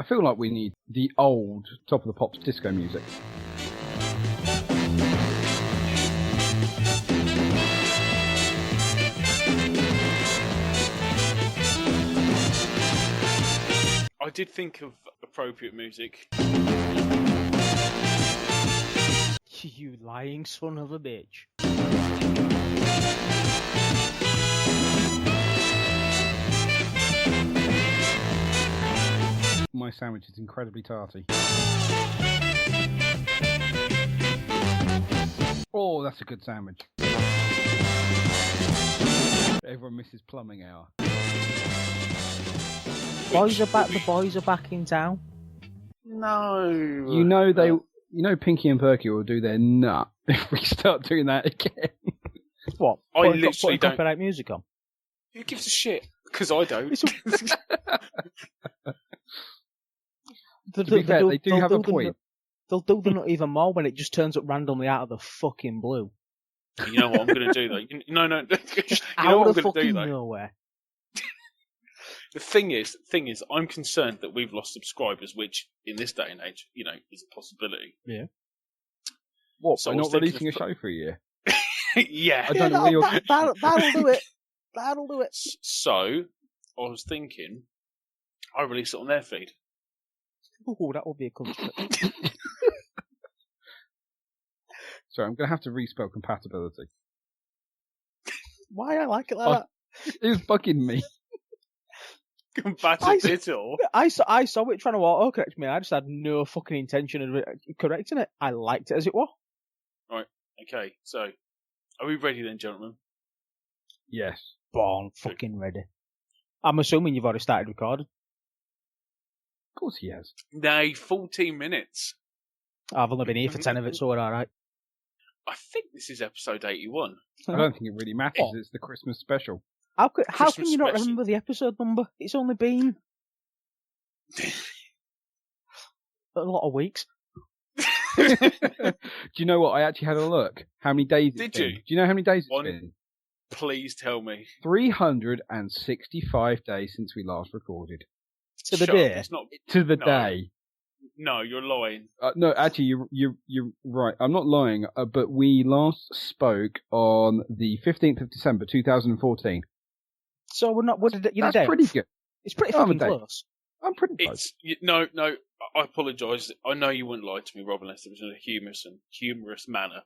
I feel like we need the old Top of the Pops disco music. I did think of appropriate music. You lying son of a bitch. My sandwich is incredibly tarty. Oh, that's a good sandwich. Everyone misses plumbing hour. The boys are back in town. No. You know Pinky and Perky will do their nut if we start doing that again. What? I literally don't. Copyright music on. Who gives a shit? Because I don't. To be fair, they do have a point. They'll do the nut even more when it just turns up randomly out of the fucking blue. You know what I'm going to do, though? No. Just you know out what of I'm going to do, fucking though? nowhere. The thing is, I'm concerned that we've lost subscribers, which in this day and age, is a possibility. Yeah. What? So by not releasing a show for a year? Yeah. I don't know where you're. That'll do it. That'll do it. So I was thinking, I release it on their feed. Oh, that would be a concept. Sorry, I'm going to have to respell compatibility. Why I like it like that? It's bugging me. Compatible. I saw it trying to autocorrect me. I just had no fucking intention of correcting it. I liked it as it was. Right. Okay. So, are we ready then, gentlemen? Yes. Born fucking ready. I'm assuming you've already started recording. Of course he has. No, 14 minutes. I've only been here for 10 of it, so we're alright. I think this is episode 81. I don't think it really matters. It's the Christmas special. How can you not special. remember the episode number? It's only been a lot of weeks. Do you know what? I actually had a look. How many days it's been. Did you? Do you know how many days it's been? Please tell me. 365 days since we last recorded. To the Shut day? up, it's not... To the day. No, you're lying. No, actually, you're right. I'm not lying, but we last spoke on the 15th of December, 2014. So we're not... That's pretty good. It's pretty fucking close. I'm pretty close. No, I apologise. I know you wouldn't lie to me, Rob, unless it was in a humorous manner.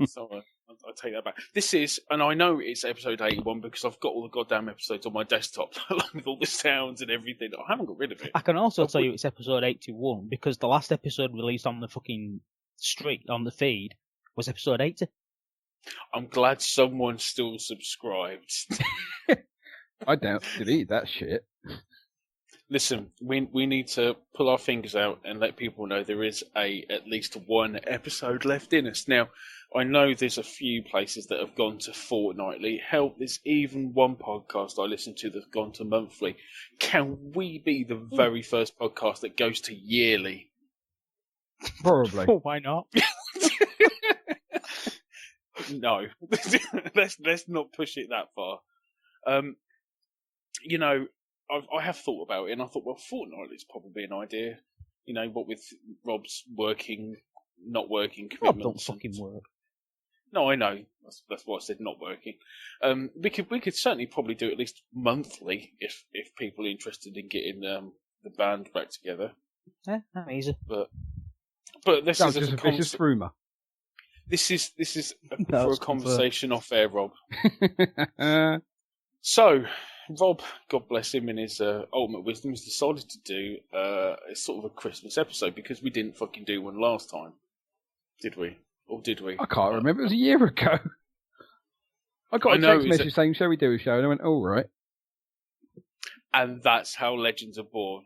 So I'll take that back. This is, and I know it's episode 81 because I've got all the goddamn episodes on my desktop, along with all the sounds and everything. I haven't got rid of it. I can also tell you it's episode 81 because the last episode released on the fucking street, on the feed, was episode 80. I'm glad someone still subscribed. I doubt delete that shit. Listen, we need to pull our fingers out and let people know there is at least one episode left in us. Now, I know there's a few places that have gone to fortnightly. Hell, there's even one podcast I listen to that's gone to monthly. Can we be the very first podcast that goes to yearly? Probably. Oh, why not? No, let's not push it that far. I have thought about it, and I thought, well, fortnightly is probably an idea. What with Rob's not working commitments. Rob don't fucking work. No, I know. That's why I said not working. We could certainly probably do at least monthly if people are interested in getting the band back together. Yeah, that's easy. But this That was is just a vicious rumour. This is No, for a conversation off air, Rob. So, Rob, God bless him, in his ultimate wisdom, has decided to do a sort of a Christmas episode because we didn't fucking do one last time, did we? Or did we? I can't remember. It was a year ago. I got a text message saying, "Shall we do a show?" And I went, "All right." And that's how legends are born.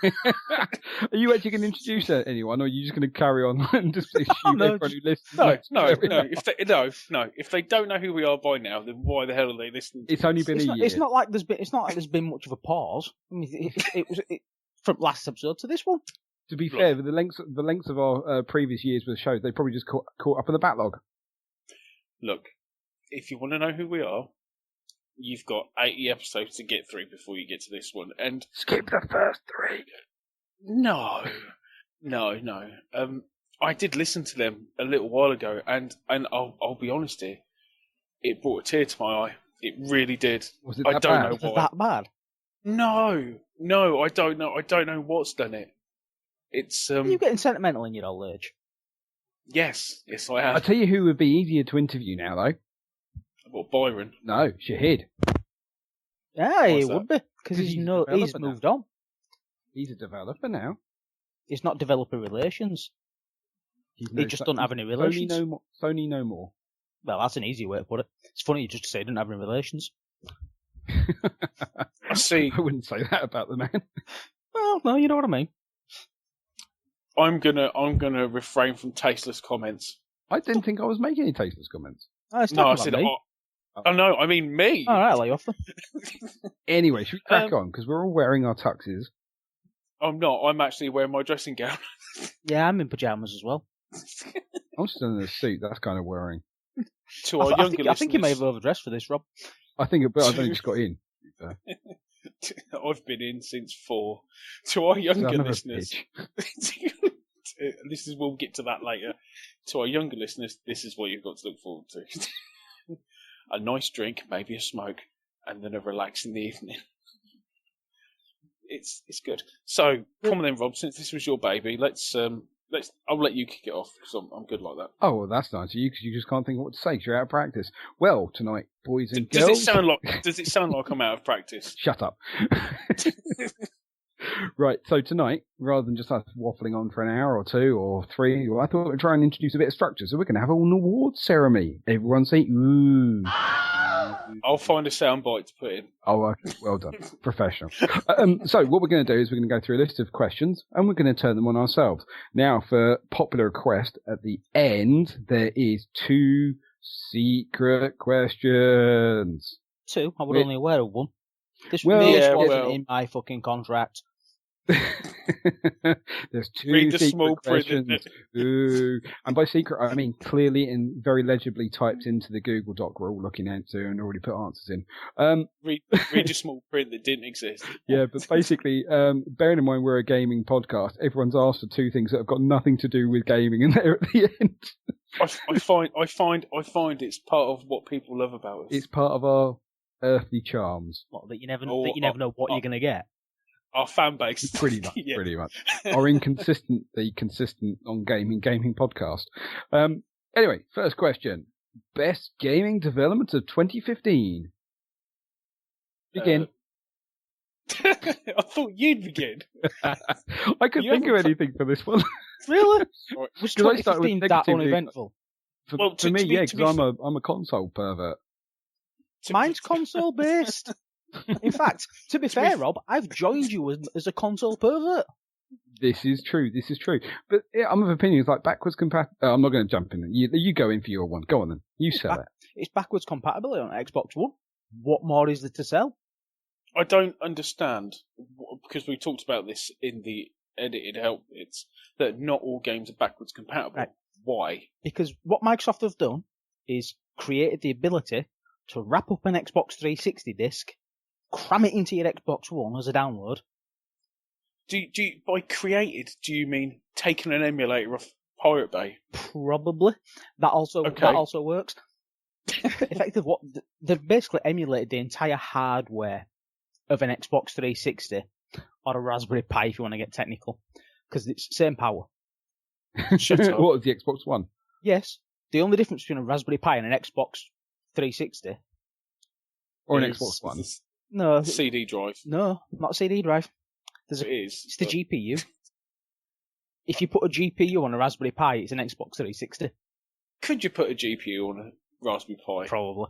Are you actually going to introduce anyone, or are you just going to carry on and just assume everyone who listens? No. If they don't know who we are by now, then why the hell are they listening? It's only been a year. It's not like there's been much of a pause. I mean, it was from last episode to this one. To be fair, with the lengths of our previous years with the shows, they probably just caught up in the backlog. Look, if you want to know who we are, you've got 80 episodes to get through before you get to this one. And skip the first 3. No. I did listen to them a little while ago, and I'll be honest here, it brought a tear to my eye. It really did. Was it I that don't bad? know Was it why. that bad? No, I don't know. I don't know what's done it. It's Are you getting sentimental in your old age? yes, I I'll have. tell you who would be easier to interview now, though. What, Byron? No, Shahid. Yeah, he Why's that? would be, because 'Cause he's he's a developer now. moved on. He's a developer now. He's not developer relations. He's He just doesn't have any relations. Sony no more. Well, that's an easy way to put it. It's funny just to say he doesn't have any relations. I see. I wouldn't say that about the man. Well, no, you know what I mean. I'm gonna refrain from tasteless comments. I didn't think I was making any tasteless comments. Oh, it's No, I talking said, about me. oh no, I mean me. All right, I'll lay off then. Anyway, should we crack on? Because we're all wearing our tuxes. I'm not. I'm actually wearing my dressing gown. Yeah, I'm in pajamas as well. I'm still in a suit. That's kind of worrying. To our younger listeners, I think you may have overdressed for this, Rob. I think, but I've only just got in. So. I've been in since 4. To our younger Son of a listeners, we'll get to that later. To our younger listeners, this is what you've got to look forward to: a nice drink, maybe a smoke, and then a relaxing evening. It's good. So come on then, Rob. Since this was your baby, let's. I'll let you kick it off because I'm good like that. Oh, well, that's nice of you because you just can't think of what to say because you're out of practice. Well, tonight, boys and Does girls. Does it sound like I'm out of practice? Shut up. Right, so tonight, rather than just us waffling on for an hour or 2 or 3, I thought we'd try and introduce a bit of structure. So we're going to have an awards ceremony. Everyone say, ooh. I'll find a soundbite to put in. Oh, okay. Well done. Professional. So what we're going to do is we're going to go through a list of questions and we're going to turn them on ourselves. Now, for popular request, at the end, there is 2 secret questions. 2? I was only aware of 1. This Well, wasn't in my fucking contract. There's 2 Read the secret small print. questions. Ooh. And by secret, I mean clearly and very legibly typed into the Google Doc we're all looking into and already put answers in. Read your small print that didn't exist. Yeah, but basically, bearing in mind we're a gaming podcast, everyone's asked for 2 things that have got nothing to do with gaming, and they're at the end. I find it's part of what people love about us. It's part of our earthly charms. What, that you never Oh, know what you're going to get? Our fan base. Pretty much, Yeah. pretty much. Our inconsistently consistent on gaming podcast. Anyway, first question. Best gaming development of 2015. Begin. I thought you'd begin. I couldn't You think of haven't- anything for this one. Really? Right. Was 'Cause I started with 2015 that negatively- uneventful? For, Well, for to me, be- yeah, to because be- I'm a console pervert. Mine's console based. In fact, to be fair, Rob, I've joined you as a console pervert. This is true. But yeah, I'm of opinion. It's like backwards compatible. I'm not going to jump in. You go in for your one. Go on then. You sell it. It's backwards compatibility on Xbox One. What more is there to sell? I don't understand, because we talked about this in the edited help bits, that not all games are backwards compatible. Right. Why? Because what Microsoft have done is created the ability to wrap up an Xbox 360 disc, cram it into your Xbox One as a download. Do you, by created, do you mean taking an emulator off Pirate Bay? Probably. That also works. Effectively, what they've basically emulated the entire hardware of an Xbox 360 or a Raspberry Pi if you want to get technical, because it's the same power. Shut up. What was the Xbox One? Yes, the only difference between a Raspberry Pi and an Xbox 360 Or an Is Xbox One? no, CD drive. no, not a CD drive. It is. It's the GPU. If you put a GPU on a Raspberry Pi, it's an Xbox 360. Could you put a GPU on a Raspberry Pi? Probably.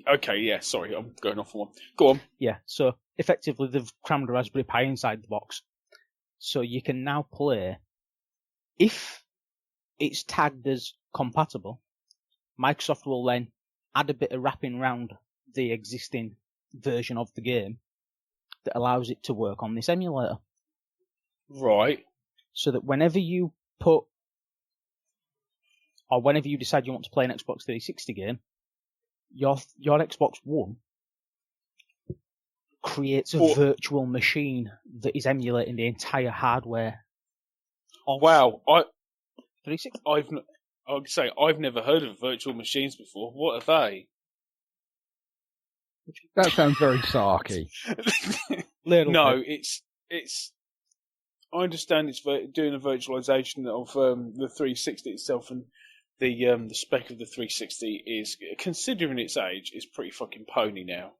Okay, yeah, sorry, I'm going off on one. Go on. Yeah, so effectively they've crammed a Raspberry Pi inside the box. So you can now play, if it's tagged as compatible, Microsoft will then add a bit of wrapping around the existing version of the game that allows it to work on this emulator. Right. So that whenever you decide you want to play an Xbox 360 game, your Xbox One creates a virtual machine that is emulating the entire hardware. Wow, 360. I've never heard of virtual machines before. What are they? That sounds very sarky. No, it's. I understand it's doing a virtualization of the 360 itself, and the spec of the 360 is, considering its age, is pretty fucking pony now.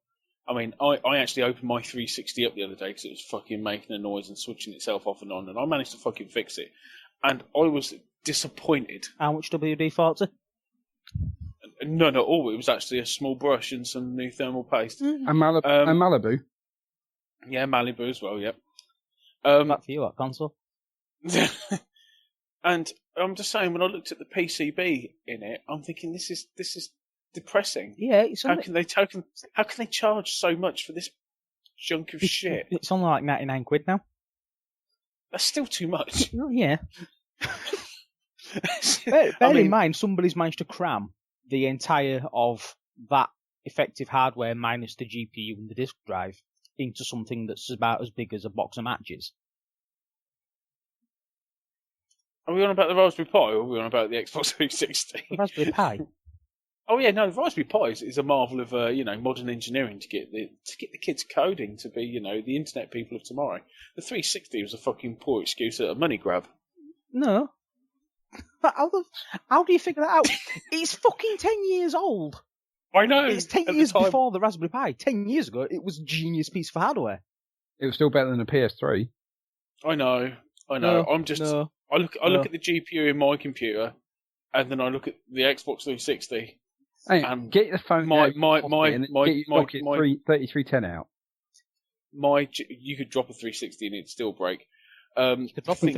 I mean, I actually opened my 360 up the other day because it was fucking making a noise and switching itself off and on, and I managed to fucking fix it. And I was disappointed. How much WD-40? None at all. It was actually a small brush and some new thermal paste. And Malibu. Yeah, Malibu as well, yep. Back for you, at console. And I'm just saying, when I looked at the PCB in it, I'm thinking this is depressing. Yeah, it's how can they charge so much for this junk of shit? It's only like £99 now. That's still too much. Yeah. Bear in mind, somebody's managed to cram the entire of that effective hardware minus the GPU and the disk drive into something that's about as big as a box of matches. Are we on about the Raspberry Pi, or are we on about the Xbox 360? The Raspberry Pi. Oh yeah, no, the Raspberry Pi is a marvel of modern engineering to get the kids coding to be the internet people of tomorrow. The 360 was a fucking poor excuse at a money grab. No. How do you figure that out? It's fucking 10 years old. I know. It's 10 years before the Raspberry Pi. 10 years ago, it was a genius piece of hardware. It was still better than a PS3. I know. No, I'm just. No, I look at the GPU in my computer, and then I look at the Xbox 360. Hey, get the phone out. Get your 3310 out. You could drop a 360 and it'd still break. You could drop an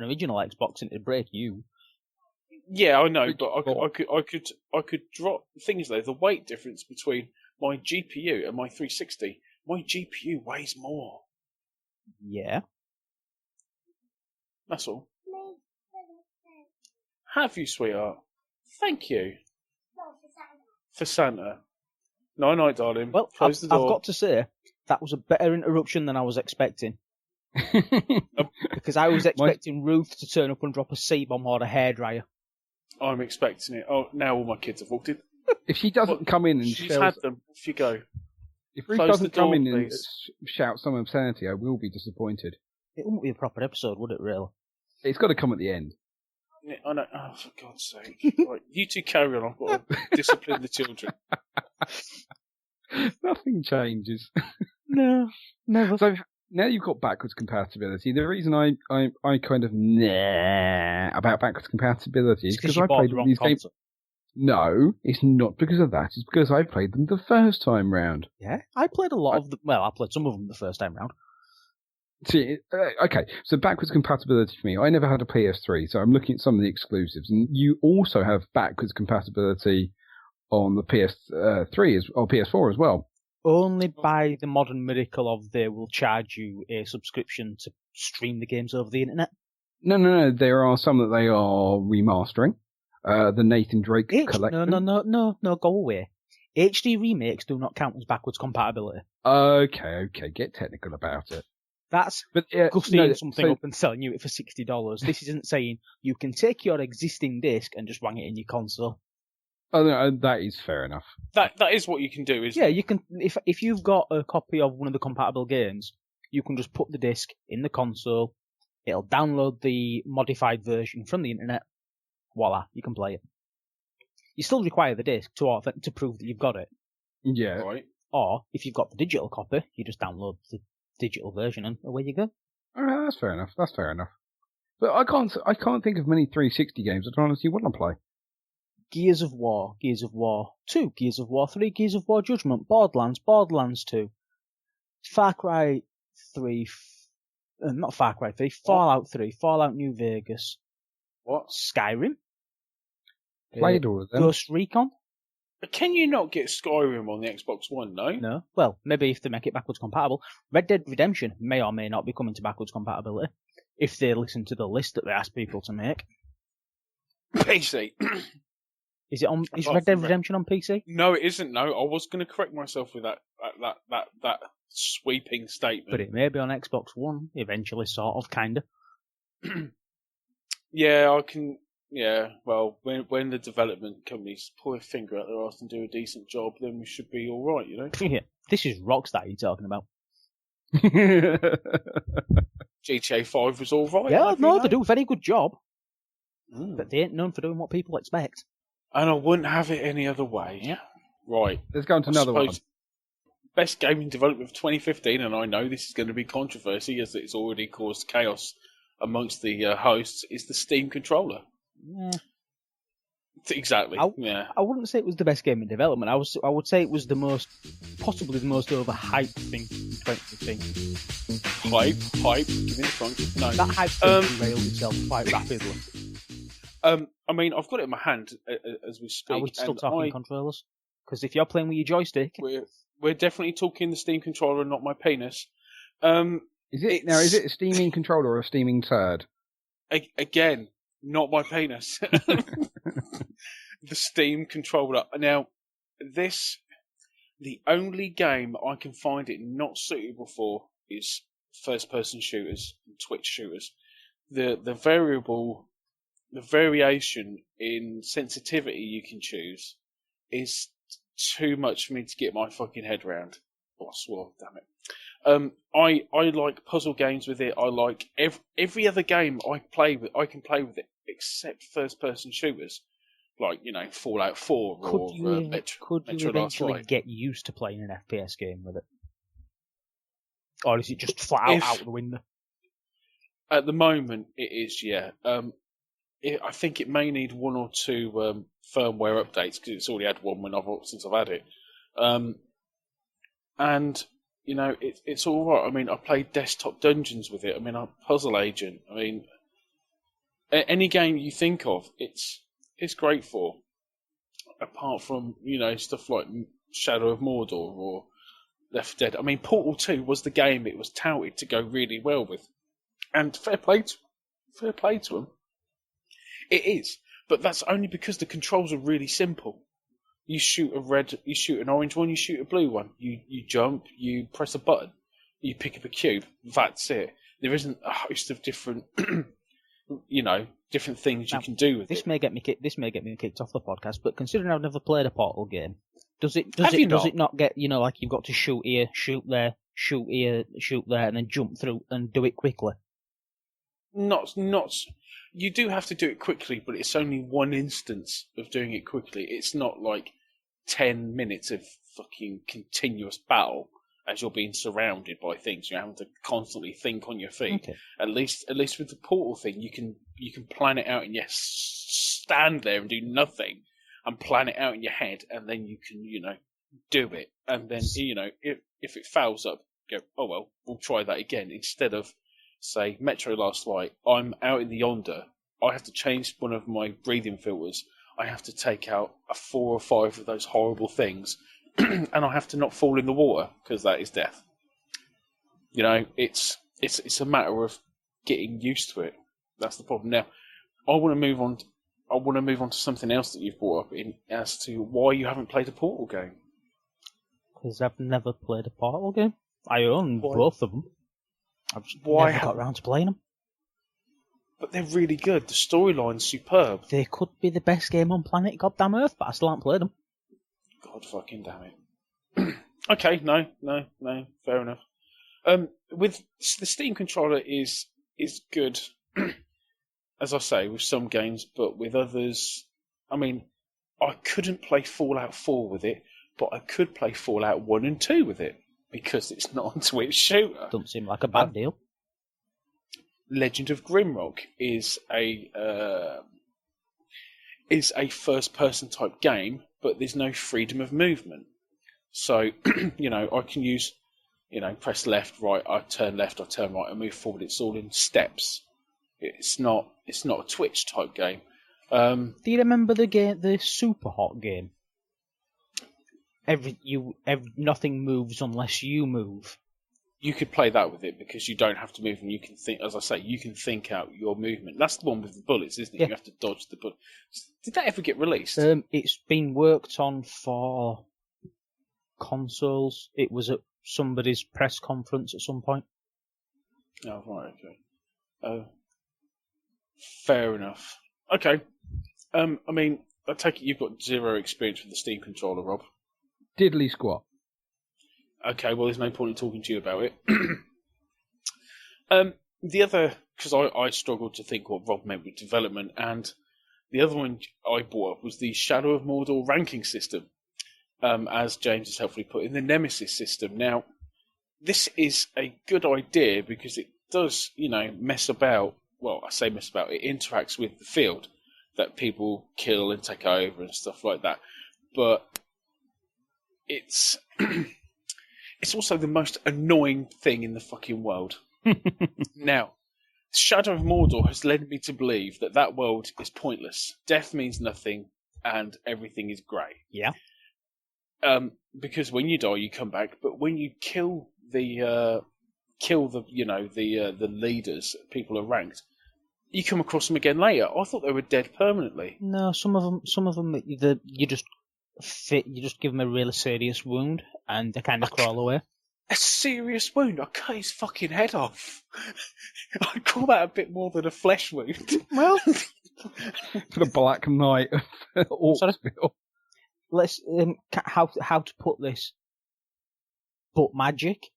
original Xbox and it'd break you. Yeah, I know, but I could drop things though. The weight difference between my GPU and my 360. My GPU weighs more. Yeah. That's all. Have you, sweetheart? Thank you. For Santa. Night, darling. Well, Close the door. I've got to say, that was a better interruption than I was expecting. Because I was expecting Ruth to turn up and drop a C-bomb or a hairdryer. I'm expecting it. Oh, now all my kids have walked in. If she doesn't come in and she's had them. Off you go. If Ruth doesn't come in and shout some obscenity, I will be disappointed. It wouldn't be a proper episode, would it, really? It's got to come at the end. Yeah, I know. Oh, for God's sake. Right, you two carry on. I've got to discipline the children. Nothing changes. No, never. So now you've got backwards compatibility. The reason I kind of about backwards compatibility is because I played all these games. No, it's not because of that. It's because I played them the first time round. Yeah, I played a lot of them. Well, I played some of them the first time round. See, okay, so backwards compatibility for me, I never had a PS3, so I'm looking at some of the exclusives, and you also have backwards compatibility on the PS3 or PS4 as well. Only by the modern miracle of they will charge you a subscription to stream the games over the internet. No, there are some that they are remastering. The Nathan Drake collection. No, go away. HD remakes do not count as backwards compatibility. Okay, get technical about it. That's gusting something up and selling you it for $60. This isn't saying you can take your existing disc and just wang it in your console. Oh, no, that is fair enough. That is what you can do, isn't it? Yeah, you can. If you've got a copy of one of the compatible games, you can just put the disc in the console. It'll download the modified version from the internet. Voila, you can play it. You still require the disc to prove that you've got it. Yeah. Right. Or if you've got the digital copy, you just download the digital version and away you go. Alright, that's fair enough. But I can't think of many 360 games that I honestly want to play. Gears of War 2, Gears of War 3, Gears of War Judgment, Borderlands 2, Far Cry 3, not Far Cry 3, Fallout 3, Fallout New Vegas. What? Skyrim. Played all of them. Ghost Recon. But can you not get Skyrim on the Xbox One, no? No. Well, maybe if they make it backwards compatible. Red Dead Redemption may or may not be coming to backwards compatibility if they listen to the list that they ask people to make. PC. Is it on? Is Apart Red Dead from Redemption on PC? No, it isn't. No, I was going to correct myself with that sweeping statement. But it may be on Xbox One eventually, sort of, kind of. Yeah, I can. Yeah, well, when the development companies pull a finger out their arse and do a decent job, then we should be all right, you know. Yeah, this is Rockstar you're talking about. GTA 5 was all right. Yeah, no, they do a very good job, Mm. but they ain't known for doing what people expect. And I wouldn't have it any other way. Yeah. Right. Let's go on to another one. Best gaming development of 2015, and I know this is going to be controversy as it's already caused chaos amongst the hosts, is the Steam controller. Yeah. Exactly. I wouldn't say it was the best game in development. I would say it was possibly the most overhyped thing in 2015. Hype. Give me the front. No. That hype thing derailed itself quite rapidly. I mean, I've got it in my hand as we speak. Are we still talking controllers? Because if you're playing with your joystick, we're definitely talking the Steam controller and not my penis. Is it a steaming controller or a steaming turd? Again, not my penis. The Steam controller. Now, the only game I can find it not suitable for is first-person shooters and Twitch shooters. The variation in sensitivity you can choose is too much for me to get my fucking head round. Oh, I swore, damn it. I like puzzle games with it. I like every other game I can play with it except first-person shooters, like Fallout 4 or could you eventually get used to playing an FPS game with it, or is it just flat out the window? At the moment, it is. Yeah. I think it may need one or two firmware updates because it's already had one since I've had it. And it's all right. I mean, I played Desktop Dungeons with it. I mean, I'm Puzzle Agent. I mean, any game you think of, it's great for. Apart from stuff like Shadow of Mordor or Left 4 Dead. I mean, Portal 2 was the game it was touted to go really well with, and fair play to them. It is, but that's only because the controls are really simple. You shoot you shoot an orange one, you shoot a blue one. You jump, you press a button, you pick up a cube. That's it. There isn't a host of different, different things you can do with it. This may get me kicked off the podcast, but considering I've never played a Portal game, does it not get like you've got to shoot here, shoot there, shoot here, shoot there, and then jump through and do it quickly? Not. You do have to do it quickly, but it's only one instance of doing it quickly. It's not like 10 minutes of fucking continuous battle as you're being surrounded by things. You're having to constantly think on your feet. Okay. At least with the Portal thing, you can plan it out and stand there and do nothing and plan it out in your head, and then you can do it. And then if it fails up, go, oh well, we'll try that again, instead of, say, Metro Last Light, I'm out in the yonder, I have to change one of my breathing filters, I have to take out 4 or 5 of those horrible things, and I have to not fall in the water, because that is death. It's a matter of getting used to it. That's the problem. Now, I want to move on to something else that you've brought up as to why you haven't played a Portal game. Because I've never played a Portal game. I own both of them. I've just never got around to playing them. But they're really good. The storyline's superb. They could be the best game on planet goddamn Earth, but I still haven't played them. God fucking damn it. Okay, no, fair enough. With the Steam controller is good, as I say, with some games, but with others, I mean, I couldn't play Fallout 4 with it, but I could play Fallout 1 and 2 with it, because it's not a Twitch shooter. Doesn't seem like a bad deal. Legend of Grimrock is a first-person type game, but there's no freedom of movement. So, I can use, press left, right, I turn left, I turn right, I move forward. It's all in steps. It's not a Twitch type game. Do you remember the Super Hot game? Nothing moves unless you move. you could play that with it because you don't have to move and you can think, as I say, you can think out your movement. That's the one with the bullets, isn't it? Yeah. You have to dodge the bullet. Did that ever get released? It's been worked on for consoles. It was at somebody's press conference at some point. Oh, right, okay. Fair enough. Okay. I mean, I take it you've got zero experience with the Steam controller, Rob. Diddly squat. Okay, well, there's no point in talking to you about it. The other, because I struggled to think what Rob meant with development, and the other one I brought up was the Shadow of Mordor ranking system, as James has helpfully put in the Nemesis system. Now, this is a good idea because it does, mess about. Well, I say mess about. It interacts with the field that people kill and take over and stuff like that. But it's it's also the most annoying thing in the fucking world. Now, Shadow of Mordor has led me to believe that world is pointless. Death means nothing, and everything is grey. Yeah. Because when you die, you come back. But when you kill the leaders, people are ranked. You come across them again later. I thought they were dead permanently. No, some of them, you just give them a really serious wound, and they kind of crawl away. A serious wound? I cut his fucking head off. I'd call that a bit more than a flesh wound. Well, for the Black Knight of Orcsville. Let's how to put this? But magic.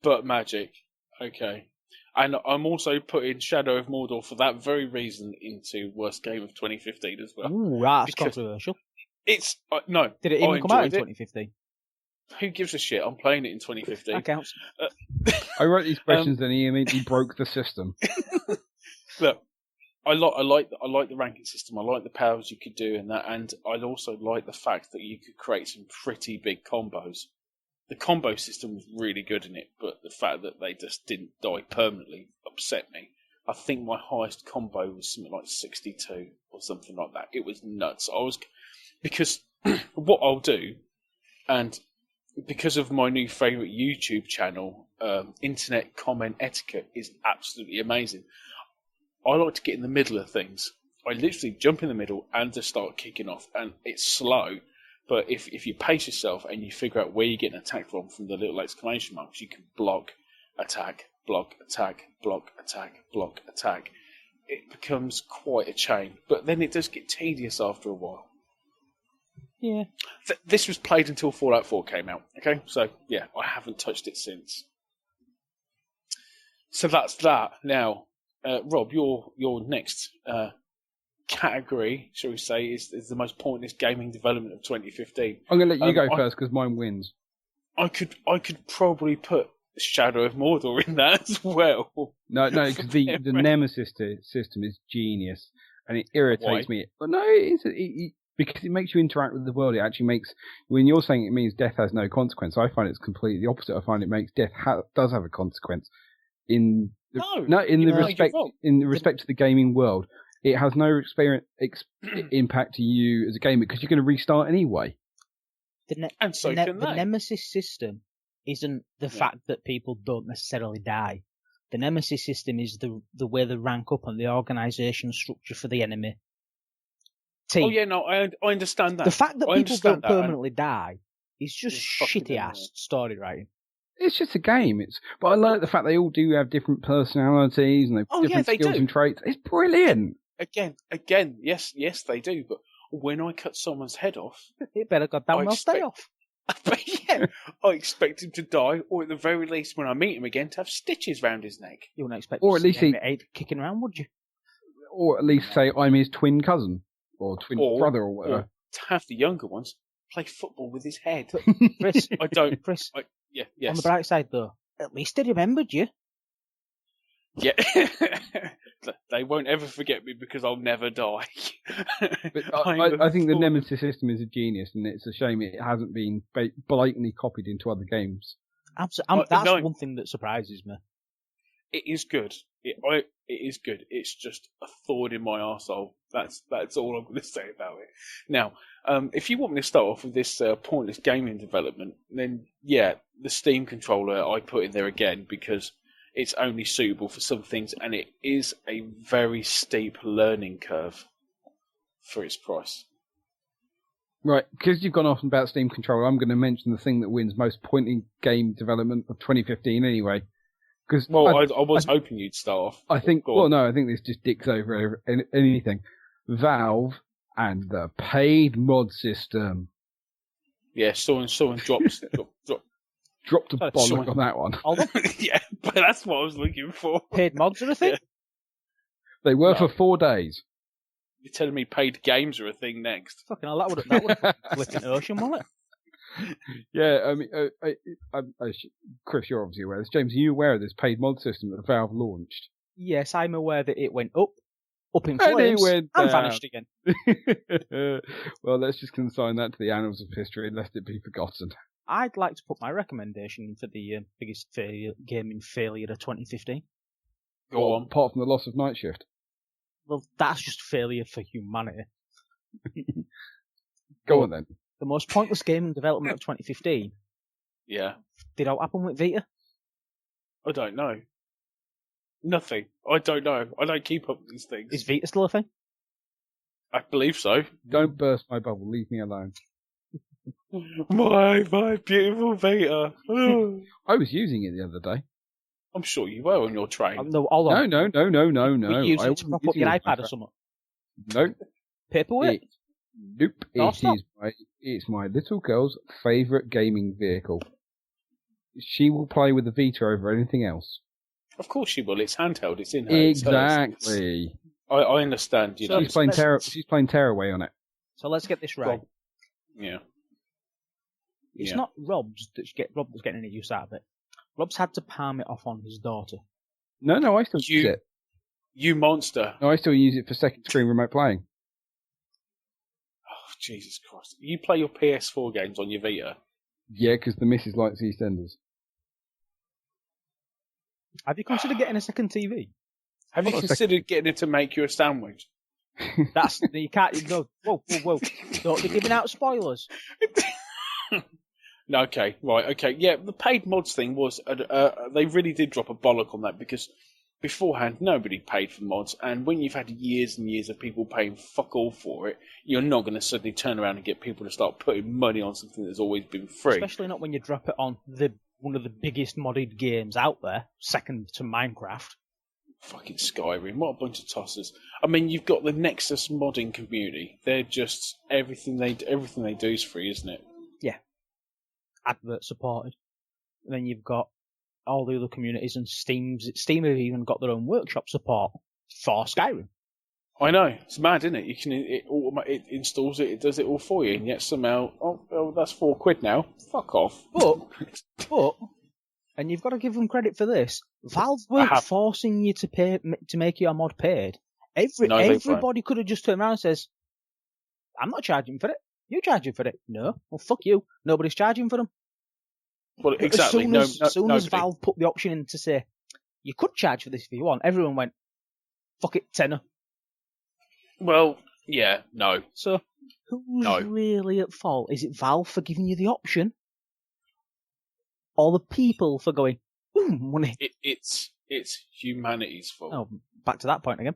But magic. Okay. And I'm also putting Shadow of Mordor for that very reason into worst game of 2015 as well. Ooh, right, that's controversial. It's no. Did it even come out in 2015? Who gives a shit? I'm playing it in 2015. That counts. I wrote these questions and he immediately broke the system. Look, I like the ranking system. I like the powers you could do and that, and I also like the fact that you could create some pretty big combos. The combo system was really good in it, but the fact that they just didn't die permanently upset me. I think my highest combo was something like 62 or something like that. It was nuts. Because what I'll do, and because of my new favourite YouTube channel, Internet Comment Etiquette is absolutely amazing. I like to get in the middle of things. I literally jump in the middle and just start kicking off, and it's slow. But if you pace yourself and you figure out where you're getting attacked from the little exclamation marks, you can block, attack, block, attack, block, attack, block, attack. It becomes quite a chain. But then it does get tedious after a while. Yeah. This was played until Fallout 4 came out. Okay? So, yeah, I haven't touched it since. So that's that. Now, Rob, your next category, shall we say, is the most pointless gaming development of 2015. I'm going to let you go first because mine wins. I could probably put Shadow of Mordor in that as well. No, because the Nemesis system is genius and it irritates me. But no, because it makes you interact with the world. It actually makes, when you're saying it means death has no consequence, I find it's completely the opposite. I find it makes death does have a consequence in respect to the gaming world. It has no impact to you as a gamer because you're going to restart anyway. The Nemesis system isn't the fact that people don't necessarily die. The Nemesis system is the way they rank up on the organisation structure for the enemy team. Oh yeah, no, I understand that. The fact that people don't permanently die is just shitty ass story writing. It's just a game. But I like the fact they all do have different personalities and different skills and traits. It's brilliant. Again, yes, they do. But when I cut someone's head off, it better goddamn well stay off. But yeah, I expect him to die, or at the very least, when I meet him again, to have stitches round his neck. You wouldn't expect, or at least kicking around, would you? Or at least say I'm his twin cousin or twin brother or whatever. Or to have the younger ones play football with his head. Chris, I don't. Chris, yes. On the bright side, though, at least they remembered you. Yeah. They won't ever forget me because I'll never die. But I think the Nemesis system is a genius, and it's a shame it hasn't been blatantly copied into other games. Absolutely. That's one thing that surprises me. it is good. It is good. It's just a thorn in my arsehole. That's all I'm going to say about it. Now, if you want me to start off with this pointless gaming development, then yeah, the Steam controller I put in there again because it's only suitable for some things, and it is a very steep learning curve for its price. Right, because you've gone off about Steam controller, I'm going to mention the thing that wins most point in game development of 2015 anyway. Cause I was hoping you'd start off. I think this just dicks over anything. Valve and the paid mod system. Yeah, someone dropped a bollock on that one. Yeah, but that's what I was looking for. Paid mods are a thing? Yeah. They were for 4 days. You're telling me paid games are a thing next? Fucking hell, that would have flipped an ocean, wouldn't it? Yeah, I mean, Chris, you're obviously aware of this. James, are you aware of this paid mod system that Valve launched? Yes, I'm aware that it went up in flames, and vanished again. Well, let's just consign that to the annals of history, lest it be forgotten. I'd like to put my recommendation for the biggest gaming failure of 2015. Go on. Apart from the loss of Night Shift. Well, that's just failure for humanity. Go on then. The most pointless gaming development of 2015. Yeah. Did it happen with Vita? I don't know. Nothing. I don't know. I don't keep up with these things. Is Vita still a thing? I believe so. Don't burst my bubble. Leave me alone. My beautiful Vita. I was using it the other day. I'm sure you were on your train. No, hold on. No. Were you using it to prop up your iPad or something? No. Paperweight? Nope. It's my little girl's favourite gaming vehicle. She will play with the Vita over anything else. Of course she will. It's handheld. It's in her. Exactly. I understand. You know. She's playing Tearaway on it. So let's get this right. Yeah. It's not Rob that's getting any use out of it. Rob's had to palm it off on his daughter. No, I still use it. You monster. No, I still use it for second screen remote playing. Oh, Jesus Christ. You play your PS4 games on your Vita? Yeah, because the missus likes EastEnders. Have you considered getting a second TV? Have you considered getting it to make you a sandwich? You can't go. Whoa! Don't be giving out spoilers. No, okay, right, okay, yeah. The paid mods thing was they really did drop a bollock on that because beforehand nobody paid for mods, and when you've had years and years of people paying fuck all for it, you're not going to suddenly turn around and get people to start putting money on something that's always been free. Especially not when you drop it on one of the biggest modded games out there, second to Minecraft. Fucking Skyrim, what a bunch of tossers. I mean, you've got the Nexus modding community. They're just everything they do is free, isn't it? Yeah. Advert supported. And then you've got all the other communities, and Steam have even got their own workshop support for Skyrim. I know, it's mad, isn't it? You can it installs it, it does it all for you, and yet somehow that's £4 now. Fuck off. But and you've got to give them credit for this. Valve weren't forcing you to pay to make your mod paid. Everybody could have just turned around and says, "I'm not charging for it. You charging for it? No. Well, fuck you. Nobody's charging for them." Well, exactly. As soon as Valve put the option in to say, you could charge for this if you want, everyone went, fuck it, tenner. Well, yeah, no. So, who's really at fault? Is it Valve for giving you the option? Or the people for going, ooh, money? It's humanity's fault. Oh, back to that point again.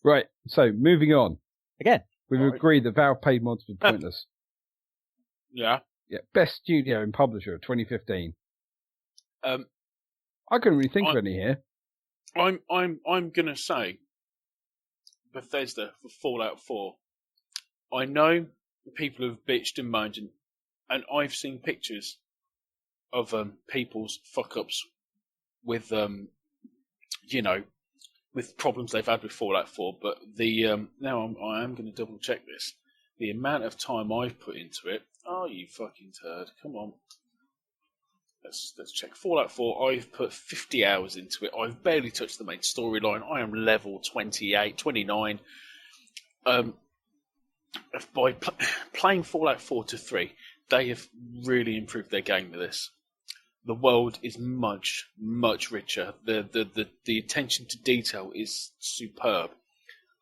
Right, so moving on. Again. We've agreed that Valve paid mods were pointless. Yeah. Yeah, best studio and publisher of 2015. I couldn't really think of any here. I'm gonna say Bethesda for Fallout 4. I know people have bitched and moaned, and I've seen pictures of people's fuck ups with with problems they've had with Fallout 4. But now I am going to double check this. The amount of time I've put into it. Oh, you fucking turd! Come on. Let's check. Fallout 4, I've put 50 hours into it. I've barely touched the main storyline. I am level 28, 29. By playing Fallout 4 to 3, they have really improved their game with this. the world is much, much richer. The attention to detail is superb.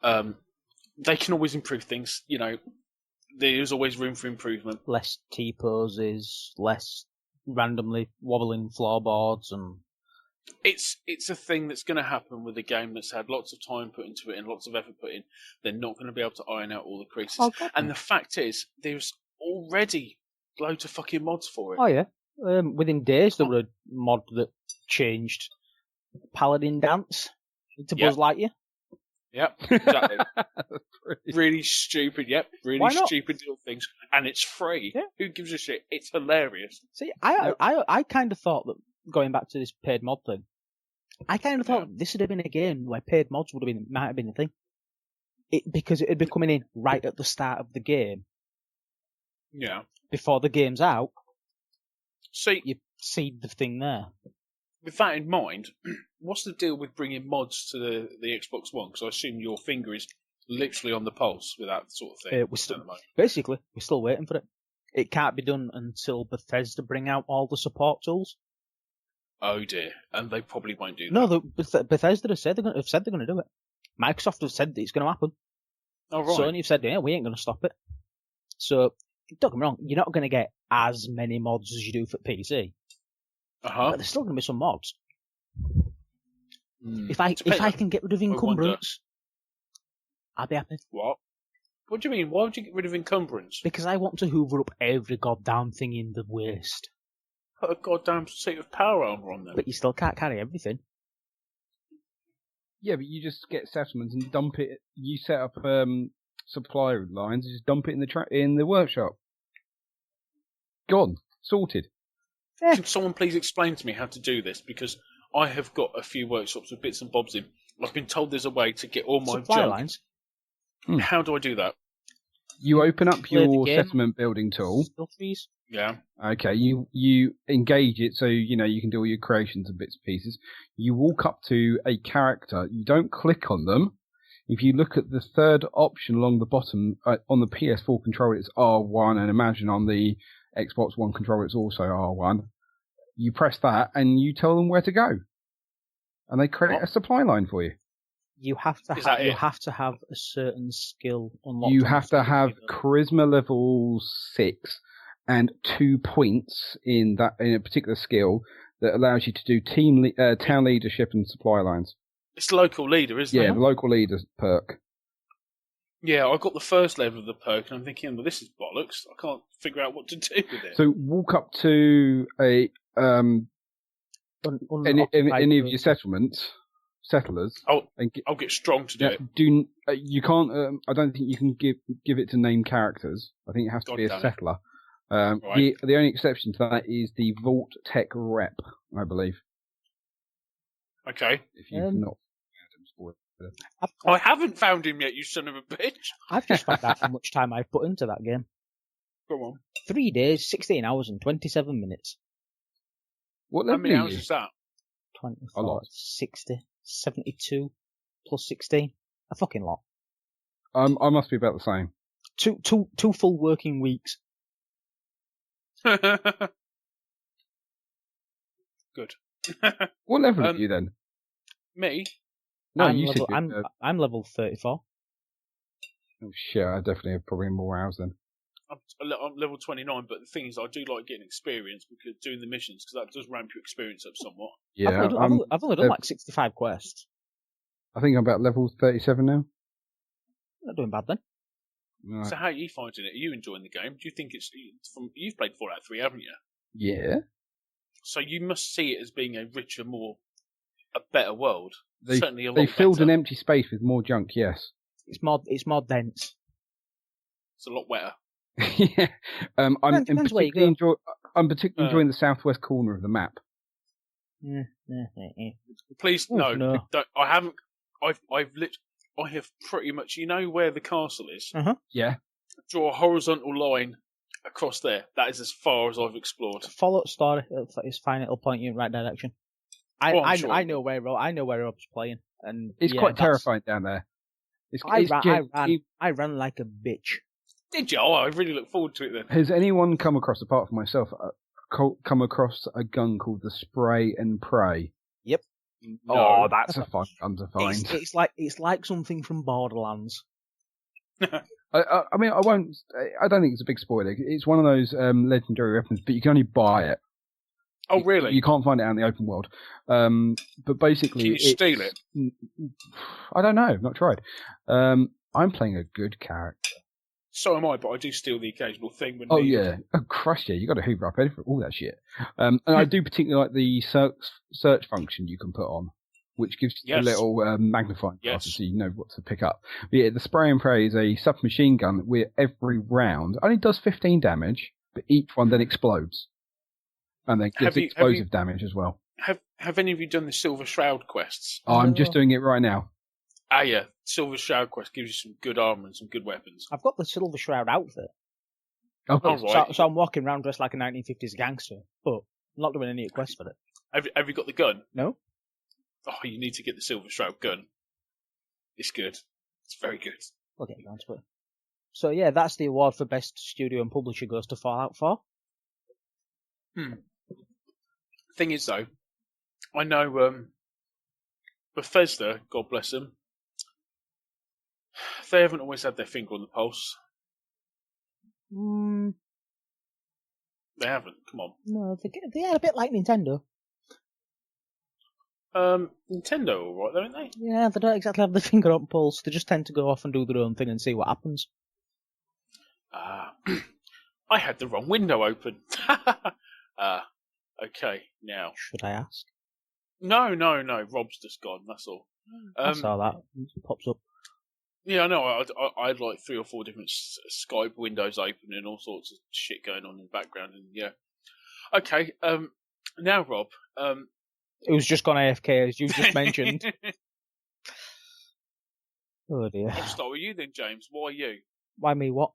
They can always improve things. You know, there's always room for improvement. Less T-poses, less randomly wobbling floorboards, and it's a thing that's going to happen with a game that's had lots of time put into it and lots of effort put in. They're not going to be able to iron out all the creases. Oh, God, and no. the fact is, there's already loads of fucking mods for it. Oh yeah. Within days there were a mod that changed Paladin dance into Buzz Lightyear. Yep, exactly. Really stupid, really stupid little things. And it's free. Yeah. Who gives a shit? It's hilarious. See, I kind of thought that, going back to this paid mod thing, I kind of thought this would have been a game where paid mods might have been a thing. Because it would be coming in right at the start of the game. Yeah. Before the game's out. See, you see the thing there. With that in mind, what's the deal with bringing mods to the Xbox One? Because I assume your finger is literally on the pulse with that sort of thing. We're still waiting for it. It can't be done until Bethesda bring out all the support tools. Oh dear, and they probably won't do that. No, Bethesda have said they're going to do it. Microsoft have said that it's going to happen. Oh right. Sony have said, yeah, we ain't going to stop it. So don't get me wrong, you're not going to get as many mods as you do for PC. But there's still going to be some mods. If I can get rid of encumbrance, I'll be happy. What? What do you mean? Why would you get rid of encumbrance? Because I want to hoover up every goddamn thing in the waste. Put a goddamn suit of power armor on them. But you still can't carry everything. Yeah, but you just get settlements and dump it. You set up supply lines, just dump it in the workshop. Gone. Sorted. Can someone please explain to me how to do this? Because I have got a few workshops with bits and bobs in. I've been told there's a way to get all my supply junk. Lines. How do I do that? You open up your settlement building tool. Yeah. Okay, you engage it so you can do all your creations and bits and pieces. You walk up to a character. You don't click on them. If you look at the third option along the bottom, on the PS4 controller it's R1, and imagine on the Xbox One controller it's also R1. You press that and you tell them where to go. And they create a supply line for you. You have to have a certain skill unlocked. You have to have charisma level 6 and 2 points in a particular skill that allows you to do town leadership and supply lines. It's local leader, isn't it? Yeah, the local leader perk. Yeah, I got the first level of the perk, and I'm thinking, well, this is bollocks. I can't figure out what to do with it. So walk up to any of your settlers. I'll get strong to do it. You can't. I don't think you can give it to named characters. I think it has to be a settler. Right. The only exception to that is the Vault-Tec rep, I believe. Okay. If you've not. I haven't found him yet, you son of a bitch. I've just found out how much time I've put into that game. Go on. 3 days, 16 hours and 27 minutes. What How many hours is that? 24, 60, 72, plus 16. A fucking lot. I must be about the same. Two full working weeks. Good. What level are you then? Me? No, I'm level 34. Oh shit, I definitely have probably more hours then. I'm level 29, but the thing is, I do like getting experience because doing the missions, because that does ramp your experience up somewhat. Yeah, I've only done like 65 quests. I think I'm about level 37 now. Not doing bad then. Right. So how are you finding it? Are you enjoying the game? Do you think you've played Fallout 3, haven't you? Yeah. So you must see it as being a richer, a better world. Certainly a lot They filled better. an empty space with more junk, yes. It's more dense. It's a lot wetter. Yeah. I'm particularly enjoying the southwest corner of the map. Please, no. Don't, I haven't. I have pretty much. You know where the castle is? Uh-huh. Yeah. Draw a horizontal line across there. That is as far as I've explored. Follow the story. It's fine. It'll point you in the right direction. I know where Rob's playing, and it's quite terrifying down there. I ran like a bitch. Did you? Oh, I really look forward to it then. Has anyone come across, apart from myself, come across a gun called the Spray and Pray? Yep. No. Oh, that's a fun gun to find. It's like something from Borderlands. I mean, I don't think it's a big spoiler. It's one of those legendary weapons, but you can only buy it. Oh, really? You can't find it out in the open world. But basically, Can you steal it? I don't know. I've not tried. I'm playing a good character. So am I, but I do steal the occasional thing when Oh, needed. yeah. Oh, Christ, yeah. You got to hoover up all that shit. And I do particularly like the search function you can put on, which gives you a little magnifying glass so you know what to pick up. But yeah, the Spray and Pray is a submachine gun where every round only does 15 damage, but each one then explodes. And then gives explosive damage as well. Have any of you done the Silver Shroud quests? Oh, I'm just doing it right now. Ah, yeah. Silver Shroud quest gives you some good armor and some good weapons. I've got the Silver Shroud outfit. Oh, right. So I'm walking around dressed like a 1950s gangster, but I'm not doing any quests for it. Have you got the gun? No. Oh, you need to get the Silver Shroud gun. It's good. It's very good. We'll get around to it. So yeah, that's the award for best studio and publisher goes to Fallout 4. Thing is, though, I know Bethesda, God bless them, they haven't always had their finger on the pulse. They haven't. Come on. No, they are a bit like Nintendo. Nintendo, all right, don't they? Yeah, they don't exactly have their finger on the pulse. They just tend to go off and do their own thing and see what happens. I had the wrong window open. Okay, now. Should I ask? No. Rob's just gone. That's all. I saw that. It pops up. Yeah, I know. I had like 3 or 4 different Skype windows open and all sorts of shit going on in the background. And yeah. Okay. Now, Rob. It was just gone AFK as you just mentioned. Oh dear. I'll start with you then, James. Why you? Why me? What?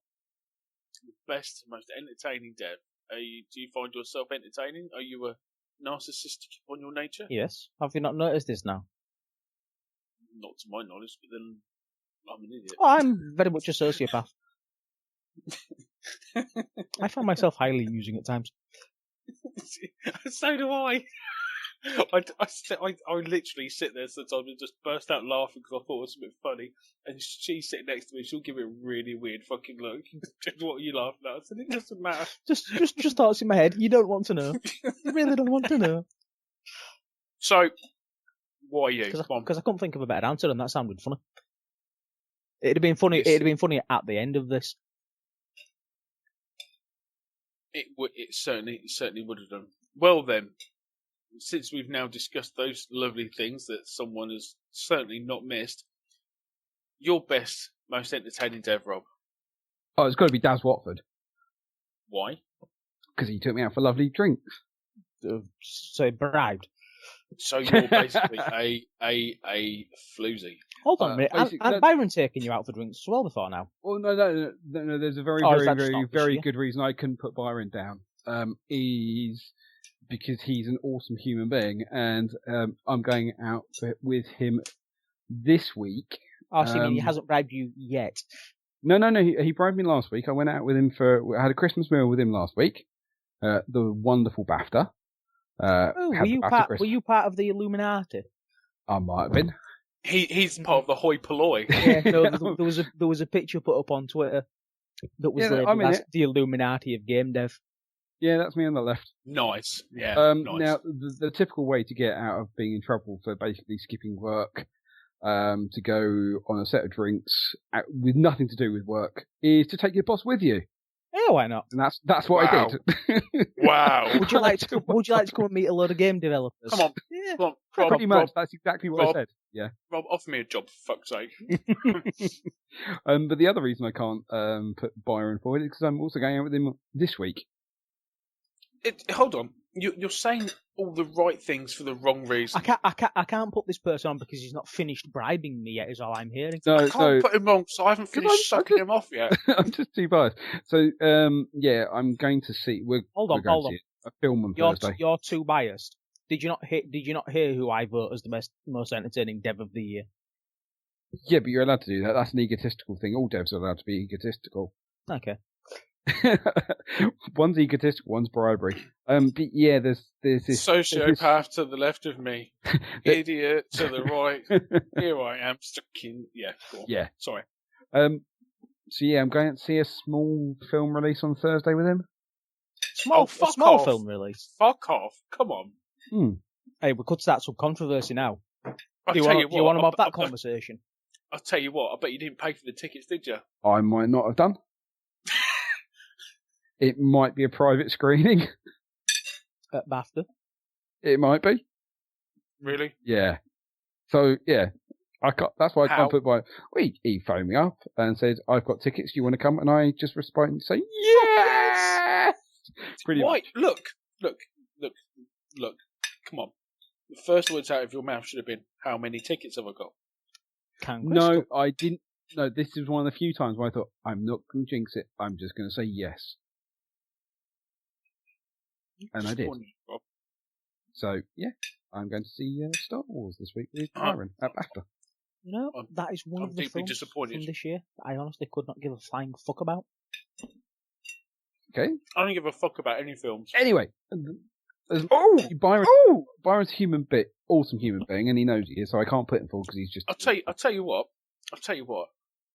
Best, most entertaining dev. Do you find yourself entertaining? Are you a narcissistic on your nature? Yes. Have you not noticed this now? Not to my knowledge, but then I'm an idiot. Oh, I'm very much a sociopath. I find myself highly amusing at times. So do I. I literally sit there sometimes and just burst out laughing because I thought it was a bit funny. And she's sitting next to me, she'll give it a really weird fucking look. What are you laughing at? I said, it doesn't matter. Just thoughts in my head. You don't want to know. You really don't want to know. So, why are you? Because I couldn't think of a better answer, and that sounded funny. It'd have been funny. It'd have been funny at the end of this. It certainly would have done. Well then, since we've now discussed those lovely things that someone has certainly not missed, your best, most entertaining dev, Rob. Oh, it's got to be Daz Watford. Why? Because he took me out for lovely drinks. So he bribed. So you're basically a floozy. Hold on a minute. And Byron taking you out for drinks as well before now? Well, no. There's a very good reason I couldn't put Byron down. Is because he's an awesome human being, and I'm going out with him this week. Oh, so you mean he hasn't bribed you yet? No. He bribed me last week. I went out with him I had a Christmas meal with him last week. The wonderful BAFTA. Were you part of the Illuminati? I might have been. He's part of the hoi polloi. Yeah, no, there was a picture put up on Twitter that was the Illuminati of game dev. Yeah, that's me on the left. Nice. Yeah. Nice. Now, the typical way to get out of being in trouble for basically skipping work, to go on a set of drinks with nothing to do with work, is to take your boss with you. Yeah, why not? And that's what I did. Wow. Would you like to come and meet a load of game developers? Come on. Yeah. Come on, Rob, pretty much. Rob, That's exactly what I said. Yeah. Rob, offer me a job, for fuck's sake. But the other reason I can't put Byron forward is because I'm also going out with him this week. Hold on. You're saying all the right things for the wrong reason. I can't put this person on because he's not finished bribing me yet, is all I'm hearing. I can't put him wrong, so I haven't finished sucking him off yet. I'm just too biased. So, yeah, I'm going to see. Hold on. A film on Thursday. You're too biased. Did you not hear who I vote as the most entertaining dev of the year? Yeah, but you're allowed to do that. That's an egotistical thing. All devs are allowed to be egotistical. Okay. One's egotistical, one's bribery. But yeah, there's this sociopath to the left of me, idiot to the right. Here I am stuck in. Yeah, go on. Yeah. Sorry. So yeah, I'm going to see a small film release on Thursday with him. Small off. film release. Fuck off! Come on. Hey, we could start some controversy now. I'll Do you want to have that conversation? I'll tell you what. I bet you didn't pay for the tickets, did you? I might not have done. It might be a private screening. At BAFTA? It might be. Really? Yeah. So yeah, that's why I can't put my. He phoned me up and said, "I've got tickets. Do you want to come?" And I just responded and say, "Yes." Pretty much. Look. Come on. The first words out of your mouth should have been, "How many tickets have I got?" No, I didn't. No, this is one of the few times where I thought, I'm not going to jinx it. I'm just going to say yes. And I did. So, yeah, I'm going to see Star Wars this week with Byron at BAFTA. You know, that is one of the films from this year I honestly could not give a flying fuck about. Okay. I don't give a fuck about any films. Anyway. Byron's a awesome human being, and he knows he is, so I can't put him forward because he's just... I'll tell you what.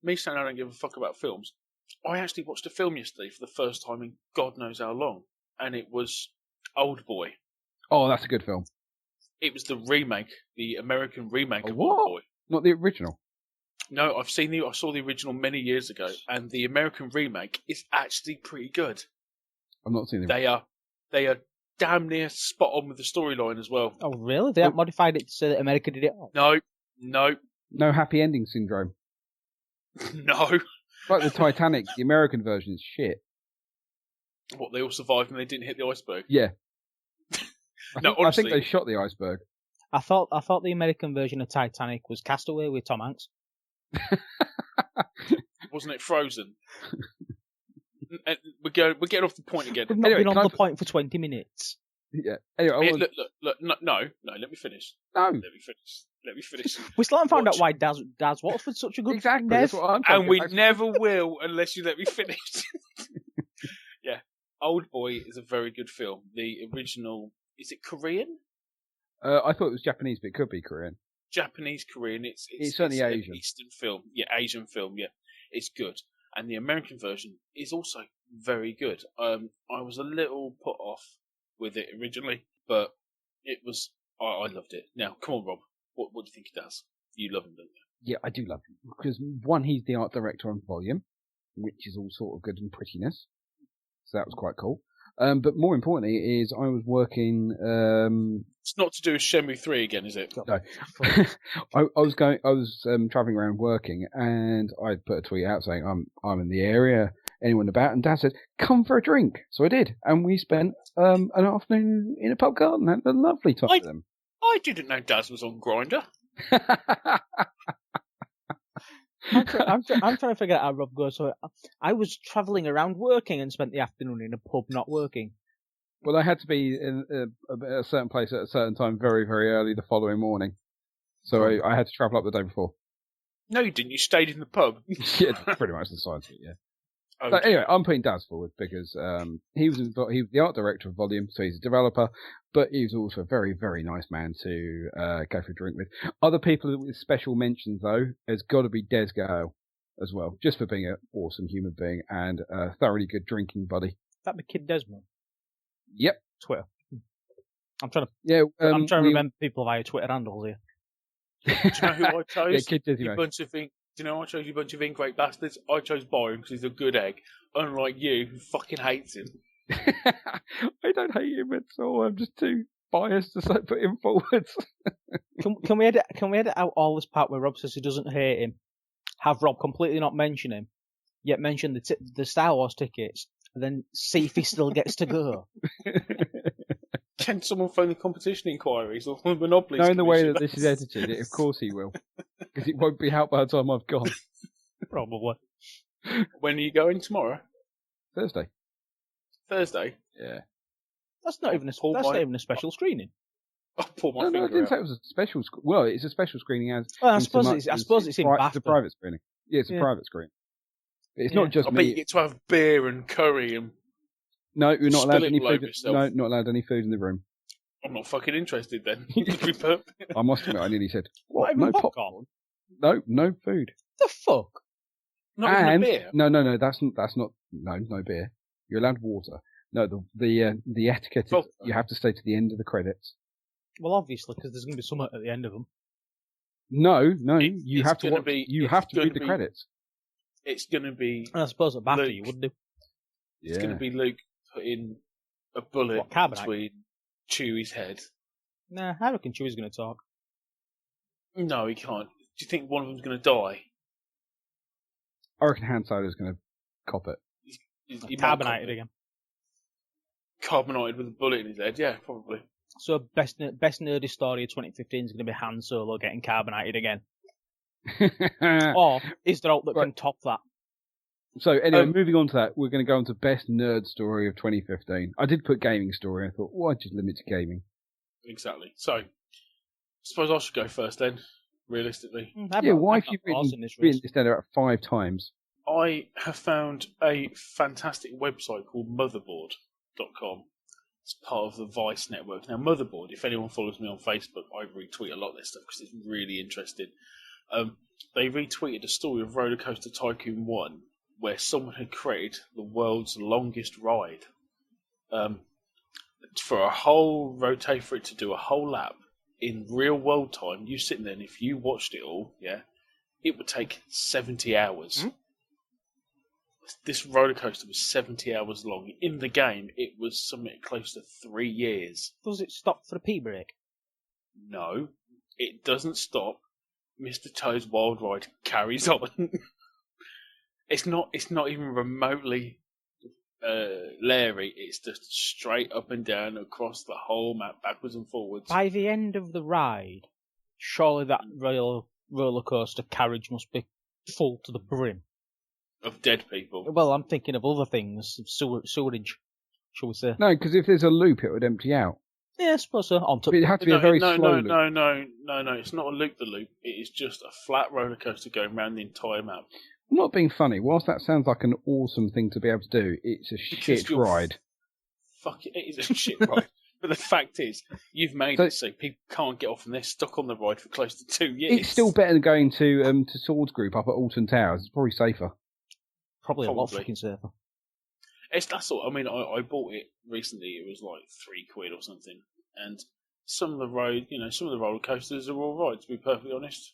Me saying I don't give a fuck about films, I actually watched a film yesterday for the first time in God knows how long, and it was Old Boy. Oh, that's a good film. It was the remake, the American remake of what? Old Boy. Not the original? No, I saw the original many years ago, and the American remake is actually pretty good. I've not seen it. They are damn near spot on with the storyline as well. Oh, really? They haven't modified it so that America did it? No. No happy ending syndrome. No. Like the Titanic, the American version is shit. What, they all survived and they didn't hit the iceberg? Yeah. No, honestly, I think they shot the iceberg. I thought the American version of Titanic was Castaway with Tom Hanks. Wasn't it Frozen? We're getting off the point again. We've not been on the point for 20 minutes. Yeah. Anyway, look. No. Let me finish. No. Let me finish. We still haven't found out why Daz Watford's such a good exactly. That's what I'm talking and we never will unless you let me finish. Yeah. Old Boy is a very good film. The original, is it Korean? I thought it was Japanese, but it could be Korean. Japanese, Korean. It's certainly Asian. An Eastern film. Yeah, Asian film. Yeah, it's good. And the American version is also very good. I was a little put off with it originally, but it was. I loved it. Now, come on, Rob. What do you think he does? You love him, don't you? Yeah, I do love him because one, he's the art director on Volume, which is all sort of good and prettiness. So that was quite cool. But more importantly is I was working. It's not to do with Shenmue 3 again, is it? No. I was traveling around working, and I put a tweet out saying I'm in the area. Anyone about? And Dad said, "Come for a drink." So I did, and we spent an afternoon in a pub garden. Had a lovely time with them. I didn't know Daz was on Grindr. I'm trying to figure out how Rob goes. So I was travelling around working and spent the afternoon in a pub not working. Well, I had to be in a certain place at a certain time very, very early the following morning. So I had to travel up the day before. No, you didn't. You stayed in the pub. Yeah, pretty much the science of it, yeah. Okay. So anyway, I'm putting Daz forward because he was the art director of Volume, so he's a developer, but he was also a very, very nice man to go for a drink with. Other people with special mentions, though, has got to be Des Gale as well, just for being an awesome human being and a thoroughly good drinking buddy. That be Kid Desmond? Yep. Twitter. I'm trying to. Yeah. I'm trying to remember people via Twitter handles here. Do you know who I chose? Yeah, Kid Desmond. Do you know I chose you a bunch of ingrate bastards? I chose Byron because he's a good egg, unlike you who fucking hates him. I don't hate him at all. I'm just too biased to put him forward. Can we edit out all this part where Rob says he doesn't hate him? Have Rob completely not mention him, yet mention the Star Wars tickets, and then see if he still gets to go. Can someone phone the competition inquiries or the Monopoly? Knowing the way that this is edited, of course he will. Because it won't be out by the time I've gone. Probably. When are you going tomorrow? Thursday. Yeah. That's not even a special screening. I'll pull my No, I didn't say it was a special. Well, it's a special screening as. Well, I suppose it's in BAFTA. It's a private screening. Yeah, it's a private screen. It's not just I bet me. you get to have beer and curry and... No, you're not allowed Spill it any all over food. yourself. No, not allowed any food in the room. I'm not fucking interested then. I must admit, I nearly said, Not "What? even No popcorn? no food." The fuck? Not even a beer? No, that's not. No beer. You're allowed water. No, the etiquette is you have to stay to the end of the credits. Well, obviously, because there's going to be some at the end of them. No, you have to watch. You have to read the credits. It's going to be... And I suppose at BAFTA you would do. It's going to be Luke putting a bullet between Chewie's head. Nah, I reckon Chewie's going to talk. No, he can't. Do you think one of them's going to die? I reckon Han Solo's going to cop it. He Carbonated again. Carbonated with a bullet in his head, yeah, probably. So best nerdy story of 2015 is going to be Han Solo getting carbonated again. Or is there out that can top that? So anyway, moving on to that, we're going to go on to best nerd story of 2015. I did put gaming story. I thought, why just limit to gaming? Exactly. So, I suppose I should go first then, realistically. Why have you written this down about 5 times? I have found a fantastic website called motherboard.com. It's part of the Vice network. Now, Motherboard, if anyone follows me on Facebook, I retweet a lot of this stuff because it's really interesting. They retweeted a story of Roller Coaster Tycoon 1 where someone had created the world's longest ride. For a whole rotate, for it to do a whole lap in real world time, you sitting there and if you watched it all, it would take 70 hours. Mm-hmm. This roller coaster was 70 hours long. In the game, it was something close to 3 years. Does it stop for a pee break? No, it doesn't stop. Mr. Toad's Wild Ride carries on. It's not even remotely Larry, it's just straight up and down across the whole map, backwards and forwards. By the end of the ride, surely that roller coaster carriage must be full to the brim. Of dead people. Well, I'm thinking of other things, sewerage, shall we say. No, because if there's a loop, it would empty out. Yeah, I suppose so. But it had to be a very slow loop. No, it's not a loop-the-loop. It is just a flat roller coaster going around the entire map. I'm not being funny. Whilst that sounds like an awesome thing to be able to do, it's a shit ride. Fuck it, it is a shit ride. But the fact is, you've made it so people can't get off and they're stuck on the ride for close to 2 years. It's still better than going to Swords Group up at Alton Towers. It's probably safer. Probably a lot fucking safer. That's all. I mean, I bought it recently. It was like £3 or something. And some of the roller coasters are all right, to be perfectly honest.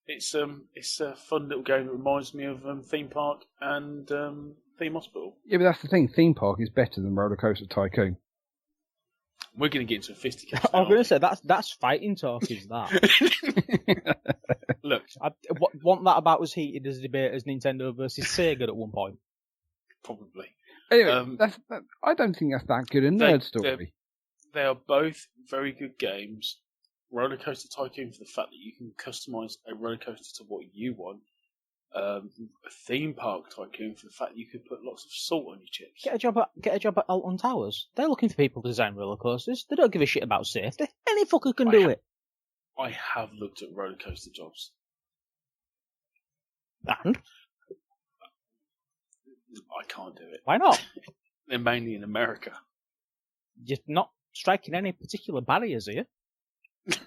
It's a fun little game that reminds me of Theme Park and Theme Hospital. Yeah, but that's the thing. Theme Park is better than Roller Coaster Tycoon. We're going to get into a fisticuffs. I'm going to say that's fighting talk, is that? Look, want that about as heated as a debate as Nintendo versus Sega at one point. Probably. Anyway, I don't think that's that good a nerd story. They are both very good games. Roller Coaster Tycoon for the fact that you can customize a roller coaster to what you want. A Theme Park Tycoon for the fact that you could put lots of salt on your chips. Get a job at Alton Towers. They're looking for people to design roller coasters. They don't give a shit about safety. Any fucker can do it. I have looked at roller coaster jobs. And? I can't do it. Why not? They're mainly in America. You're not striking any particular barriers here.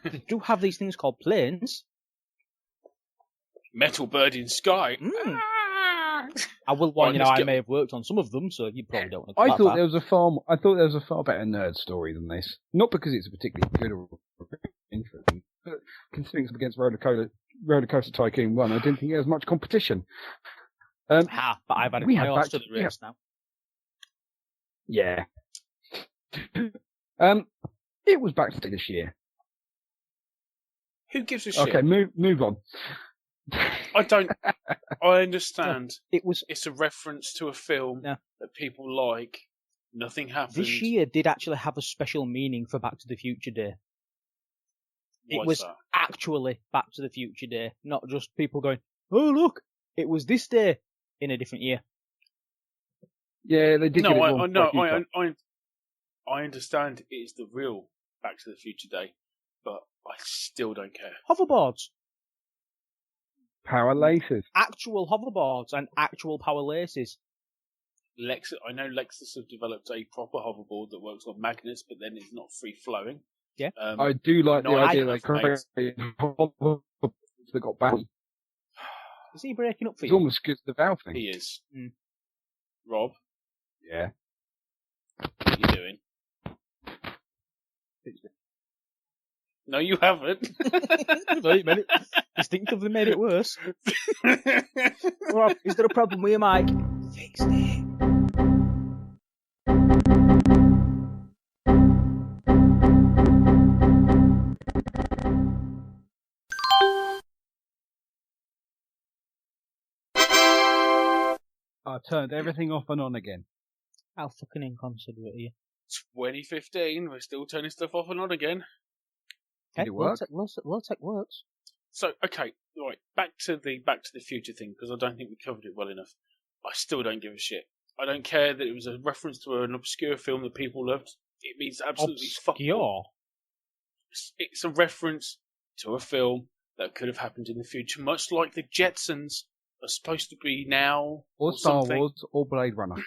They do have these things called planes. Metal bird in sky. I will warn you now, I may have worked on some of them, so you probably don't know. I thought there was a far better nerd story than this. Not because it's a particularly good or interesting, but considering it's against Roller Coaster Tycoon 1, I didn't think there was much competition. But I've had a playoffs to the race now. Yeah. It was back to this year. Who gives a shit? Okay, move on. I don't. I understand. It's a reference to a film that people like. Nothing happened. This year did actually have a special meaning for Back to the Future Day. It was actually Back to the Future Day, not just people going, "Oh look, it was this day in a different year." Yeah, they did. I understand it is the real Back to the Future Day, but I still don't care. Hoverboards. Power laces. Actual hoverboards and actual power laces. I know Lexus have developed a proper hoverboard that works on magnets, but then it's not free flowing. Yeah. I do like the idea Nigel they created hoverboards that got battery. Is he breaking up for It's you? almost good as the Valve thing. He is. Mm. Rob, Yeah. what are you doing? No, you haven't. Distinctively made it worse. Rob, is there a problem with your mic? Fixed it. I turned everything off and on again. How fucking inconsiderate are you? 2015, we're still turning stuff off and on again. Did it work? Vault-Tec works. So, okay, right, back to the future thing, because I don't think we covered it well enough. I still don't give a shit. I don't care that it was a reference to an obscure film that people loved. It means absolutely fuck all. Obscure? It's a reference to a film that could have happened in the future, much like the Jetsons are supposed to be now. Or Star something. Wars or Blade Runner.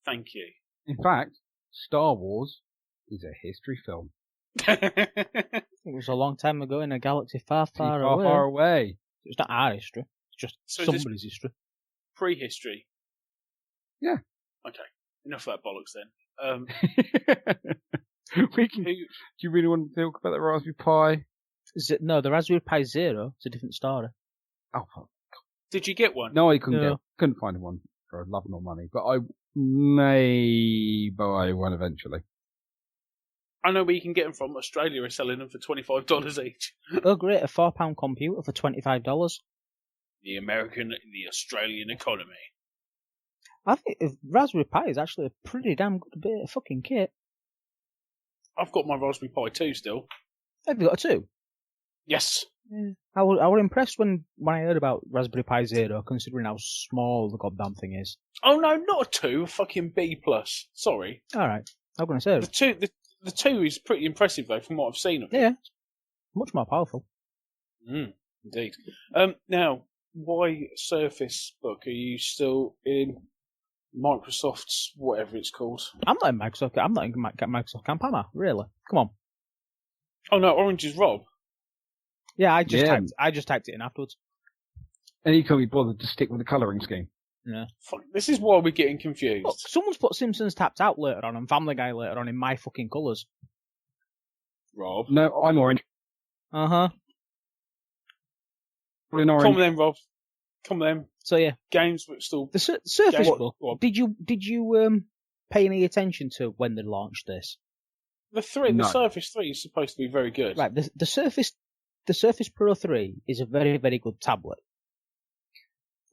Thank you. In fact, Star Wars is a history film. It was a long time ago in a galaxy far, far away. Far away. It's not our history. It's just So somebody's history. Prehistory. Yeah. Okay. Enough of that bollocks then. Do you really want to talk about the Raspberry Pi? No, the Raspberry Pi Zero. It's a different story. Oh, fuck. Did you get one? No, I couldn't find one for love nor money, but I may buy one eventually. I know where you can get them from. Australia are selling them for $25 each. Oh, great! A £4 computer for $25. The Australian economy. I think Raspberry Pi is actually a pretty damn good bit of fucking kit. I've got my Raspberry Pi 2 still. Have you got a 2? Yes. Yeah. I was impressed when I heard about Raspberry Pi Zero, considering how small the goddamn thing is. Oh no, not a 2, a fucking B+. Sorry. Alright, I'm going to say The 2 is pretty impressive though, from what I've seen of it. Yeah, much more powerful. Indeed. Now, why Surface Book? Are you still in Microsoft's whatever it's called? I'm not in Microsoft camp, am I? Really? Come on. Oh no, Orange is Rob. Yeah, I just typed it in afterwards. And he can't be bothered to stick with the colouring scheme. Yeah. Fuck, this is why we're getting confused. Look, someone's put Simpsons Tapped Out later on and Family Guy later on in my fucking colours. Rob. No, I'm orange. Uh-huh. In orange. Come on then, Rob. Come on then. So yeah. Games but still... The Surface Book, what? did you pay any attention to when they launched this? The Surface 3 is supposed to be very good. Right, the Surface Pro 3 is a very, very good tablet.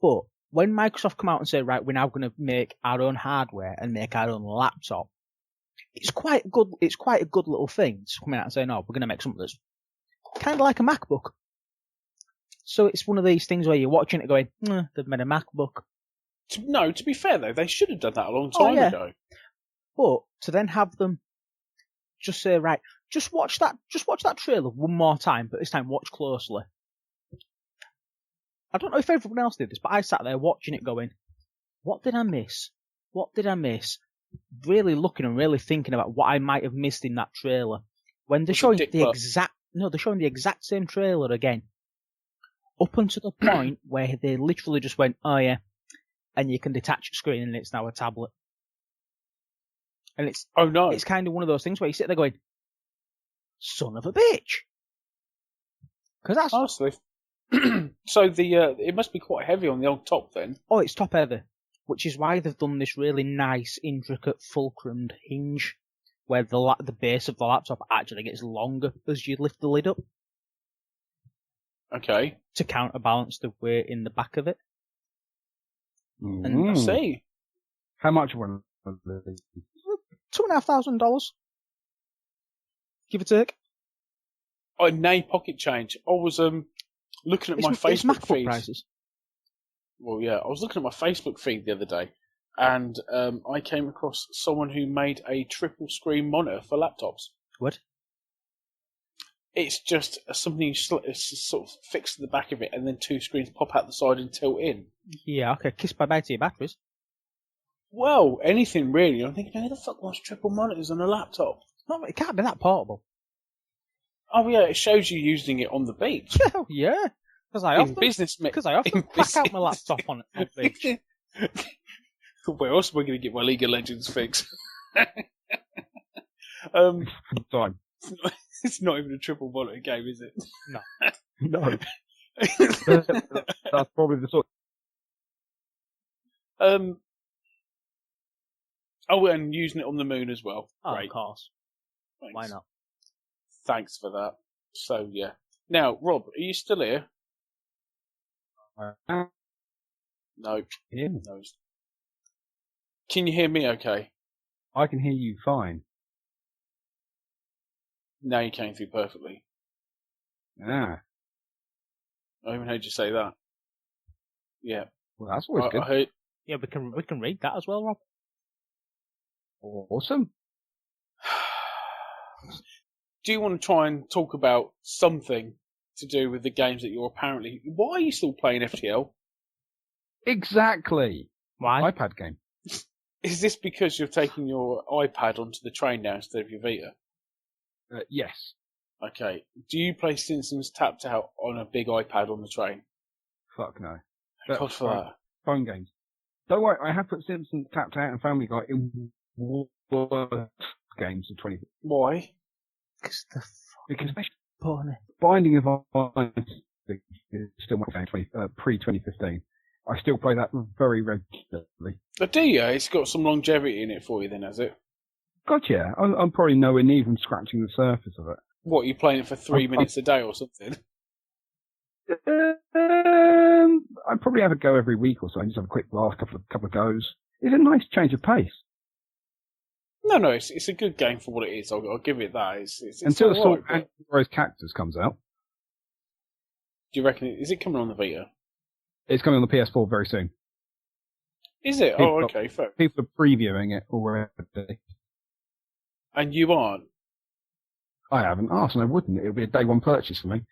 But when Microsoft come out and say, right, we're now going to make our own hardware and make our own laptop, it's quite good. It's quite a good little thing to come out and say, no, we're going to make something that's kind of like a MacBook. So it's one of these things where you're watching it going, they've made a MacBook. To be fair though, they should have done that a long time ago. But to then have them just say, right, just watch that trailer one more time, but this time watch closely. I don't know if everyone else did this, but I sat there watching it going, what did I miss? What did I miss? Really looking and really thinking about what I might have missed in that trailer. When they're showing they're showing the exact same trailer again. Up until the point where they literally just went, oh yeah, and you can detach the screen and it's now a tablet. And it's it's kind of one of those things where you sit there going, son of a bitch. Because that's honestly. So it must be quite heavy on the old top then. Oh, it's top heavy, which is why they've done this really nice, intricate, fulcrumed hinge, where the base of the laptop actually gets longer as you lift the lid up. Okay. To counterbalance the weight in the back of it. I see. How much one? $2,500. Give or take. Oh, nay, pocket change. I was looking at my Facebook feed. Prices. Well, yeah, I was looking at my Facebook feed the other day, and I came across someone who made a triple screen monitor for laptops. What? It's just something it's sort of fixed to the back of it, and then two screens pop out the side and tilt in. Yeah, okay. Kiss bye-bye to your batteries. Well, anything really. I'm thinking, who the fuck wants triple monitors on a laptop? No, it can't be that portable. Oh yeah, it shows you using it on the beach. Oh, yeah. Because I often crack out my laptop on the beach. Where else am I going to get my League of Legends fix? Time. It's not even a triple monitor game, is it? No. No. That's probably the sort. Oh, and using it on the moon as well. Oh, Great. of course. Thanks. Why not? Thanks for that. So, yeah. Now, Rob, are you still here? No. Yeah. No. Can you hear me okay? I can hear you fine. Now you came through perfectly. Ah. I even heard you say that. Yeah. Well, that's always good. I heard... Yeah, we can read that as well, Rob. Awesome. Do you want to try and talk about something to do with the games that you're apparently... Why are you still playing FTL? Exactly. Why? iPad game. Is this because you're taking your iPad onto the train now instead of your Vita? Yes. Okay. Do you play Simpsons Tapped Out on a big iPad on the train? Fuck no. God for that. Phone games. Don't worry, I have put Simpsons Tapped Out and Family Guy in worse games of 20. Why? Because Porny. Binding of Isaac is still my game, pre-2015. I still play that very regularly. Oh, do you? It's got some longevity in it for you then, has it? God, yeah. I'm probably nowhere near even scratching the surface of it. What, you playing it for 3 minutes a day or something? I probably have a go every week or so. I just have a quick last couple of goes. It's a nice change of pace. No, it's a good game for what it is. I'll give it that. It's Until the all Salt right, and Rose Cactus comes out. do you reckon is it coming on the Vita? It's coming on the PS4 very soon. Is it? People okay, fair. People are previewing it already. And you aren't? I haven't asked, and I wouldn't. It would be a day one purchase for me.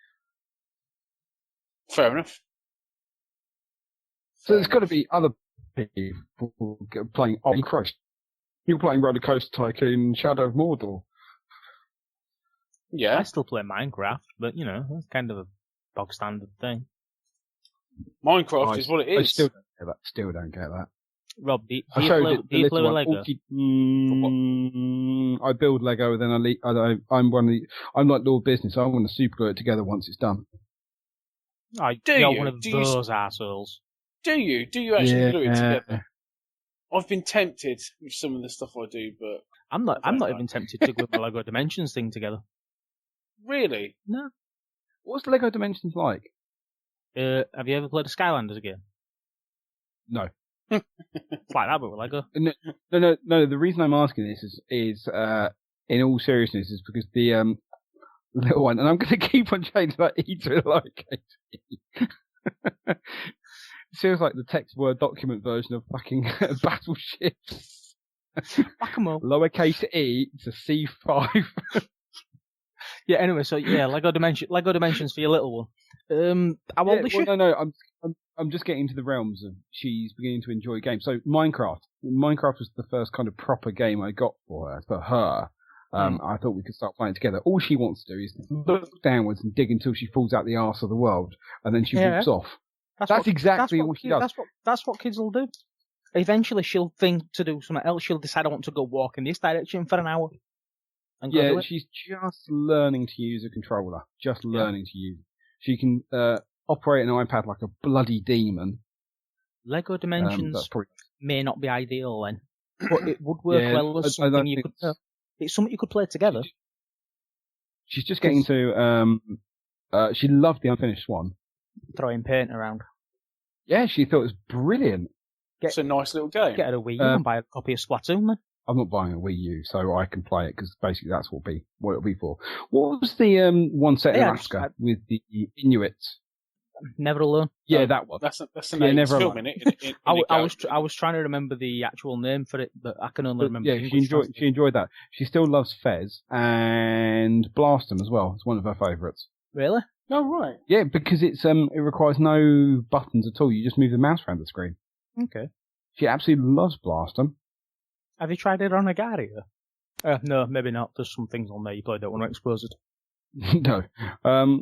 Fair enough. So there's got to be other people playing. Oh, Christ. You're playing Roller Coaster Tycoon Shadow of Mordor. Yeah. I still play Minecraft, but, you know, that's kind of a bog standard thing. Minecraft is what it I is. still don't get that. Rob, do I you showed play with Lego? I build Lego, then I'm like Lord Business. I want to super glue it together once it's done. Oh, you're one of those assholes. Do you? Do you actually glue it Yeah. together? I've been tempted with some of the stuff I do, but I'm not even tempted to glue my Lego Dimensions thing together. really? No. What's Lego Dimensions like? Have you ever played a Skylanders game? No. It's like that, but with Lego. No. The reason I'm asking this is in all seriousness, is because the little one, and I'm going to keep on changing that E to a lowercase e. It feels like the text word document version of fucking battleships. Whack 'em up. Lowercase e to C5. Yeah. Anyway, so yeah, Lego Dimensions for your little one. How old is she? No. I'm just getting into the realms of she's beginning to enjoy games. So Minecraft was the first kind of proper game I got for her. I thought we could start playing together. All she wants to do is look downwards and dig until she falls out the arse of the world, and then she walks off. That's exactly all she does. That's what kids will do. Eventually, she'll think to do something else. She'll decide I want to go walk in this direction for an hour. And go do it. She's just learning to use a controller. Just learning to use it. She can operate an iPad like a bloody demon. Lego Dimensions may not be ideal then, but it would work well as something you could. It's something you could play together. She's just getting to. She loved the unfinished one. Throwing paint around. Yeah, she thought it was brilliant. It's a nice little game. Get her a Wii U and buy a copy of Splatoon then. I'm not buying a Wii U, so I can play it, because basically that's what it'll be for. What was the one set in Alaska with the Inuits? Never Alone. Yeah, that one. That's an Yeah, 80s Never film, Alone. innit? I was trying to remember the actual name for it, but I can only remember. Yeah, the she English enjoyed that. She still loves Fez and Blast 'em as well. It's one of her favourites. Really? Oh, right. Yeah, because it requires no buttons at all. You just move the mouse around the screen. Okay. She absolutely loves Blast 'em. Have you tried it on a Gario? No, maybe not. There's some things on there you probably don't want to expose it. No.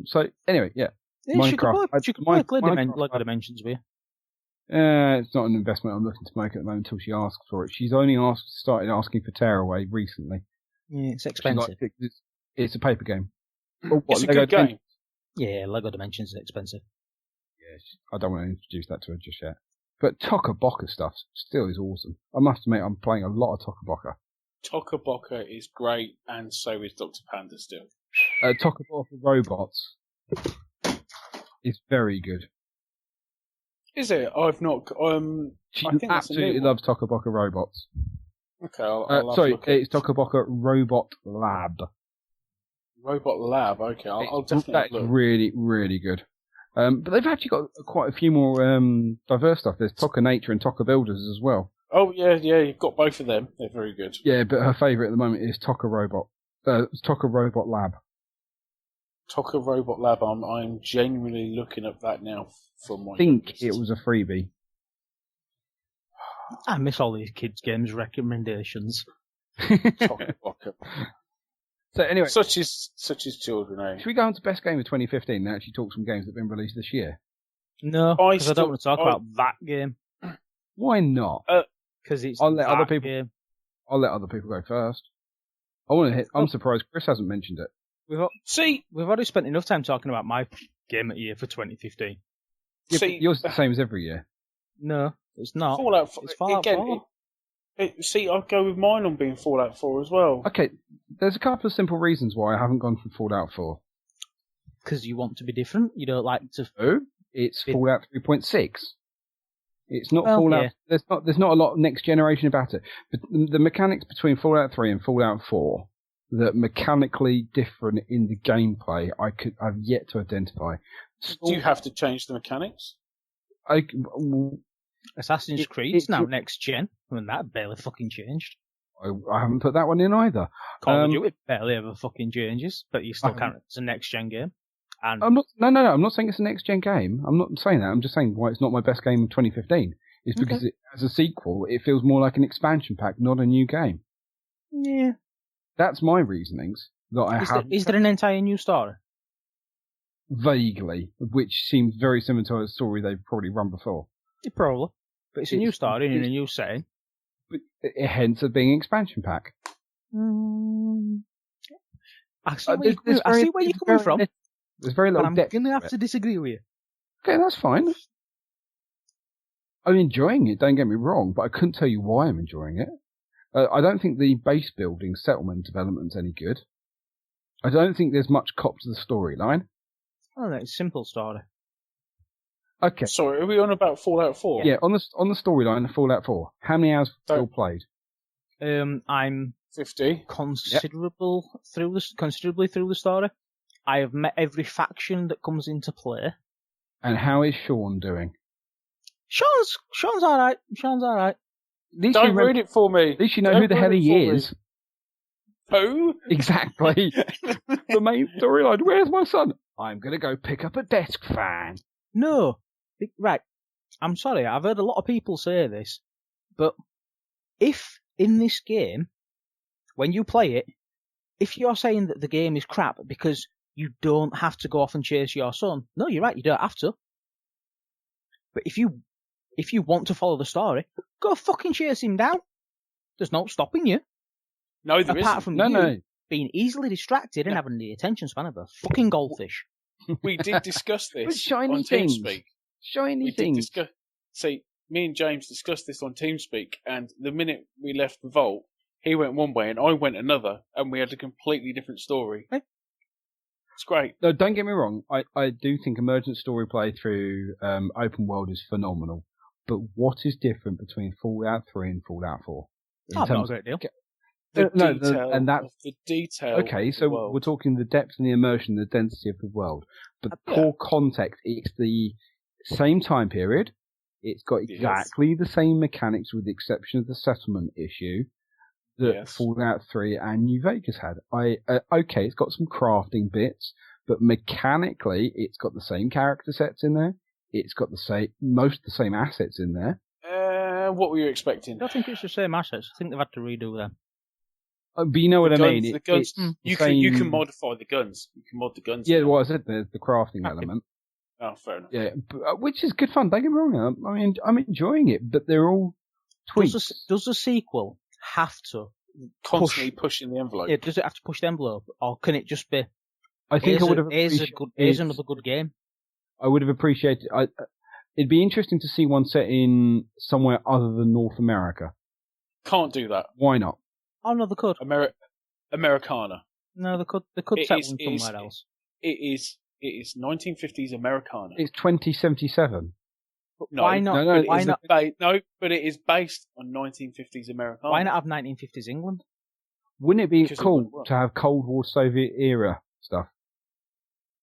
So anyway, yeah. Yeah, she could play Lego Dimensions with you. It's not an investment I'm looking to make at the moment until she asks for it. She's only started asking for Tearaway recently. Yeah, it's expensive. It's a paper game. It's a good game. Yeah, Lego Dimensions is expensive. Yeah, I don't want to introduce that to her just yet. But Tokaboka stuff still is awesome. I must admit, I'm playing a lot of Tokaboka. Tokaboka is great, and so is Dr. Panda still. Tokaboka Robots is very good. Is it? I've not. She I think absolutely loves Tokaboka Robots. Okay, I'll sorry, have to look it's Tokaboka Robot Lab. Robot Lab. Okay, I'll definitely That's look. really, really good. But they've actually got quite a few more diverse stuff. There's Toka Nature and Toka Builders as well. Oh yeah, you've got both of them. They're very good. Yeah, but her favourite at the moment is Toka Robot Lab. Toka Robot Lab. I'm genuinely looking at that now for my. I think it was a freebie. I miss all these kids' games recommendations. Tokaboka. So anyway, such is children, eh? should we go on to best game of 2015 and actually talk some games that have been released this year? No, because I don't want to talk about that game. Why not? Because it's I'll let that other people. game. I'll let other people go first. I want to hit. I'm surprised Chris hasn't mentioned it. We've already spent enough time talking about my game of the year for 2015. Yeah, yours is the same as every year. No, it's not. Fallout. It's Fallout 4. I'll go with mine on being Fallout 4 as well. Okay, there's a couple of simple reasons why I haven't gone for Fallout 4. Because you want to be different. You don't like to. Oh, it's Fallout 3.6. It's not Fallout. Yeah. There's not a lot of next generation about it. But the mechanics between Fallout 3 and Fallout 4 that mechanically different in the gameplay, I've yet to identify. Do you have to change the mechanics? Assassin's Creed's now next gen, and that barely fucking changed. I haven't put that one in either. Call of Duty barely ever fucking changes, but you still count it as a next gen game. And I'm not. No. I'm not saying it's a next gen game. I'm not saying that. I'm just saying why it's not my best game of 2015. It's because as a sequel, it feels more like an expansion pack, not a new game. Yeah, that's my reasonings. Is there an entire new story? Vaguely, which seems very similar to a story they've probably run before. Probably. But it's a new story in a new setting. But hence it being an expansion pack. I see where you're coming from. There's very little depth. I'm going to have to disagree with you. Okay, that's fine. I'm enjoying it, don't get me wrong, but I couldn't tell you why I'm enjoying it. I don't think the base building settlement development's any good. I don't think there's much cop to the storyline. Oh, that's a simple story. Okay. Sorry, are we on about Fallout 4? Yeah, on the storyline of Fallout 4. How many hours still played? I'm 50. Considerably through the story. I have met every faction that comes into play. And how is Sean doing? Sean's alright. Don't ruin it for me. At least you know who the hell he is. Who? Exactly. The main storyline. Where's my son? I'm going to go pick up a desk fan. No. Right. I'm sorry. I've heard a lot of people say this. But if in this game, when you play it, if you're saying that the game is crap because you don't have to go off and chase your son, no, you're right. You don't have to. But if you want to follow the story, go fucking chase him down. There's no stopping you. No, there Apart isn't. from you being easily distracted and having the attention span of a fucking goldfish. We did discuss this shiny on things. TeamSpeak. Shiny things. See, me and James discussed this on TeamSpeak, and the minute we left the vault, he went one way and I went another, and we had a completely different story. It's great. No, don't get me wrong. I do think emergent story play through open world is phenomenal. But what is different between Fallout 3 and Fallout 4? Not a great deal. the detail. Okay, so we're talking the depth and the immersion, the density of the world. But core context, it's the same time period. It's got exactly the same mechanics with the exception of the settlement issue that Fallout 3 and New Vegas had. Okay, it's got some crafting bits, but mechanically, it's got the same character sets in there. It's got most of the same assets in there. What were you expecting? I don't think it's the same assets. I think they've had to redo them. But you know what I mean? The guns, you can modify the guns. You can mod the guns. Yeah, well, I said there's the crafting element. Oh, fair enough. Yeah, which is good fun. Don't get me wrong. I mean, I'm enjoying it, but they're all tweaks. Does the sequel have to constantly pushing the envelope? Yeah, does it have to push the envelope, or can it just be? I think I would have. Here's another good game. I would have appreciated. It'd be interesting to see one set in somewhere other than North America. Can't do that. Why not? Oh no, they could. Americana. No, they could set one somewhere else. It is 1950s Americana. It's 2077. No, why not? No, why not? No, but it is based on 1950s Americana. Why not have 1950s England? Wouldn't it be cool to have Cold War Soviet era stuff?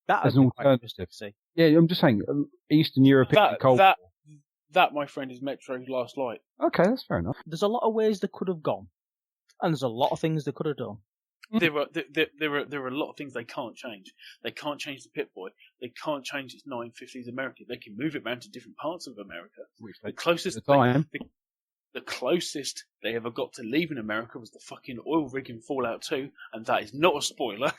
That would be quite interesting to see. Yeah, I'm just saying, Eastern European Cold War. That, my friend, is Metro's Last Light. Okay, that's fair enough. There's a lot of ways they could have gone, and there's a lot of things they could have done. There are a lot of things they can't change. They can't change the Pip-Boy. They can't change its 1950s America. They can move it around to different parts of America. The closest they ever got to leaving America was the fucking oil rig in Fallout 2, and that is not a spoiler.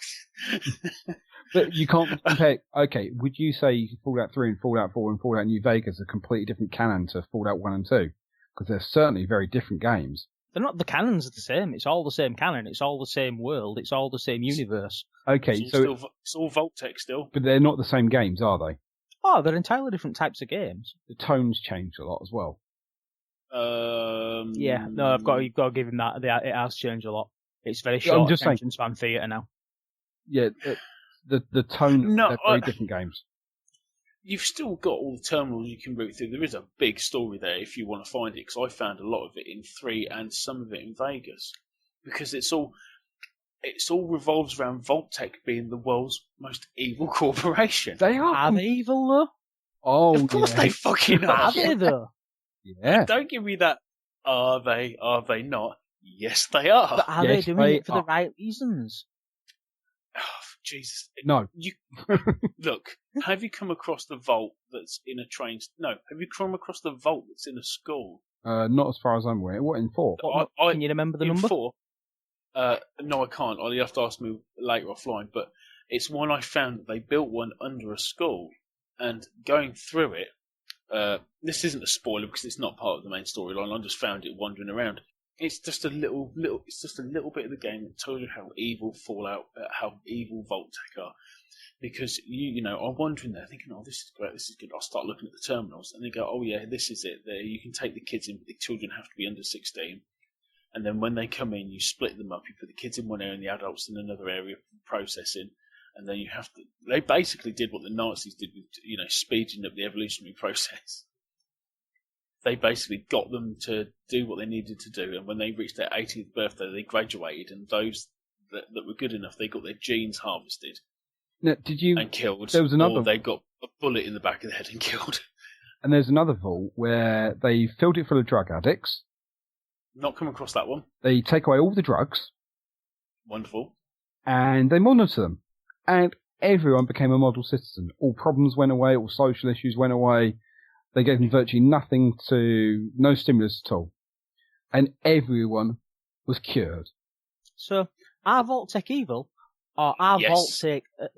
But you can't compare. Okay, would you say Fallout 3 and Fallout 4 and Fallout New Vegas are completely different canon to Fallout 1 and 2? Because they're certainly very different games. They're not. The canons are the same. It's all the same canon. It's all the same world. It's all the same universe. Okay, it's all Vault-Tec still. But they're not the same games, are they? Oh, they're entirely different types of games. The tones change a lot as well. Yeah, no, you've got to give him that. It has changed a lot. It's very short attention span theatre now. Yeah, the tone. They're very different games. You've still got all the terminals you can route through. There is a big story there if you want to find it, because I found a lot of it in 3 and some of it in Vegas, because it's all revolves around Vault-Tec being the world's most evil corporation. They are. Are they evil though? Oh, of course they fucking are. Are they though? Yeah. Don't give me that. Are they? Are they not? Yes, they are. But are they doing it for the right reasons? Oh, Jesus. No. Look, have you come across the vault that's in a train? No. Have you come across the vault that's in a school? Not as far as I'm aware. What, in 4? Can you remember the number? 4? No, I can't. You'll have to ask me later offline. But it's one I found that they built one under a school. And going through it, this isn't a spoiler because it's not part of the main storyline. I just found it wandering around. It's just a little bit of the game that tells you how evil how evil Vault-Tec are. Because I'm wandering there thinking, oh, this is great, this is good. I'll start looking at the terminals, and they go, oh yeah, this is it. There, you can take the kids in, but the children have to be under 16. And then when they come in, you split them up. You put the kids in one area and the adults in another area for processing. And then you have to. They basically did what the Nazis did with, speeding up the evolutionary process. They basically got them to do what they needed to do, and when they reached their 18th birthday, they graduated, and those that were good enough, they got their genes harvested. Now, and killed? There was another. Or they got a bullet in the back of the head and killed. And there's another vault where they filled it full of drug addicts. Not come across that one. They take away all the drugs. Wonderful. And they monitor them. And everyone became a model citizen. All problems went away, all social issues went away. They gave them virtually no stimulus at all. And everyone was cured. So, are Vault-Tec evil? Or are yes.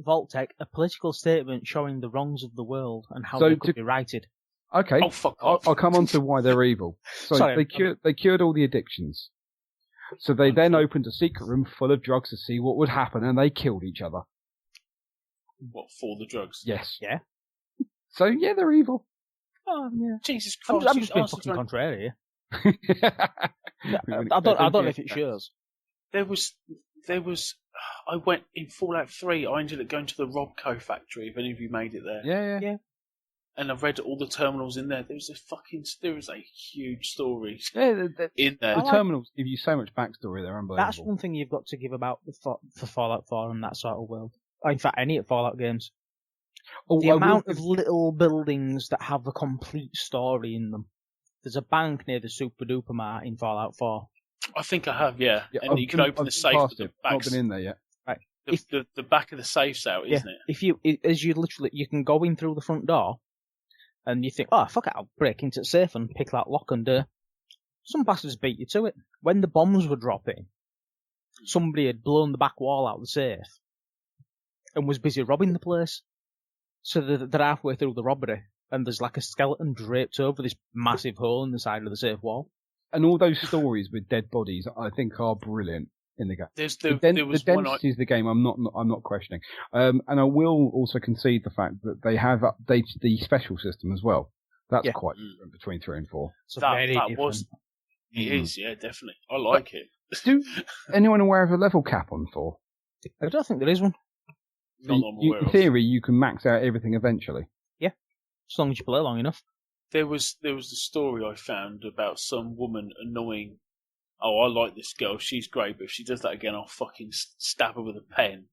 Vault-Tec a political statement showing the wrongs of the world and how they could be righted? Okay, oh, fuck off. I'll come on to why they're evil. So Sorry, they cured all the addictions. So they then opened a secret room full of drugs to see what would happen, and they killed each other. What, for the drugs? Yes. Yeah. So, yeah, they're evil. Oh, yeah. Jesus Christ. I'm just being fucking contrary here. I don't know if it shows. There was, I went in Fallout 3, I ended up going to the Robco factory, if any of you made it there. Yeah. and I've read all the terminals in there. There is a huge story in there. The terminals give you so much backstory; they're unbelievable. That's one thing you've got to give about for Fallout 4 and that sort of world. In fact, any Fallout games. The amount of little buildings that have a complete story in them. There's a bank near the Super Duper Mart in Fallout 4. I think I have, yeah. And you can open the safe. I've not been in there yet. Right. The back of the safe's out, isn't it? You can go in through the front door, and you think, oh fuck it, I'll break into the safe and pick that lock, and some bastards beat you to it. When the bombs were dropping, somebody had blown the back wall out of the safe, and was busy robbing the place. So they're halfway through the robbery, and there's like a skeleton draped over this massive hole in the side of the safe wall. And all those stories with dead bodies, I think, are brilliant in the game. The density of the game, I'm not questioning. And I will also concede the fact that they have updated the special system as well. That's quite different between 3 and 4. It is, yeah, definitely. I like it. Do anyone aware of a level cap on 4? I don't think there is one. In theory, you can max out everything eventually. Yeah, as long as you play long enough. There was a story I found about some woman annoying. Oh, I like this girl. She's great, but if she does that again, I'll fucking stab her with a pen.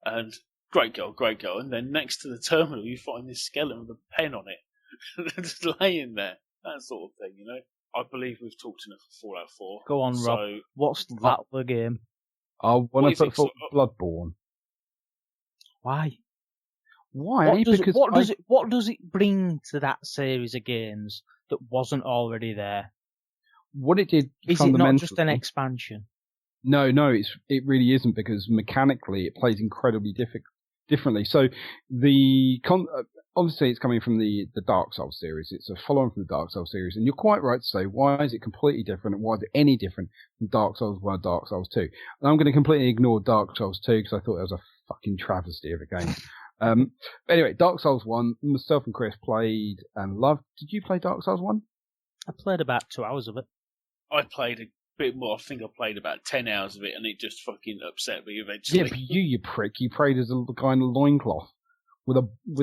And great girl. And then next to the terminal, you find this skeleton with a pen on it, just laying there. That sort of thing, you know. I believe we've talked enough of Fallout 4. Go on, Rob. What's that the game? I want to put Bloodborne. Why? Why? What does it bring to that series of games that wasn't already there? What it did is it not just an expansion? No, it really isn't, because mechanically it plays incredibly differently. So obviously it's coming from the Dark Souls series. It's a follow-on from the Dark Souls series, and you're quite right to say, why is it completely different, and why is it any different from Dark Souls 1 and Dark Souls 2? And I'm going to completely ignore Dark Souls 2 because I thought it was a fucking travesty of a game. Anyway, Dark Souls 1, myself and Chris played and loved. Did you play Dark Souls 1? I played about 2 hours of it. I played a bit more. I think I played about 10 hours of it, and it just fucking upset me eventually. Yeah, but you prick. You played as a kind of loincloth with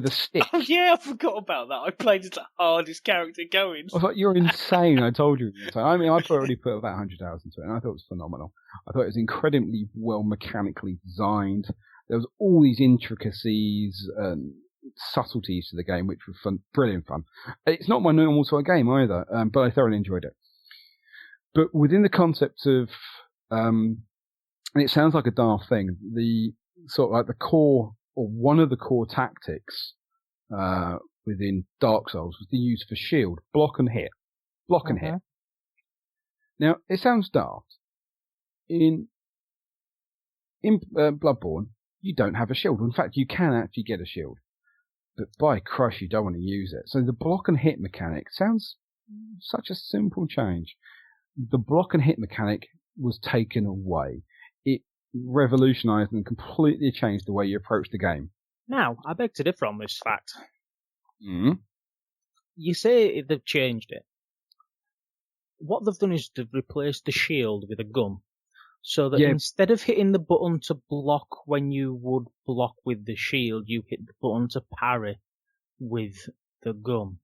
a stick. Oh, yeah, I forgot about that. I played as the hardest character going. I was like, you're insane. I told you. I mean, I've already put about 100 hours into it, and I thought it was phenomenal. I thought it was incredibly well mechanically designed. There was all these intricacies and subtleties to the game, which were fun, brilliant fun. It's not my normal sort of game either, but I thoroughly enjoyed it. But within the concept of, and it sounds like a daft thing, the sort of like the core, or one of the core tactics within Dark Souls was the use for shield, block and hit. And hit. Now, it sounds daft. In Bloodborne, you don't have a shield. In fact, you can actually get a shield. But by Christ, you don't want to use it. So the block and hit mechanic sounds such a simple change. The block and hit mechanic was taken away. It revolutionized and completely changed the way you approach the game. Now, I beg to differ on this fact. Mm-hmm. You say they've changed it. What they've done is they've replaced the shield with a gun. So that instead of hitting the button to block when you would block with the shield, you hit the button to parry with the gun.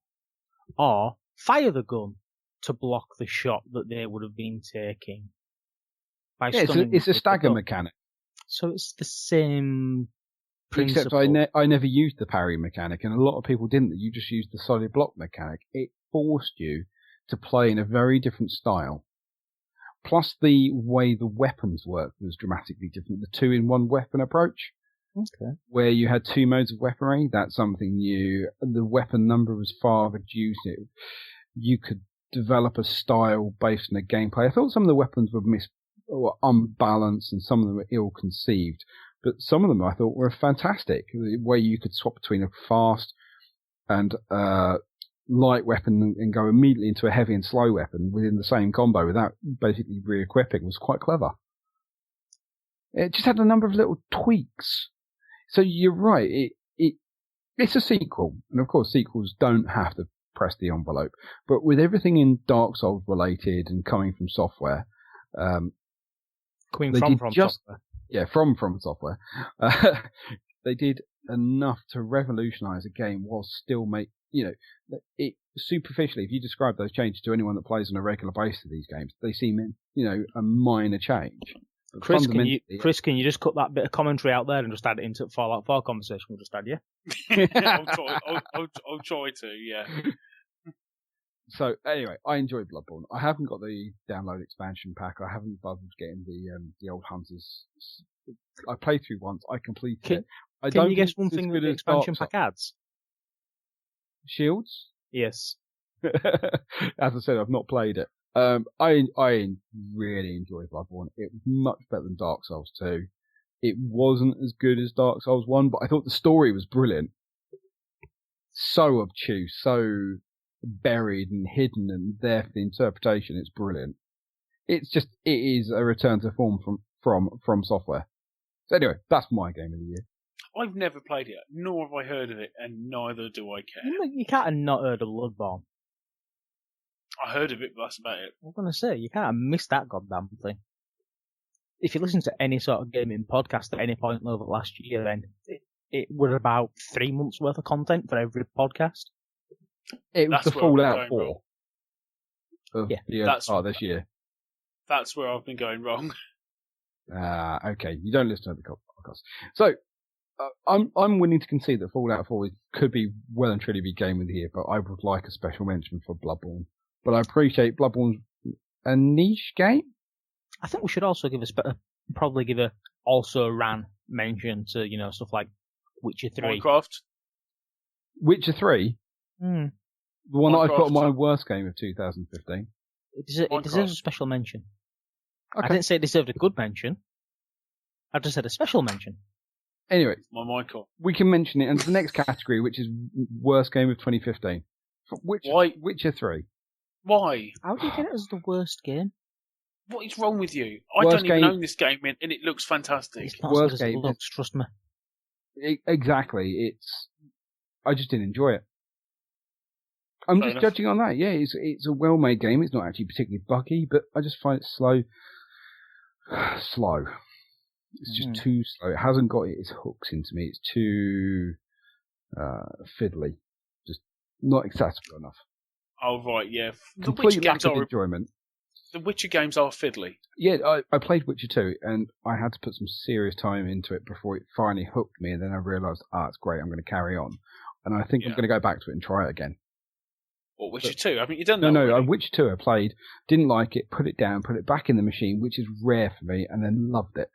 Or fire the gun to block the shot that they would have been taking. It's a stagger mechanic. So it's the same principle. Except I never used the parry mechanic, and a lot of people didn't. You just used the solid block mechanic. It forced you to play in a very different style. Plus, the way the weapons worked was dramatically different. The 2-in-1 weapon approach, where you had 2 modes of weaponry, that's something new. The weapon number was far reduced. You could develop a style based on the gameplay. I thought some of the weapons were unbalanced and some of them were ill-conceived, but some of them I thought were fantastic. The way you could swap between a fast and light weapon and go immediately into a heavy and slow weapon within the same combo without basically re-equipping was quite clever. It just had a number of little tweaks. So you're right, it's a sequel, and of course sequels don't have to press the envelope, but with everything in Dark Souls related and coming from software, software. Yeah, from software. they did enough to revolutionise a game while still it superficially, if you describe those changes to anyone that plays on a regular basis of these games, they seem, a minor change. But Chris, can you just cut that bit of commentary out there and just add it into the Fallout 4 conversation we'll just had, yeah? I'll try to, yeah. So anyway, I enjoyed Bloodborne. I haven't got the download expansion pack. I haven't bothered getting the old Hunters. I played through once. I completed it. Can you guess one thing that the expansion pack adds? Shields? Yes. As I said, I've not played it. I really enjoyed Bloodborne. It was much better than Dark Souls 2. It wasn't as good as Dark Souls 1, but I thought the story was brilliant. So obtuse, so buried and hidden and there for the interpretation. It's brilliant. It is a return to form from Software. So anyway, that's my game of the year. I've never played it, nor have I heard of it, and neither do I care. You can't have not heard of Bloodborne. I heard of it, but that's about it. I'm going to say, you can't have missed that goddamn thing. If you listen to any sort of gaming podcast at any point over the last year, then it was about 3 months worth of content for every podcast. It was the Fallout 4 of the that's part of this year. That's where I've been going wrong. Okay. You don't listen to the podcast. So, I'm willing to concede that Fallout 4 could be well and truly be game of the year, but I would like a special mention for Bloodborne. But I appreciate Bloodborne's a niche game. I think we should also probably give a also ran mention to, stuff like Witcher 3. Minecraft? Witcher 3? The one that I put on my worst game of 2015. It deserves a special mention. Okay. I didn't say it deserved a good mention. I just said a special mention. Anyway, my Minecraft. We can mention it into the next category, which is worst game of 2015. Witcher 3. Why? How do you get it as the worst game? What is wrong with you? I don't even own this game, and it looks fantastic. It's not worst as game. It looks, trust me. Exactly. I just didn't enjoy it. I'm just judging on that. Yeah, it's a well-made game. It's not actually particularly buggy, but I just find it slow. Slow. It's just too slow. It hasn't got its hooks into me. It's too fiddly. Just not accessible enough. Oh, right, yeah. Complete lack of enjoyment. The Witcher games are fiddly. Yeah, I played Witcher 2, and I had to put some serious time into it before it finally hooked me, and then I realised, it's great, I'm going to carry on. And I think I'm going to go back to it and try it again. What, Witcher 2? Haven't you done that? No, Witcher 2 I played, didn't like it, put it down, put it back in the machine, which is rare for me, and then loved it.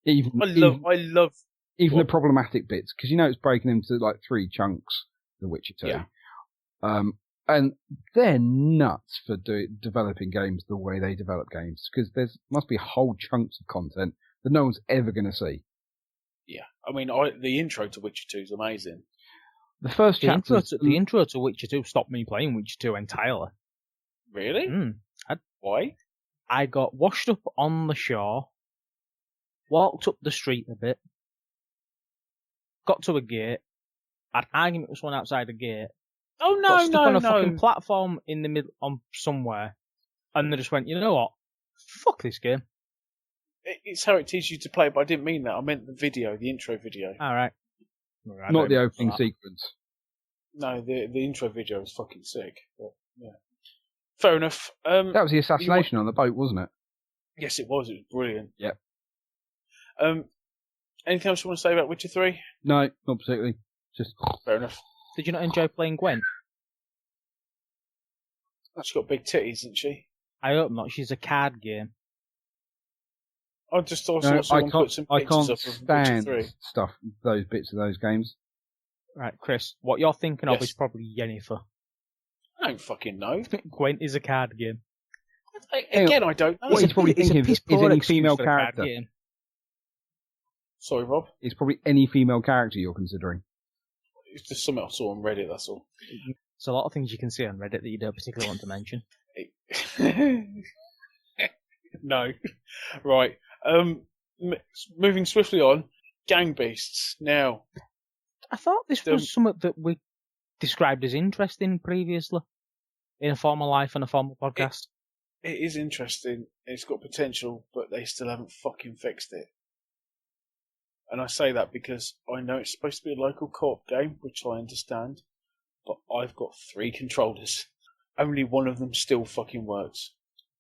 I love the problematic bits, because it's breaking into like 3 chunks, The Witcher 2. Yeah. And they're nuts for developing games the way they develop games, because there must be whole chunks of content that no one's ever going to see. Yeah, I mean, the intro to Witcher 2 is amazing. The first chapter... The intro to Witcher 2 stopped me playing Witcher 2 entirely. Really? Why? I got washed up on the shore, walked up the street a bit, got to a gate, had an argument with someone outside the gate. Oh, no, got stuck on a fucking platform in the middle, somewhere, and they just went, you know what? Fuck this game. It's how it teaches you to play, but I didn't mean that. I meant the video, the intro video. Alright. Not the opening sequence. No, the intro video was fucking sick. But, yeah. Fair enough. That was the assassination on the boat, wasn't it? Yes, it was. It was brilliant. Yep. Anything else you want to say about Witcher 3? No, not particularly. Just fair enough. Did you not enjoy playing Gwen? She's got big titties, isn't she? I hope not. She's a card game. I just also put some pictures up of Witcher 3. Those bits of those games. Right, Chris, what you're thinking of is probably Yennefer. I don't fucking know. Gwen is a card game. Again, I don't know. What he's probably thinking of is any female character. Sorry, Rob? It's probably any female character you're considering. It's just something I saw on Reddit, that's all. There's a lot of things you can see on Reddit that you don't particularly want to mention. No. Right. Moving swiftly on, Gang Beasts. Now, I thought this was something that we described as interesting previously in a former life and a former podcast. It is interesting. It's got potential, but they still haven't fucking fixed it. And I say that because I know it's supposed to be a local co-op game, which I understand, but I've got 3 controllers. Only one of them still fucking works.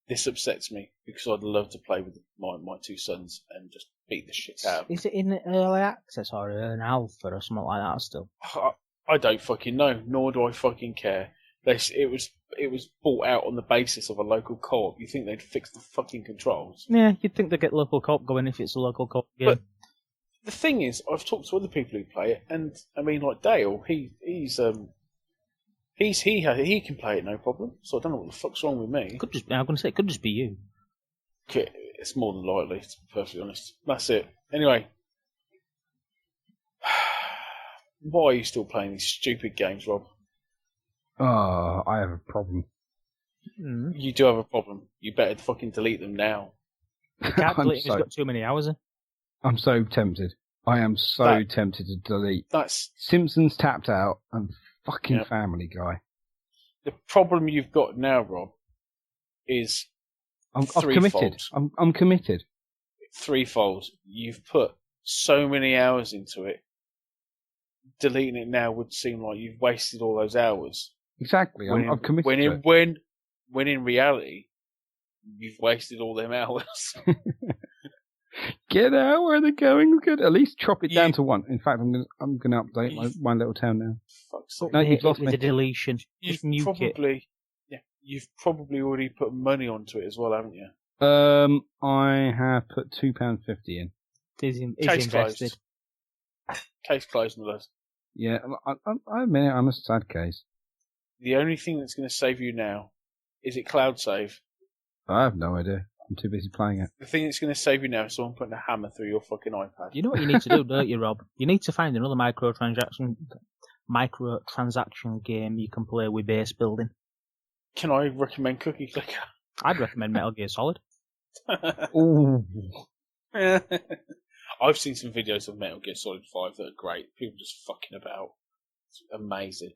This upsets me because I'd love to play with my 2 sons and just beat the shit out of them. Is it in early access or an alpha or something like that still? I don't fucking know, nor do I fucking care. It was bought out on the basis of a local co-op. You think they'd fix the fucking controls? Yeah, you'd think they'd get local co-op going if it's a local co-op game. But the thing is, I've talked to other people who play it, and I mean, like Dale, he can play it no problem. So I don't know what the fuck's wrong with me. I'm going to say it could just be you. Okay, it's more than likely, to be perfectly honest. That's it. Anyway, why are you still playing these stupid games, Rob? Oh, I have a problem. You do have a problem. You better fucking delete them now. You can't delete him, he's got too many hours in. I'm so tempted. I am so tempted to delete. That's Simpsons Tapped Out and fucking Family Guy. The problem you've got now, Rob, is I've committed. I'm committed. Threefold. You've put so many hours into it. Deleting it now would seem like you've wasted all those hours. Exactly. I've committed to it. When in reality, you've wasted all them hours. Get out where they're going. Good. At least chop it down to 1. In fact, I'm gonna update my little town now. Fuck's no, you've lost me. The deletion. You've probably already put money onto it as well, haven't you? I have put £2.50 in. He's Case invested. Closed. Case closed, my lad. Yeah, I admit it, I'm a sad case. The only thing that's going to save you now is it cloud save. I have no idea. I'm too busy playing it. The thing that's going to save you now is someone putting a hammer through your fucking iPad. You know what you need to do, don't you, Rob? You need to find another microtransaction game you can play with base building. Can I recommend Cookie Clicker? I'd recommend Metal Gear Solid. Ooh. I've seen some videos of Metal Gear Solid 5 that are great. People just fucking about. It's amazing.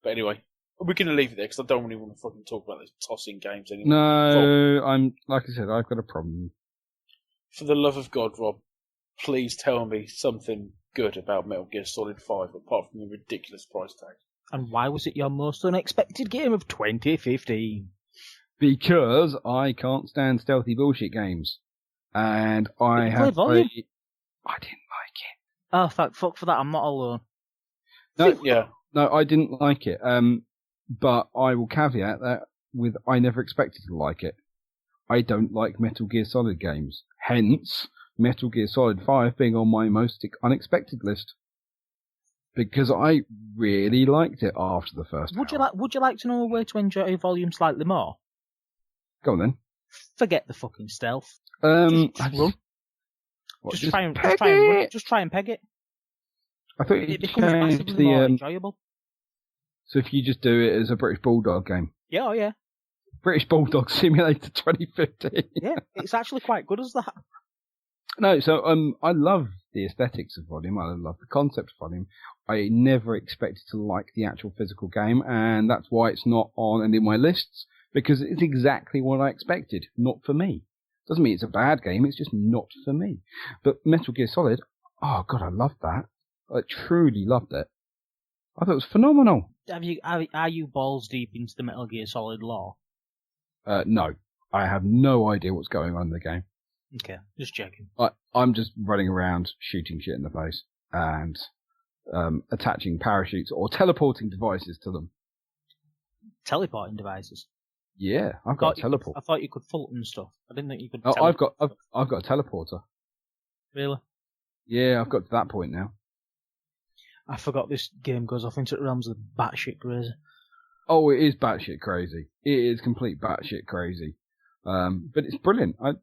But anyway, we're going to leave it there because I don't really want to fucking talk about those tossing games anymore. No, I'm like I said, I've got a problem. For the love of God, Rob, please tell me something good about Metal Gear Solid 5 apart from the ridiculous price tag. And why was it your most unexpected game of 2015? Because I can't stand stealthy bullshit games. And I have played... I didn't like it. Oh, fuck for that, I'm not alone. No, I didn't like it. But I will caveat that with I never expected to like it. I don't like Metal Gear Solid games. Hence, Metal Gear Solid 5 being on my most unexpected list. Because I really liked it after the first hour. Would you like to know a way to enjoy Volume slightly more? Go on then. Forget the fucking stealth. Just run. What, just try and run it. Just try and peg it. I thought it becomes massively more enjoyable. So if you just do it as a British Bulldog game. Yeah, oh yeah. British Bulldog Simulator 2015. Yeah, it's actually quite good as that. No, so I love the aesthetics of Volume. I love the concept of Volume. I never expected to like the actual physical game, and that's why it's not on any of my lists, because it's exactly what I expected. Not for me. Doesn't mean it's a bad game, it's just not for me. But Metal Gear Solid, oh god, I loved that. I truly loved it. I thought it was phenomenal. Are you balls deep into the Metal Gear Solid lore? No. I have no idea what's going on in the game. Okay, just checking. I'm just running around shooting shit in the face and attaching parachutes or teleporting devices to them. Teleporting devices? Yeah, I've got a teleport. I thought you could Fulton stuff. I didn't think you could. I've got a teleporter. Really? Yeah, I've got to that point now. I forgot this game goes off into the realms of batshit crazy. Oh, it is batshit crazy. It is complete batshit crazy. But it's brilliant. I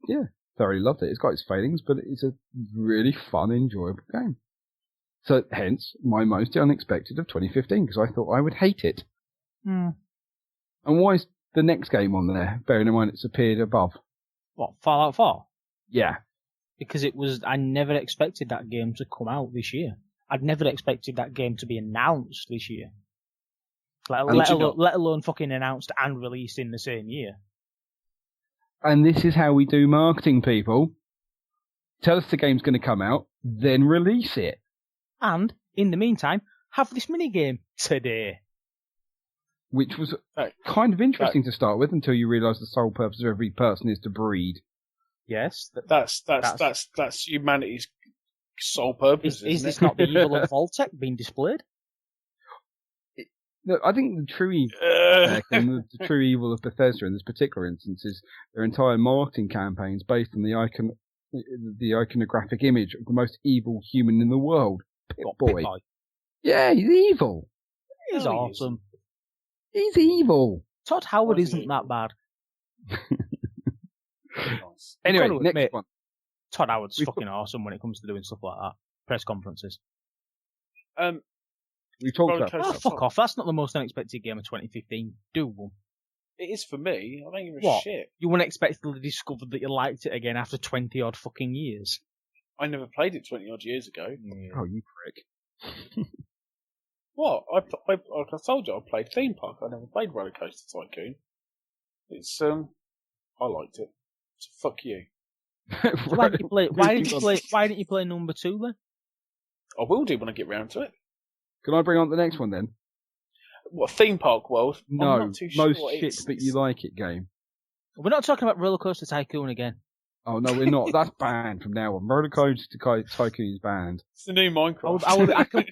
thoroughly loved it. It's got its failings, but it's a really fun, enjoyable game. So, hence, my most unexpected of 2015, because I thought I would hate it. Mm. And why is the next game on there, bearing in mind it's appeared above? What, Fallout 4? Yeah. Because I never expected that game to come out this year. I'd never expected that game to be announced this year. Let alone fucking announced and released in the same year. And this is how we do marketing, people. Tell us the game's going to come out, then release it. And, in the meantime, have this minigame today. Which was kind of interesting to start with until you realise the sole purpose of every person is to breed. Yes. That's humanity's sole purpose, Is isn't this it? not the evil of Vault-Tec being displayed? No, I think the true evil and the true evil of Bethesda in this particular instance is their entire marketing campaigns based on the iconographic image of the most evil human in the world, Pip-Boy. Pip-Boy. Yeah, he's evil. He's awesome. He's evil. Todd Howard isn't that bad. Nice. Anyway, You've got to next admit, one. Todd Howard's fucking awesome when it comes to doing stuff like that. Press conferences. We talked about Oh, fuck off. That's not the most unexpected game of 2015. Do one. It is for me. I don't give a What? shit. You unexpectedly discovered that you liked it again after 20 odd fucking years. I never played it 20 odd years ago. Oh, you prick. What? Like I told you, I played Theme Park. I never played Roller Coaster Tycoon. It's I liked it. So fuck you. Why didn't you play number 2 then? I will do when I get round to it. Can I bring on the next one then? What, Theme Park World? I'm No, not too sure. most shit but you like it game. We're not talking about Roller Coaster Tycoon again. Oh no, we're not. That's banned from now on. Roller Coaster Tycoon is banned. It's the new Minecraft. I can,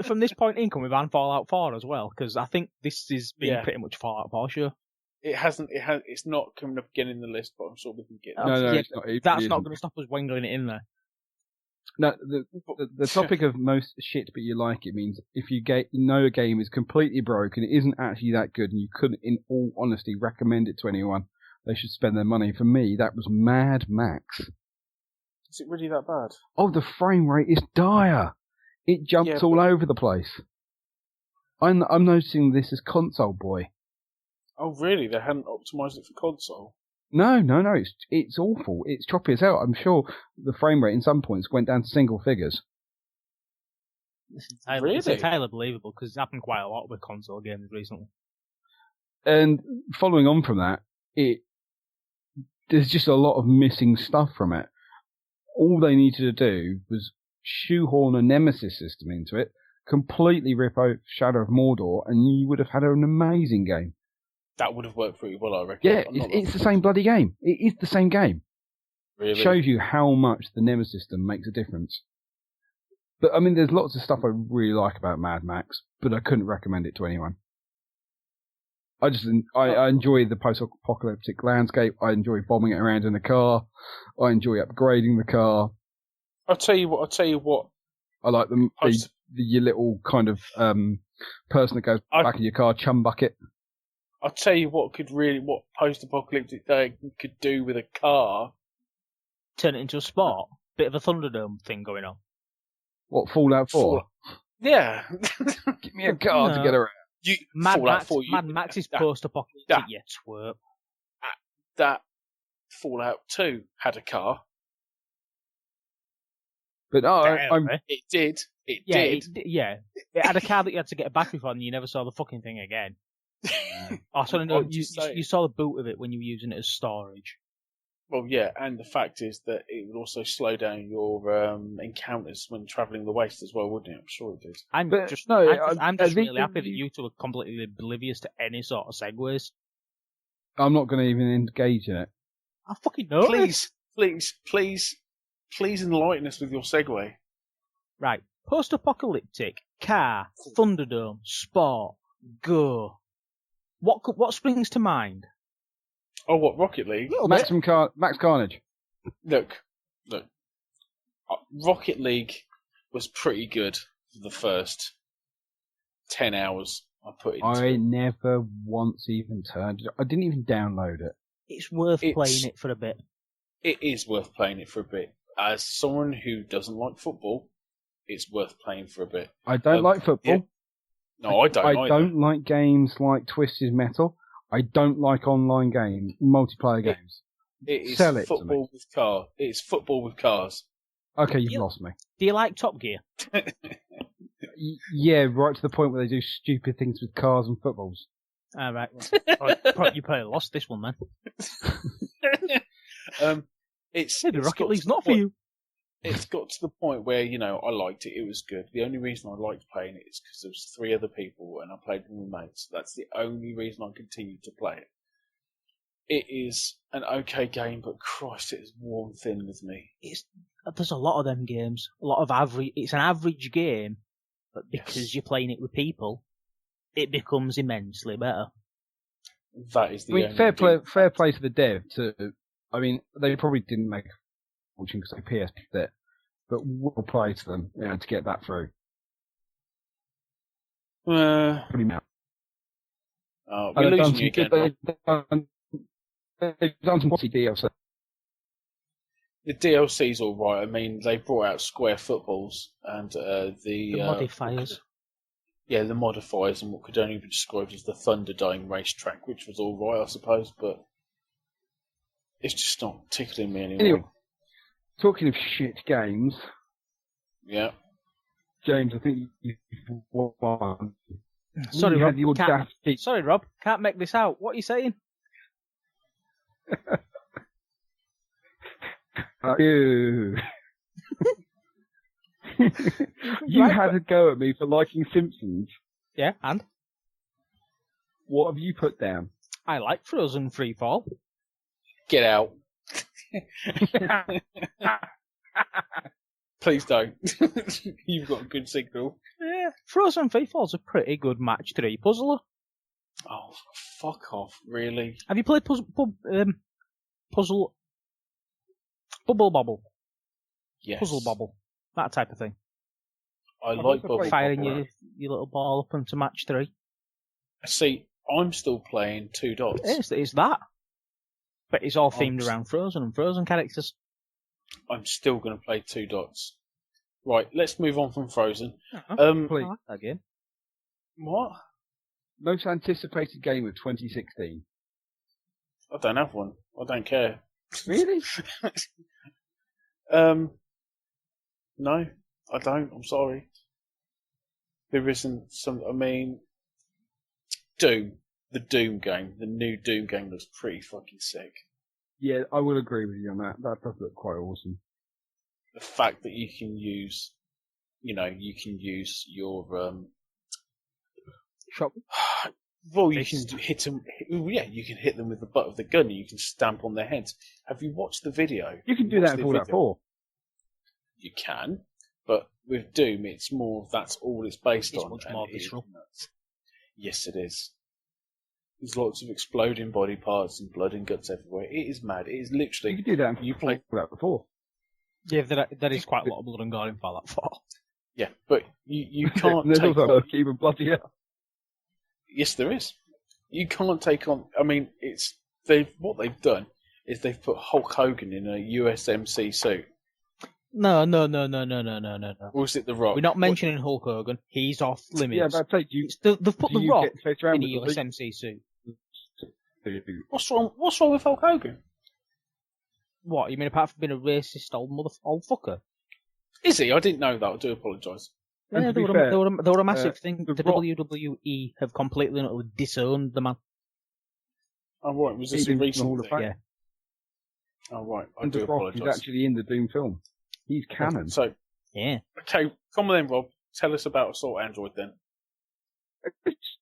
from this point in, can we ban Fallout 4 as well? Because I think this is being pretty much Fallout 4 sure. It's not coming up again in the list, but I'm sure we can get it. No, yeah, it's not. It that's really not isn't. going to stop us wangling it in there. No, the topic of most shit but you like it means if you know a game is completely broken, it isn't actually that good, and you couldn't, in all honesty, recommend it to anyone, they should spend their money. For me, that was Mad Max. Is it really that bad? Oh, the frame rate is dire. It jumps all over the place. I'm noticing this as console boy. Oh, really? They hadn't optimised it for console? No, it's awful. It's choppy as hell. I'm sure the frame rate in some points went down to single figures. It's entirely believable because it's happened quite a lot with console games recently. And following on from that, there's just a lot of missing stuff from it. All they needed to do was shoehorn a Nemesis system into it, completely rip out Shadow of Mordor, and you would have had an amazing game. That would have worked pretty well, I reckon. Yeah, it's the same bloody game. It is the same game. Really? It shows you how much the Nemesis system makes a difference. But, I mean, there's lots of stuff I really like about Mad Max, but I couldn't recommend it to anyone. I enjoy the post-apocalyptic landscape. I enjoy bombing it around in a car. I enjoy upgrading the car. I'll tell you what. I like your little kind of person that goes back in your car, chum bucket. I'll tell you what post-apocalyptic day could do with a car. Turn it into a sport. Bit of a Thunderdome thing going on. What, Fallout 4? Yeah. Give me a car to get around. Mad Max is post-apocalyptic, you twerp. That Fallout 2 had a car. But it did. It did. It had a car that you had to get a battery for, and you never saw the fucking thing again. You saw the boot of it when you were using it as storage. Well, yeah, and the fact is that it would also slow down your encounters when travelling the waste as well, wouldn't it? I'm sure it did. I'm just really happy that you two are completely oblivious to any sort of segues. I'm not going to even engage in it. I fucking know. Please enlighten us with your segue. Right. Post-apocalyptic, car, Thunderdome, sport, go. What springs to mind? Oh, what, Rocket League? Max Carnage. Look. Rocket League was pretty good for the first 10 hours I put into it. I never once even turned it. I didn't even download it. It's worth playing it for a bit. It is worth playing it for a bit. As someone who doesn't like football, it's worth playing for a bit. I don't like football. Yeah. No, I don't I don't like games like Twisted Metal. I don't like online games, multiplayer games. It is Sell it football with cars. It's football with cars. Okay, you've lost me. Do you like Top Gear? Yeah, right to the point where they do stupid things with cars and footballs. All right. You probably lost this one then. It's Maybe Rocket League's not for you. it's got to the point where, I liked it. It was good. The only reason I liked playing it is because there was 3 other people and I played with my mates. That's the only reason I continued to play it. It is an okay game, but Christ, it is worn thin with me. There's a lot of them games. A lot of average. It's an average game, but because you're playing it with people, it becomes immensely better. That is the only fair play to the dev. They probably didn't make a fortune because they PSP'd it, but well play to them to get that through. Pretty much. We're losing you again. They've done some quality DLC. The DLC's all right. I mean, they brought out square footballs and the modifiers. The modifiers and what could only be described as the Thunderdome racetrack, which was all right, I suppose, but it's just not tickling me anymore. Anyway, talking of shit games. Yeah. James, I think you've won. Sorry, Rob. Can't make this out. What are you saying? You had a go at me for liking Simpsons. Yeah, and? What have you put down? I like Frozen Freefall. Get out. Please don't. You've got a good signal. Yeah, Frozen Freefall's a pretty good match 3 puzzler. Oh, fuck off, really? Have you played Puzzle Bubble Bobble? Yes. Puzzle Bobble. That type of thing. I like Bubble firing Bobble. your little ball up into match 3. See, I'm still playing 2 Dots. It's that. But it's all themed around Frozen and Frozen characters. I'm still going to play 2 Dots. Right, let's move on from Frozen. Please. I like that game. What? Most anticipated game of 2016. I don't have one. I don't care. Really? No, I don't. I'm sorry. There isn't some. I mean, Doom. The Doom game. The new Doom game looks pretty fucking sick. Yeah, I will agree with you on that. That does look quite awesome. The fact that you can use, your Shop. well, you can hit them. Yeah, you can hit them with the butt of the gun. And you can stamp on their heads. Have you watched the video? You can do that in Fallout 4. You can, but with Doom, it's more. That's all it's based on. It's much more visceral. Yes, it is. There's lots of exploding body parts and blood and guts everywhere. It is mad. It is literally. You can do that in Fallout 4. Yeah, there is quite a lot of blood and gore in Fallout 4. Yeah, but you can't There's take also on... even bloodier. Yes, there is. You can't take on... I mean, what they've done is they've put Hulk Hogan in a USMC suit. No. Or is it The Rock? We're not mentioning Hulk Hogan. He's off limits. Yeah, but I take you... They've put The Rock in a with USMC suit. What's wrong with Hulk Hogan? What, you mean apart from being a racist old fucker? Is he? I didn't know that. I do apologise. Yeah, they were a massive thing. The WWE have completely and utterly disowned the man. Oh, right. Was this a recent thing? Yeah. Oh, right. I and do The Rock apologise. is actually in the Doom film. He's canon. So, yeah. Okay, come on then, Rob. Tell us about Assault Android then. It's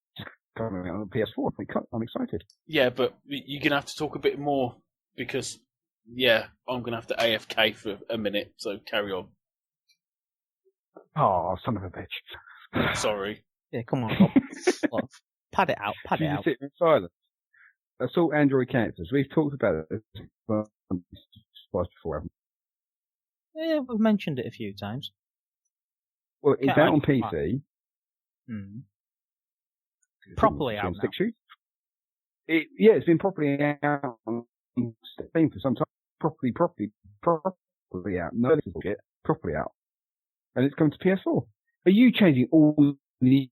coming out on the PS4. I'm excited. Yeah, but you're going to have to talk a bit more because, yeah, I'm going to have to AFK for a minute, so carry on. Oh, son of a bitch. Sorry. Yeah, come on, Rob. Pad it out. You sit in silence. Assault Android characters. We've talked about it twice before, haven't we? Yeah, we've mentioned it a few times. Well, it's out on PC. Properly out now. It's been properly out on Steam for some time. Properly out. No, this is bullshit. Properly out. And it's going to PS4. Are you changing all the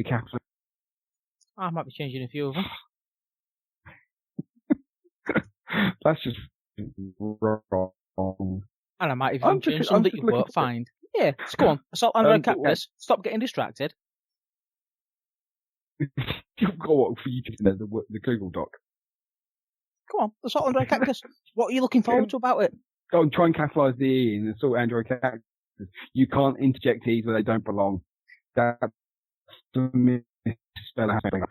capital? I might be changing a few of them. That's just wrong. And I might even change some that you won't find. Yeah, so go on. Assault Android Cactus. Stop getting distracted. You've got what for you to know the Google Doc. Come on, Assault Android Cactus. What are you looking forward to about it? Go try and catalyze the E and sort Android characters. You can't interject E's where they don't belong. That's the misspell happening.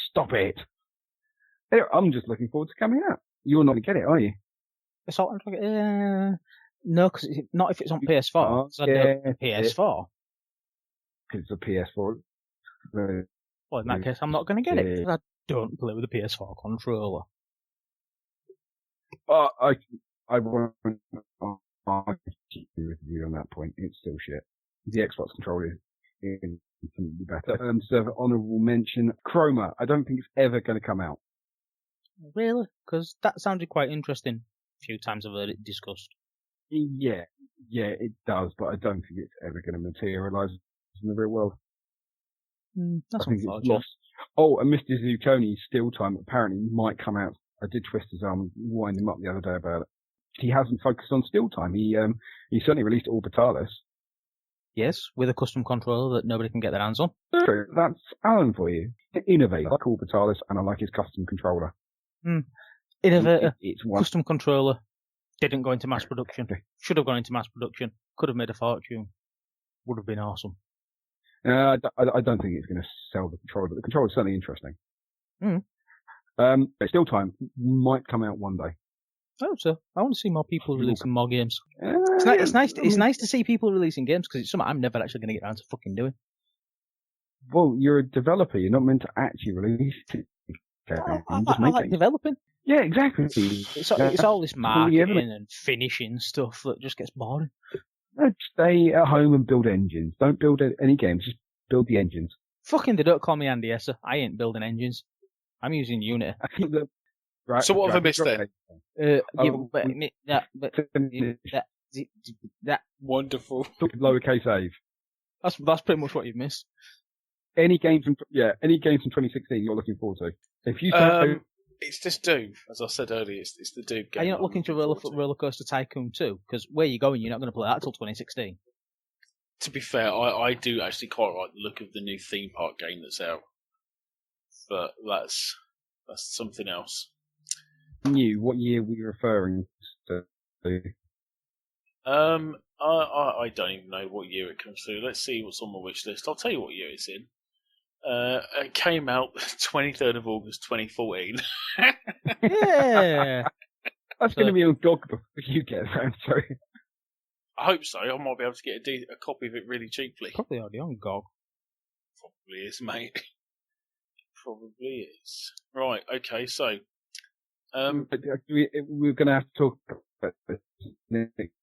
Stop it. Anyway, I'm just looking forward to coming out. You're not going to get it, are you? It's all, no, because not if it's on PS4. So PS4. Because it's a PS4. Well, in that case, I'm not going to get it because I don't play with a PS4 controller. I won't argue with you on that point. It's still shit. The Xbox controller is infinitely better. So, honourable mention, Chroma. I don't think it's ever going to come out. Really? Because that sounded quite interesting. A few times I've heard it discussed. Yeah, it does, but I don't think it's ever going to materialise in the real world. That's I think unfortunate. it's lost. Oh, and Mr. Zucconi's Still Time apparently might come out. I did twist his arm, wind him up the other day about it. He hasn't focused on Still Time. He certainly released Orbitalis. Yes, with a custom controller that nobody can get their hands on. True, that's Alan for you. Innovator, I like Orbitalis, and I like his custom controller. Innovator, custom controller, didn't go into mass production. Should have gone into mass production. Could have made a fortune. Would have been awesome. I don't think it's going to sell the controller, but the controller is certainly interesting. Still Time might come out one day. I hope so. I want to see more people releasing more games. It's nice to see people releasing games because it's something I'm never actually going to get around to fucking doing. Well, you're a developer. You're not meant to actually release it. I like developing. Yeah, exactly. It's all this marketing and finishing stuff that just gets boring. No, stay at home and build engines. Don't build any games. Just build the engines. Fucking, they don't call me Andy Esser. I ain't building engines. I'm using Unity. Right, so what have I missed then? Wonderful. Lowercase a. That's pretty much what you've missed. Any games from 2016 you're looking forward to? If you it's just Doom, as I said earlier. It's the Doom game. Are you not looking to Roller Coaster Tycoon 2? Because where you're going, you're not going to play that till 2016. To be fair, I do actually quite like the look of the new theme park game that's out, but that's something else. What year were you referring to? I don't even know what year it comes through. Let's see what's on my wish list. I'll tell you what year it's in. It came out 23rd of August 2014. Yeah. That's going to be on GOG before you get around, sorry. I hope so. I might be able to get a copy of it really cheaply. Probably already on GOG. Probably is, mate. Probably is. Right, okay, so... we're going to have to talk about this next.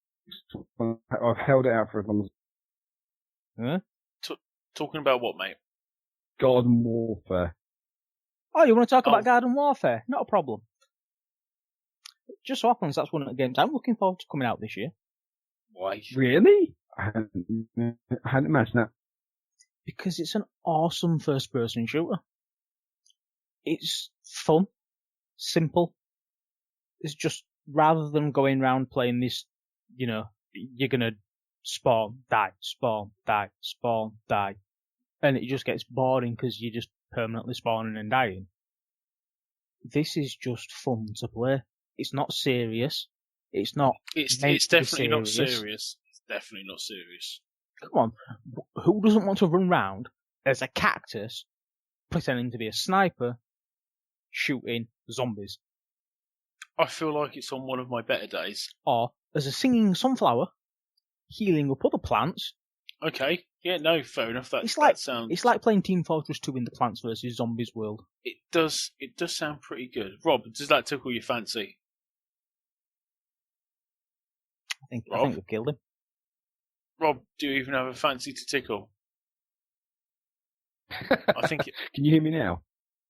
I've held it out for as long as... Talking about what, mate? Garden Warfare. Oh, you want to talk about Garden Warfare? Not a problem. It just so happens that's one of the games I'm looking forward to coming out this year. Why? Really? I hadn't imagined that. Because it's an awesome first-person shooter. It's fun, simple. It's just, rather than going around playing this, you're gonna spawn, die, spawn, die, spawn, die. And it just gets boring because you're just permanently spawning and dying. This is just fun to play. It's not serious. It's not. It's definitely not serious. It's definitely not serious. Come on, who doesn't want to run round as a cactus, pretending to be a sniper, shooting zombies? I feel like it's on one of my better days. Or as a singing sunflower, healing up other plants. Okay, yeah, no, fair enough. It's like playing Team Fortress 2 in the Plants vs Zombies world. It does sound pretty good. Rob, does that tickle your fancy? I think we've killed him. Rob, do you even have a fancy to tickle? I think. Can you hear me now?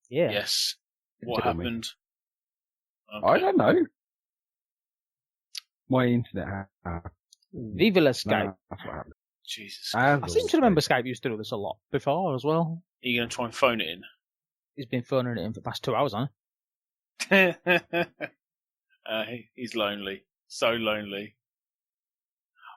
Yeah. Yes. What happened? Okay. I don't know. My internet. Viva la Skype. That's what happened. Jesus. I seem to remember Skype used to do this a lot before as well. Are you going to try and phone it in? He's been phoning it in for the past 2 hours, hasn't he? He's lonely. So lonely.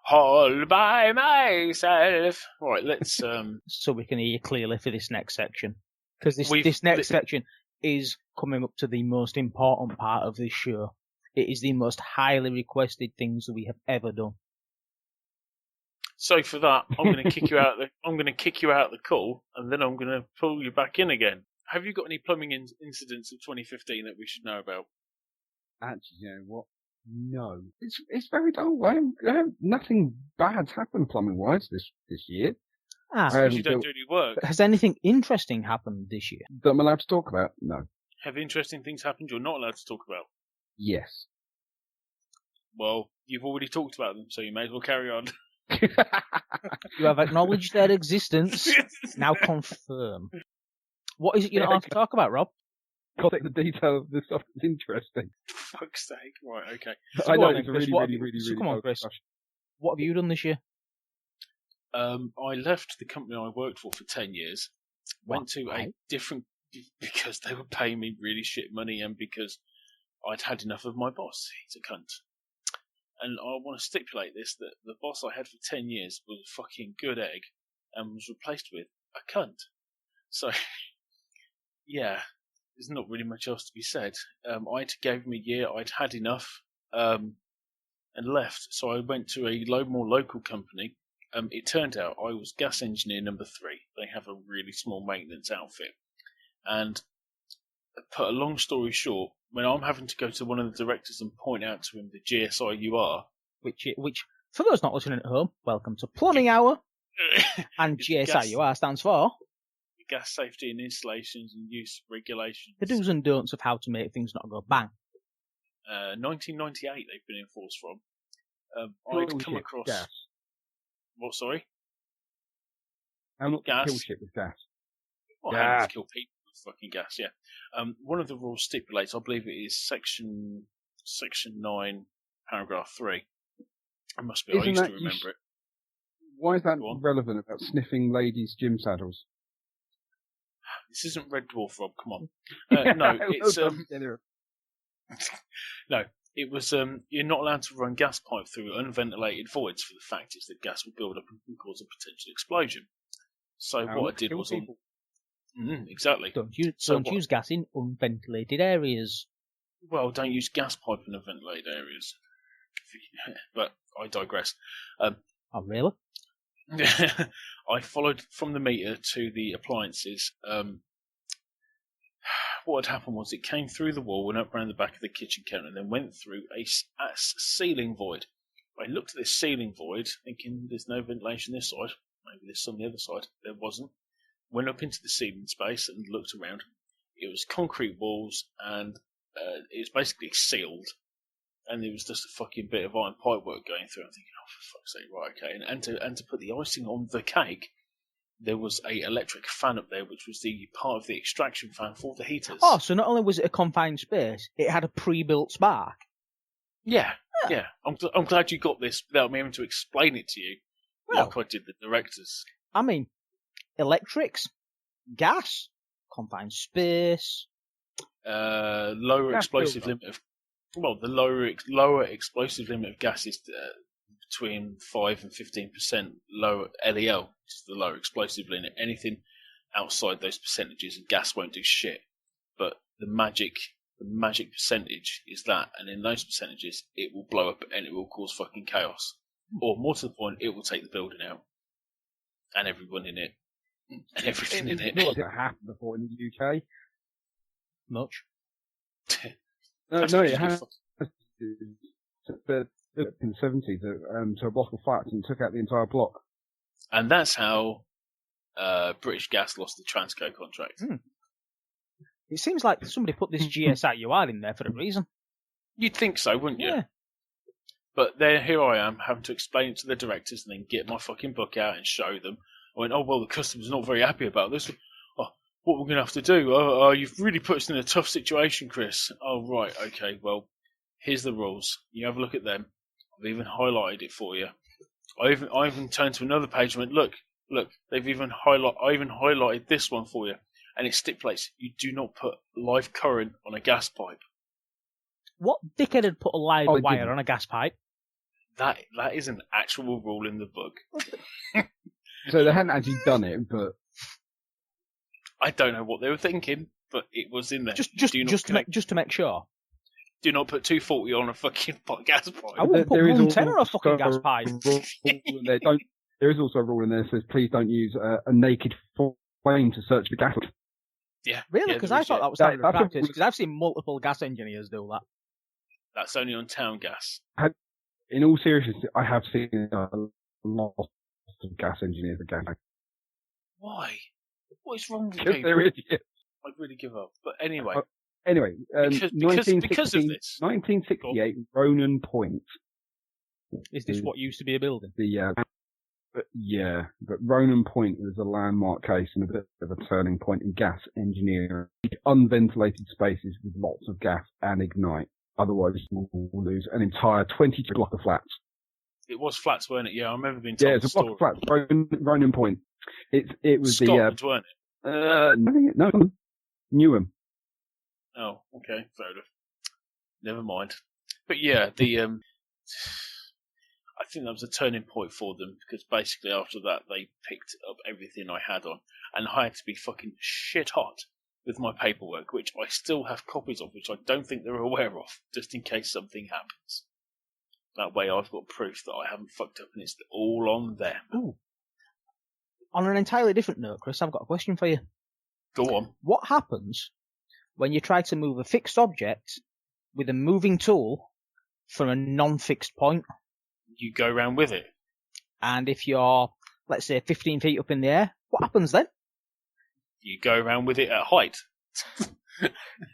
All by myself. Right, let's... So we can hear you clearly for this next section. Because this next section is coming up to the most important part of this show. It is the most highly requested things that we have ever done. So for that, I'm going to kick you out. I'm going to kick you out of the call, and then I'm going to pull you back in again. Have you got any plumbing incidents of 2015 that we should know about? Actually, you know what? No, it's very dull. Nothing bad's happened plumbing wise this year. Because you don't do any work. Has anything interesting happened this year that I'm allowed to talk about? No. Have interesting things happened you're not allowed to talk about? Yes. Well, you've already talked about them, so you may as well carry on. You have acknowledged their existence. Now confirm. What is it you're not allowed to talk about, Rob? I'll take the detail of the stuff that's interesting. For fuck's sake. Right, okay. So I know it's really come on, Chris. What have you done this year? I left the company I worked for 10 years. Went to a different... Because they were paying me really shit money and because I'd had enough of my boss. He's a cunt. And I want to stipulate this, that the boss I had for 10 years was a fucking good egg and was replaced with a cunt. So, yeah, there's not really much else to be said. I gave him a year, I'd had enough, and left. So I went to a more local company. It turned out I was gas engineer number 3. They have a really small maintenance outfit. And put a long story short, when I'm having to go to one of the directors and point out to him the GSIUR, which for those not listening at home, welcome to Plumbing Hour, and GSIUR stands for Gas Safety and Installations and Use Regulations. The do's and don'ts of how to make things not go bang. 1998 they've been enforced from. I'd come across... Gas. What, sorry? How not gas. To kill shit with gas. Well, how not to kill people with fucking gas, yeah. One of the rules stipulates, I believe it is section 9, paragraph 3. I must be, I used to remember it. Why is that relevant about sniffing ladies' gym saddles? This isn't Red Dwarf, Rob, come on. No, it's... No, it was, you're not allowed to run gas pipe through unventilated voids, for the fact is that gas will build up and cause a potential explosion. So what I did was... exactly. Don't use gas in unventilated areas. Well, don't use gas pipe in unventilated areas. But I digress. Oh, really? I followed from the meter to the appliances. What had happened was it came through the wall, went up around the back of the kitchen counter, and then went through a ceiling void. I looked at this ceiling void, thinking there's no ventilation this side. Maybe there's some on the other side. There wasn't. Went up into the ceiling space and looked around. It was concrete walls, and it was basically sealed. And there was just a fucking bit of iron pipework going through. I'm thinking, oh, for fuck's sake, right, okay. And to put the icing on the cake, there was a electric fan up there, which was the part of the extraction fan for the heaters. Oh, so not only was it a confined space, it had a pre-built spark. Yeah. I'm glad you got this without me having to explain it to you, like I did the directors. I mean, electrics, gas, confined space, lower explosive limit of... Well, the lower explosive limit of gas is between 5 and 15% lower LEL, which is the lower explosive limit. Anything outside those percentages, and gas won't do shit. But the magic percentage is that, and in those percentages, it will blow up and it will cause fucking chaos. Or more to the point, it will take the building out and everyone in it and everything in it. It's not happened before in the UK. Much. No, it has. But in the 70s, to a block of flats and took out the entire block. And that's how British Gas lost the Transco contract. It seems like somebody put this GSIUR in there for a reason. You'd think so, wouldn't you? Yeah. But here I am, having to explain it to the directors and then get my fucking book out and show them. I went, oh, well, the customer's not very happy about this. Oh, what we're going to have to do? You've really put us in a tough situation, Chris. Oh, right, okay, well, here's the rules. You have a look at them. I've even highlighted it for you. I even turned to another page and went, look, they've even highlighted this one for you. And it stipulates you do not put live current on a gas pipe. What dickhead had put a live wire on a gas pipe? That is an actual rule in the book. So they hadn't actually done it, but I don't know what they were thinking, but it was in there. Just to make sure. Do not put 240 on a fucking gas pipe. I wouldn't put There is 110 on a also fucking gas pipe. There is also a rule in there that says please don't use a naked flame to search for gas. Yeah. Really? Because I thought that was standard that's a- practice. Because I've seen multiple gas engineers do that. That's only on town gas. In all seriousness, I have seen a lot of gas engineers at gas. Why? What is wrong with Because people? they're idiots. I'd really give up. But anyway. Anyway, Because of this. 1968, Ronan Point. Is this what used to be a building? But Ronan Point was a landmark case and a bit of a turning point in gas engineering. Unventilated spaces with lots of gas and ignite. Otherwise, we'll lose an entire 22 block of flats. It was flats, weren't it? Yeah, I remember being told Yeah, it's a block of flats. Ronan Point. It was Scotland, weren't it? No, Newham. Oh, okay, fair enough. Never mind. But yeah, I think that was a turning point for them because basically after that they picked up everything I had on, and I had to be fucking shit hot with my paperwork, which I still have copies of, which I don't think they're aware of, just in case something happens. That way I've got proof that I haven't fucked up and it's all on them. Ooh. On an entirely different note, Chris, I've got a question for you. Go on. What happens when you try to move a fixed object with a moving tool from a non-fixed point? You go around with it. And if you're, let's say, 15 feet up in the air, what happens then? You go around with it at height.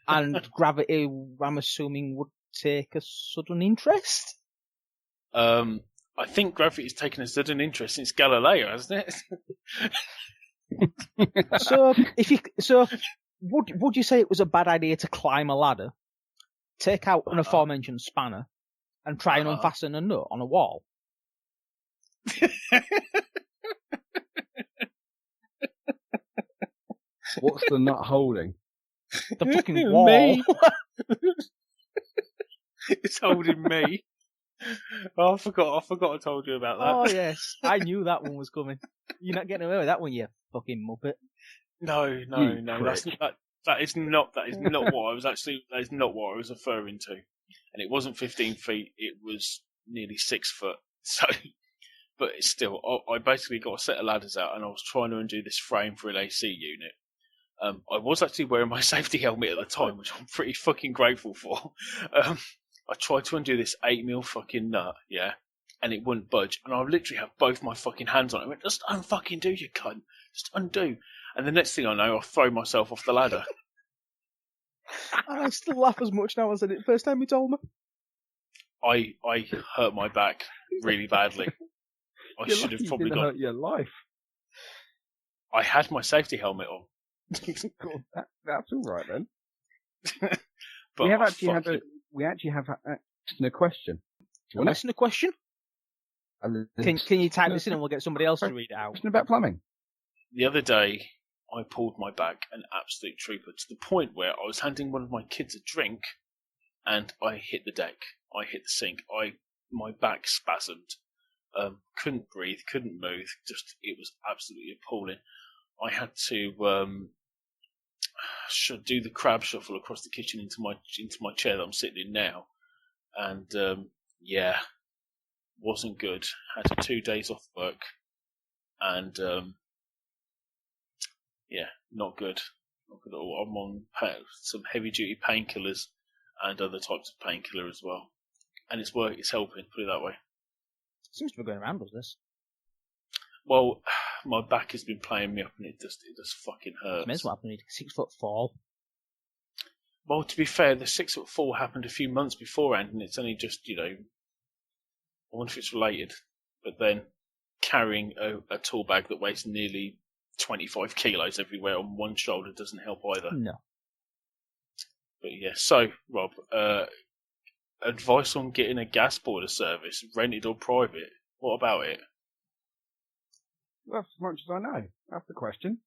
And gravity, I'm assuming, would take a sudden interest? I think gravity has taken a sudden interest since Galileo, hasn't it? So would you say it was a bad idea to climb a ladder, take out an aforementioned spanner, and try and unfasten a nut on a wall? What's the nut holding? The fucking wall. Me. It's holding me. Oh, I forgot I told you about that. Oh yes, I knew that one was coming. You're not getting away with that one, you fucking muppet. No. That is not what I was referring to. And it wasn't 15 feet, it was nearly 6 foot. So, but it's still, I basically got a set of ladders out and I was trying to undo this frame for an AC unit. I was actually wearing my safety helmet at the time, which I'm pretty fucking grateful for. I tried to undo this 8mm fucking nut, yeah, and it wouldn't budge. And I literally have both my fucking hands on it. I went, just unfucking do, you cunt. Just undo. And the next thing I know, I throw myself off the ladder. And I still laugh as much now as I did the first time you told me. I hurt my back really badly. I should have probably hurt your life. I had my safety helmet on. God, that's all right then. But we actually have a question. A listener question? Can you type this in and we'll get somebody else to read it out? Question about plumbing. The other day, I pulled my back, an absolute trooper, to the point where I was handing one of my kids a drink, and I hit the deck. I hit the sink. My back spasmed. Couldn't breathe, couldn't move. It was absolutely appalling. I had to do the crab shuffle across the kitchen into my chair that I'm sitting in now, and wasn't good. Had 2 days off work, and not good. Not good at all. I'm on some heavy duty painkillers and other types of painkiller as well, and it's helping. Put it that way. Seems to be going around, does this? Well, my back has been playing me up, and it just fucking hurts. That's what happened. 6 foot fall. Well, to be fair, the 6 foot fall happened a few months beforehand, and it's only just I wonder if it's related. But then carrying a tool bag that weighs nearly 25 kilos everywhere on one shoulder doesn't help either. No. But yeah, so Rob, advice on getting a gas boiler service, rented or private? What about it? Well, as much as I know. That's the question.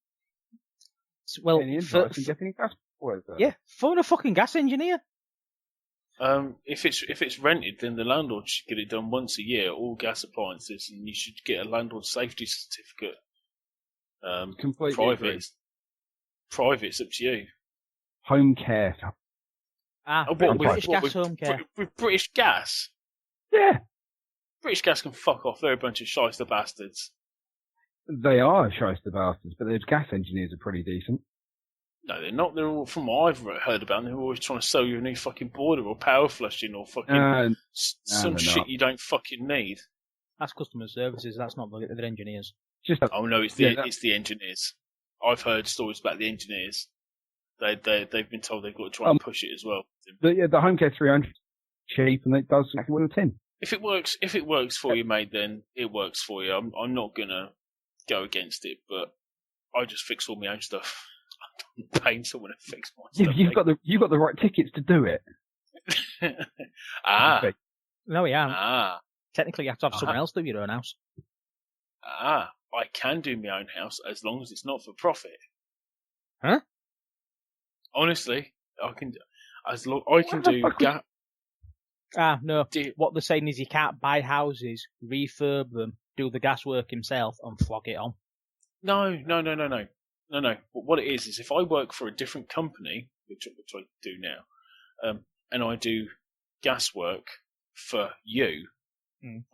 Well, any advice on getting a gas boiler service? Yeah, phone a fucking gas engineer. If it's rented, then the landlord should get it done once a year, all gas appliances, and you should get a landlord safety certificate. Completely agree. Private's up to you. Home care. British Gas Home Care. With British Gas? Yeah. British Gas can fuck off. They're a bunch of shyster bastards. They are shyster bastards, but their gas engineers are pretty decent. No, they're not. They're all, from what I've heard about them, they're always trying to sell you a new fucking boiler or power flushing or fucking some shit you don't fucking need. That's customer services. That's not the engineers. Oh no, it's the engineers. I've heard stories about the engineers. They've been told they've got to try and push it as well. The Home Care 300 is cheap and it does exactly what it's in. If it works for you, mate, then it works for you. I'm not gonna go against it, but I just fix all my own stuff. I'm paying someone to fix my stuff. You've got the right tickets to do it. No, we haven't. Technically, you have to have someone else do your own house. I can do my own house as long as it's not for profit. Huh? Honestly, I can do gas. No. What they're saying is you can't buy houses, refurb them, do the gas work himself, and flog it on. No. But what it is if I work for a different company, which I do now, and I do gas work for you,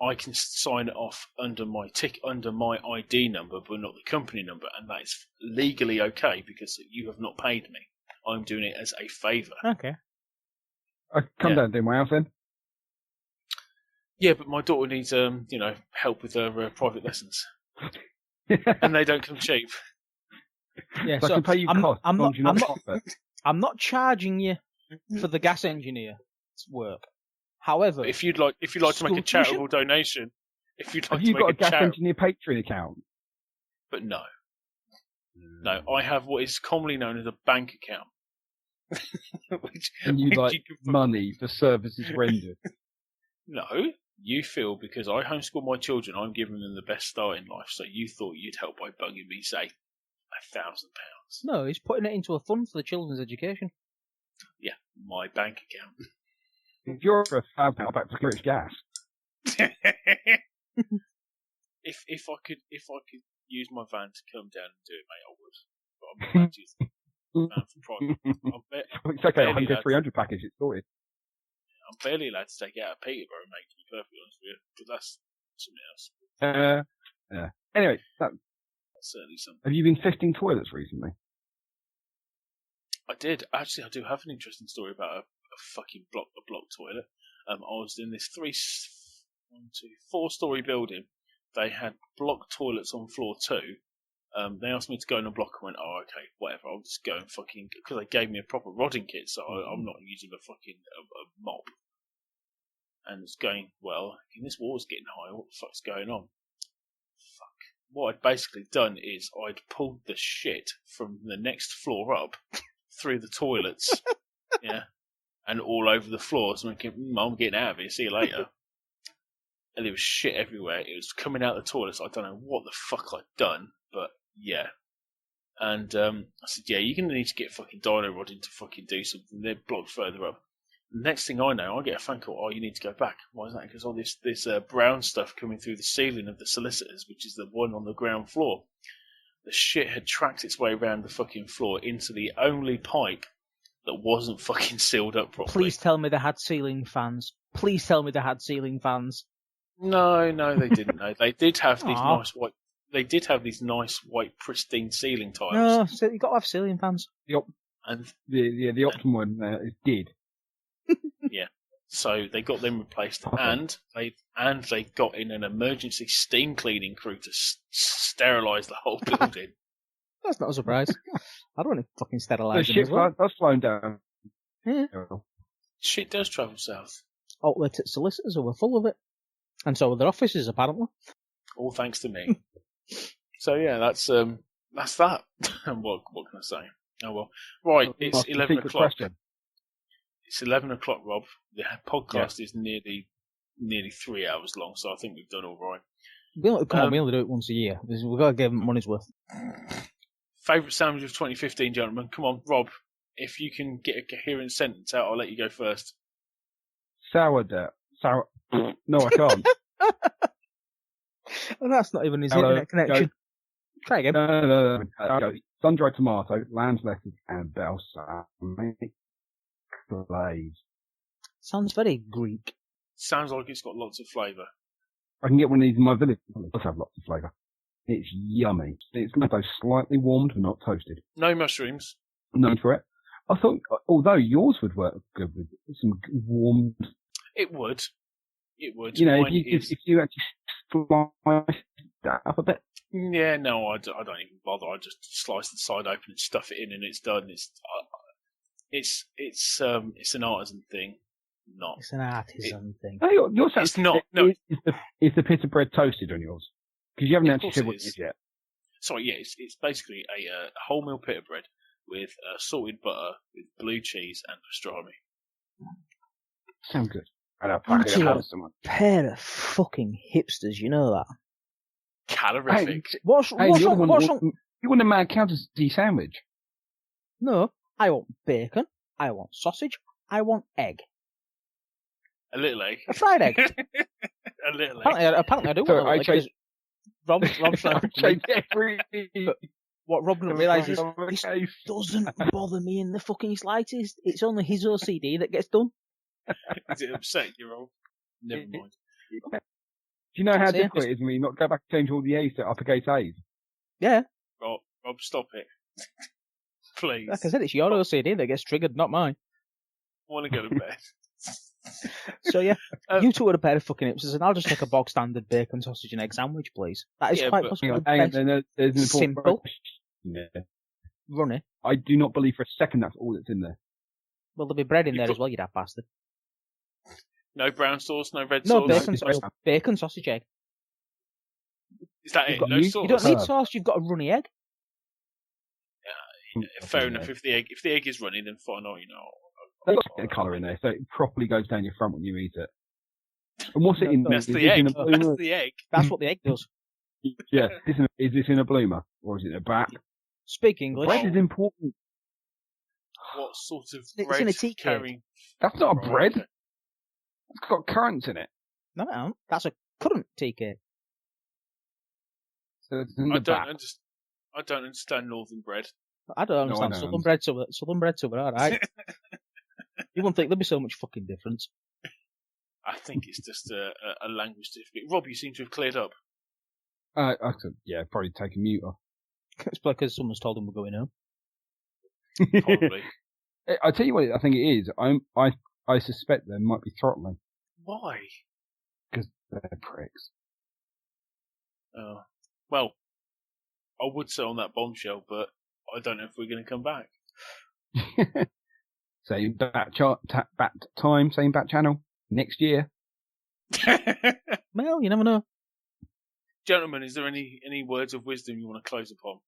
I can sign it off under my ID number, but not the company number, and that is legally okay because you have not paid me. I'm doing it as a favour. Okay. I come down and do my house then. Yeah, but my daughter needs help with her private lessons, and they don't come cheap. Yeah, so I can pay you costs. I'm not charging you for the gas engineer work. However, if you'd like to make a charitable donation, have you got a gas engineer Patreon account? But no, I have what is commonly known as a bank account. And you money for services rendered. No, you feel because I homeschool my children, I'm giving them the best start in life. So you thought you'd help by bugging me, say, £1,000. No, he's putting it into a fund for the children's education. Yeah, my bank account. If you're for £1,000 back to British Gas. if I could use my van to come down and do it, mate, I would. But I'm not using the van for private. It's okay, 100-300 package, it's sorted. I'm barely allowed to take it out of Peterborough, mate, to be perfectly honest with you. But that's something else. Yeah. Anyway, that's certainly something. Have you been fitting toilets recently? I did. Actually, I do have an interesting story about a fucking block toilet. I was in this 4-story building. They had block toilets on floor 2. They asked me to go in a block. I went, oh, okay, whatever. I'll just go and fucking, because they gave me a proper rodding kit, so I'm not using a fucking a mop. And it's going, well, this wall's getting high. What the fuck's going on? Fuck. What I'd basically done is I'd pulled the shit from the next floor up through the toilets, yeah, and all over the floor. So I'm thinking, I'm getting out of here. See you later. And there was shit everywhere. It was coming out of the toilets. I don't know what the fuck I'd done, but yeah. And I said, yeah, you're going to need to get fucking dyno rod in to fucking do something. They're blocked further up. Next thing I know, I get a phone call. Oh, you need to go back. Why is that? Because all this brown stuff coming through the ceiling of the solicitors, which is the one on the ground floor. The shit had tracked its way around the fucking floor into the only pipe that wasn't fucking sealed up properly. Please tell me they had ceiling fans. Please tell me they had ceiling fans. No, they didn't. No, they did have these nice white. They did have these nice white pristine ceiling tiles. No, so you got to have ceiling fans. And the Optimum one is did. Yeah, so they got them replaced, and they got in an emergency steam cleaning crew to sterilise the whole building. That's not a surprise. I don't want to fucking sterilise them shit as well. that's slowing down. Yeah. Shit does travel south. Outlet solicitors were full of it, and so were their offices apparently. All thanks to me. So yeah, that's that. what can I say? Oh well, right. It's 11 o'clock. It's 11 o'clock, Rob. The podcast is nearly 3 hours long, so I think we've done all right. Come on, we only do it once a year. We've got to give them money's worth. Favourite sandwich of 2015, gentlemen? Come on, Rob. If you can get a coherent sentence out, I'll let you go first. Sourdough. No, I can't. Well, that's not even his internet connection. Go. Try again. No. Sun-dried tomato, lamb's lettuce, and balsamic glaze. Sounds very Greek. Sounds like it's got lots of flavour. I can get one of these in my village. It does have lots of flavour. It's yummy. It's tomato slightly warmed, but not toasted. No mushrooms. Known for it. I thought, although yours would work good with some warmed. It would. It would. You know, Mine if you actually slice that up a bit. Yeah, no, I don't even bother. I just slice the side open and stuff it in, and it's done. It's an artisan thing, not. It's an artisan thing. Oh, yours It's not. No, is the pita bread toasted on yours? Because you haven't Yeah, of actually course said it what it is. is yet. sorry, yeah, it's basically a wholemeal pita bread with salted butter, with blue cheese and pastrami. Sounds good. And a Aren't packet you of a someone. pair of fucking hipsters, you know that? Calorific. What's Hey, wrong? you want a mad counter-D sandwich? No, I want bacon, I want sausage, I want egg. A little egg. A fried egg. A little egg. Apparently I do Sorry, want a little egg, 'cause Rob's trying to Change every. what Rob doesn't realise is this case. doesn't bother me in the fucking slightest. It's only his OCD that gets done. Is it upset you, Rob? Never mind. Do you know how That's it. difficult it is when you not go back and change all the A's to uppercase A's? Yeah, Rob, stop it. Please. like I said, it's your OCD that gets triggered, not mine. I want to go to bed. So yeah, Um, you two are a pair of fucking hipsters, and I'll just take a bog standard bacon, sausage, and egg sandwich, please. That is Yeah, quite but- possibly the Hang on, best. there's an important Simple. question there. Runny. I do not believe for a second that's all that's in there. Well, there'll be bread in You there put- as well, you daft bastard. No brown sauce, no red No, sauce. bacon, no, sausage, bacon, sausage, egg. Is that You've it? got- No you- sauce. You don't need Uh, sauce, you've got a runny egg. Fair enough. If the egg is running, then fine. You know. There's a bit of colour in there, so it properly goes down your front when you eat it. And what's it in? That's is the this egg. in a bloomer? That's the egg. That's what the egg does. Yeah, is this in a bloomer or is it in a bat? Speak English. Bread is important. What sort of in bread a tea cake. carrying? That's not a Right, bread. okay. It's got currants in it. No, it ain't. That's a currant tea cake. So it's in I the bat. don't understand northern bread. I don't No, I understand. don't. Southern bread's over, alright. You wouldn't think there'd be so much fucking difference. I think it's just a language difficulty. Rob, you seem to have cleared up. I could, yeah, probably take a mute off. It's because someone's told them we're going home. Probably. I tell you what, I think it is. I suspect they might be throttling Why? because they're pricks. Oh. Well, I would say on that bombshell, but I don't know if we're going to come back. Same bat time, same bat channel next year. Well, you never know. Gentlemen, is there any words of wisdom you want to close upon?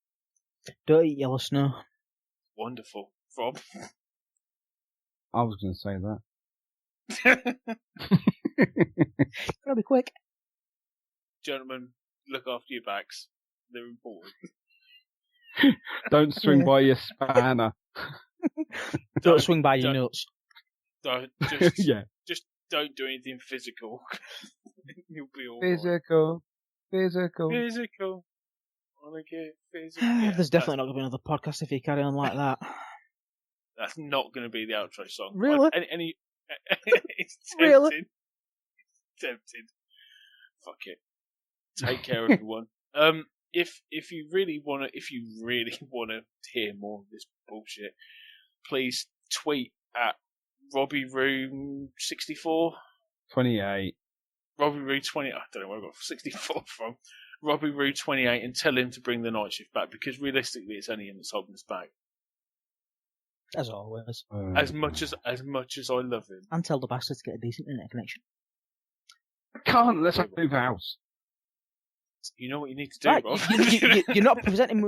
Don't eat yellow snow. Wonderful. Rob? I was going to say that. Gotta be quick. Gentlemen, look after your backs. They're important. Don't swing by your spanner. Don't swing by your don't- nuts. Don't, Yeah. just don't do anything physical. You'll be all right. Physical. Physical. Wanna get physical. Yeah, There's definitely not going to be another podcast if you carry on like that. That's not going to be the outro song. Really? Any it's tempting. Really? It's tempting. Fuck it. Take care, everyone. If you really wanna hear more of this bullshit, please tweet at Robbie Room 64. 28. Robbie Roo 20. I don't know where I got 64 from. Robbie Roo 28, and tell him to bring the night shift back, because realistically, it's only him that's holding us back. As always. As much as I love him. And tell the bastard to get a decent internet connection. Can't unless I move house. You know what you need to do, Right, Rob. you're not presenting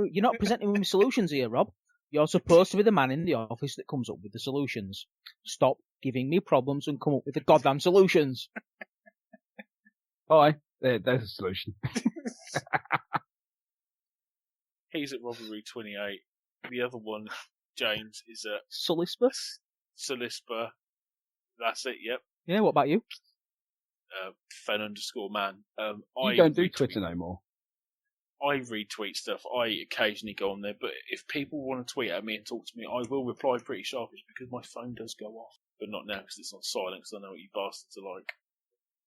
me with solutions here, Rob. You're supposed to be the man in the office that comes up with the solutions. Stop giving me problems and come up with the goddamn solutions. Bye. There's a solution. He's at Robbie Roo 28. The other one, James, is at Sulisper? Solisper. That's it. Yep. Yeah, what about you? Fen_man. You don't do Twitter no more. I retweet stuff. I occasionally go on there, but if people want to tweet at me and talk to me, I will reply pretty sharpish because my phone does go off. But not now because it's on silent because I know what you bastards are like.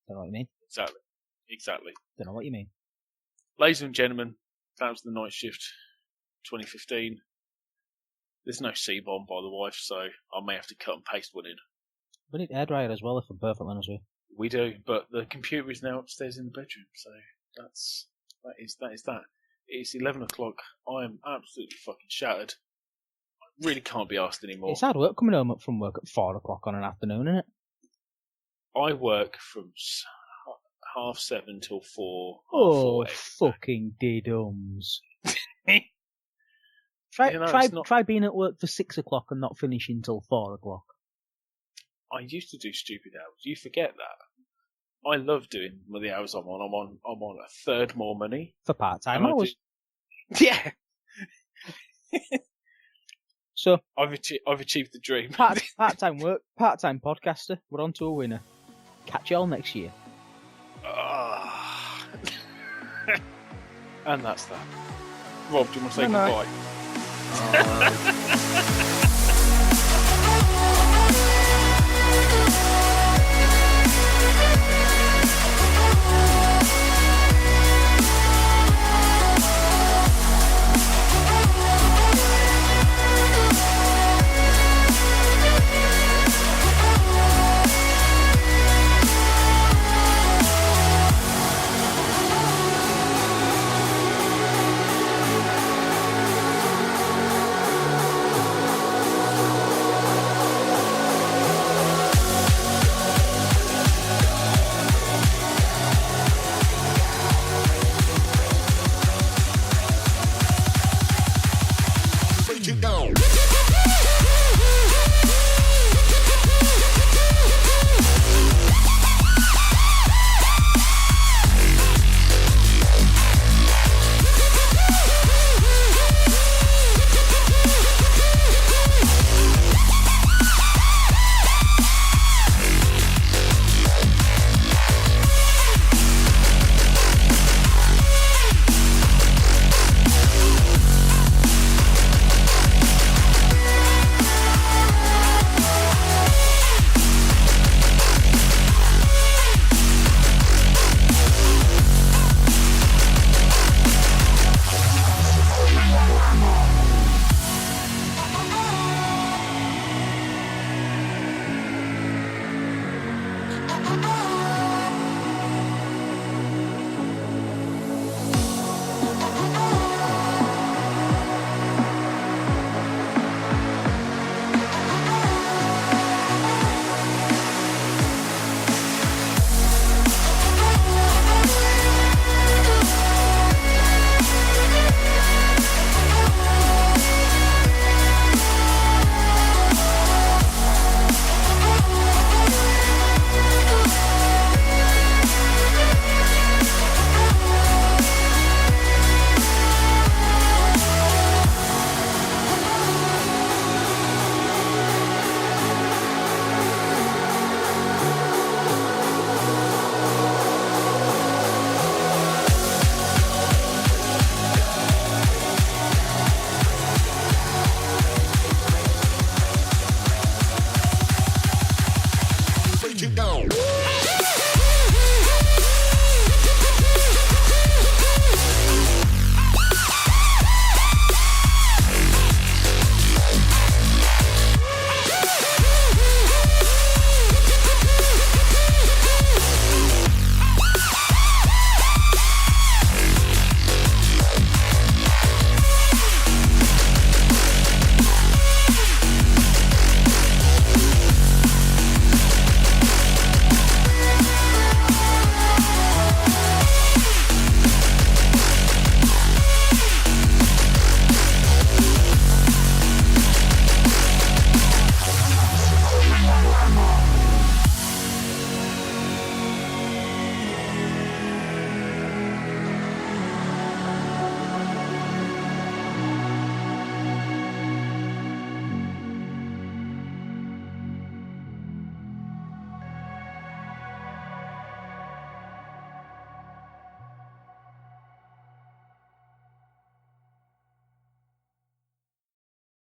Don't know what you mean. Exactly. Don't know what you mean. Ladies and gentlemen, that was the night shift 2015. There's no C-bomb by the wife, so I may have to cut and paste one in. We need airdryer as well, if I'm perfectly honest with you. We do, but the computer is now upstairs in the bedroom, so that is that. It's 11 o'clock. I am absolutely fucking shattered. I really can't be asked anymore. It's hard work coming home from work at 4 o'clock on an afternoon, isn't it? I work from 7:30 till 4. Oh, fucking didums. Try being at work for 6 o'clock and not finishing till 4 o'clock. I used to do stupid hours. You forget that. I love doing the hours I'm on. I'm on a third more money for part-time hours. Yeah. So I've achieved the dream. Part-time work, part-time podcaster. We're on to a winner. Catch you all next year. And that's that. Rob, do you want to say goodbye?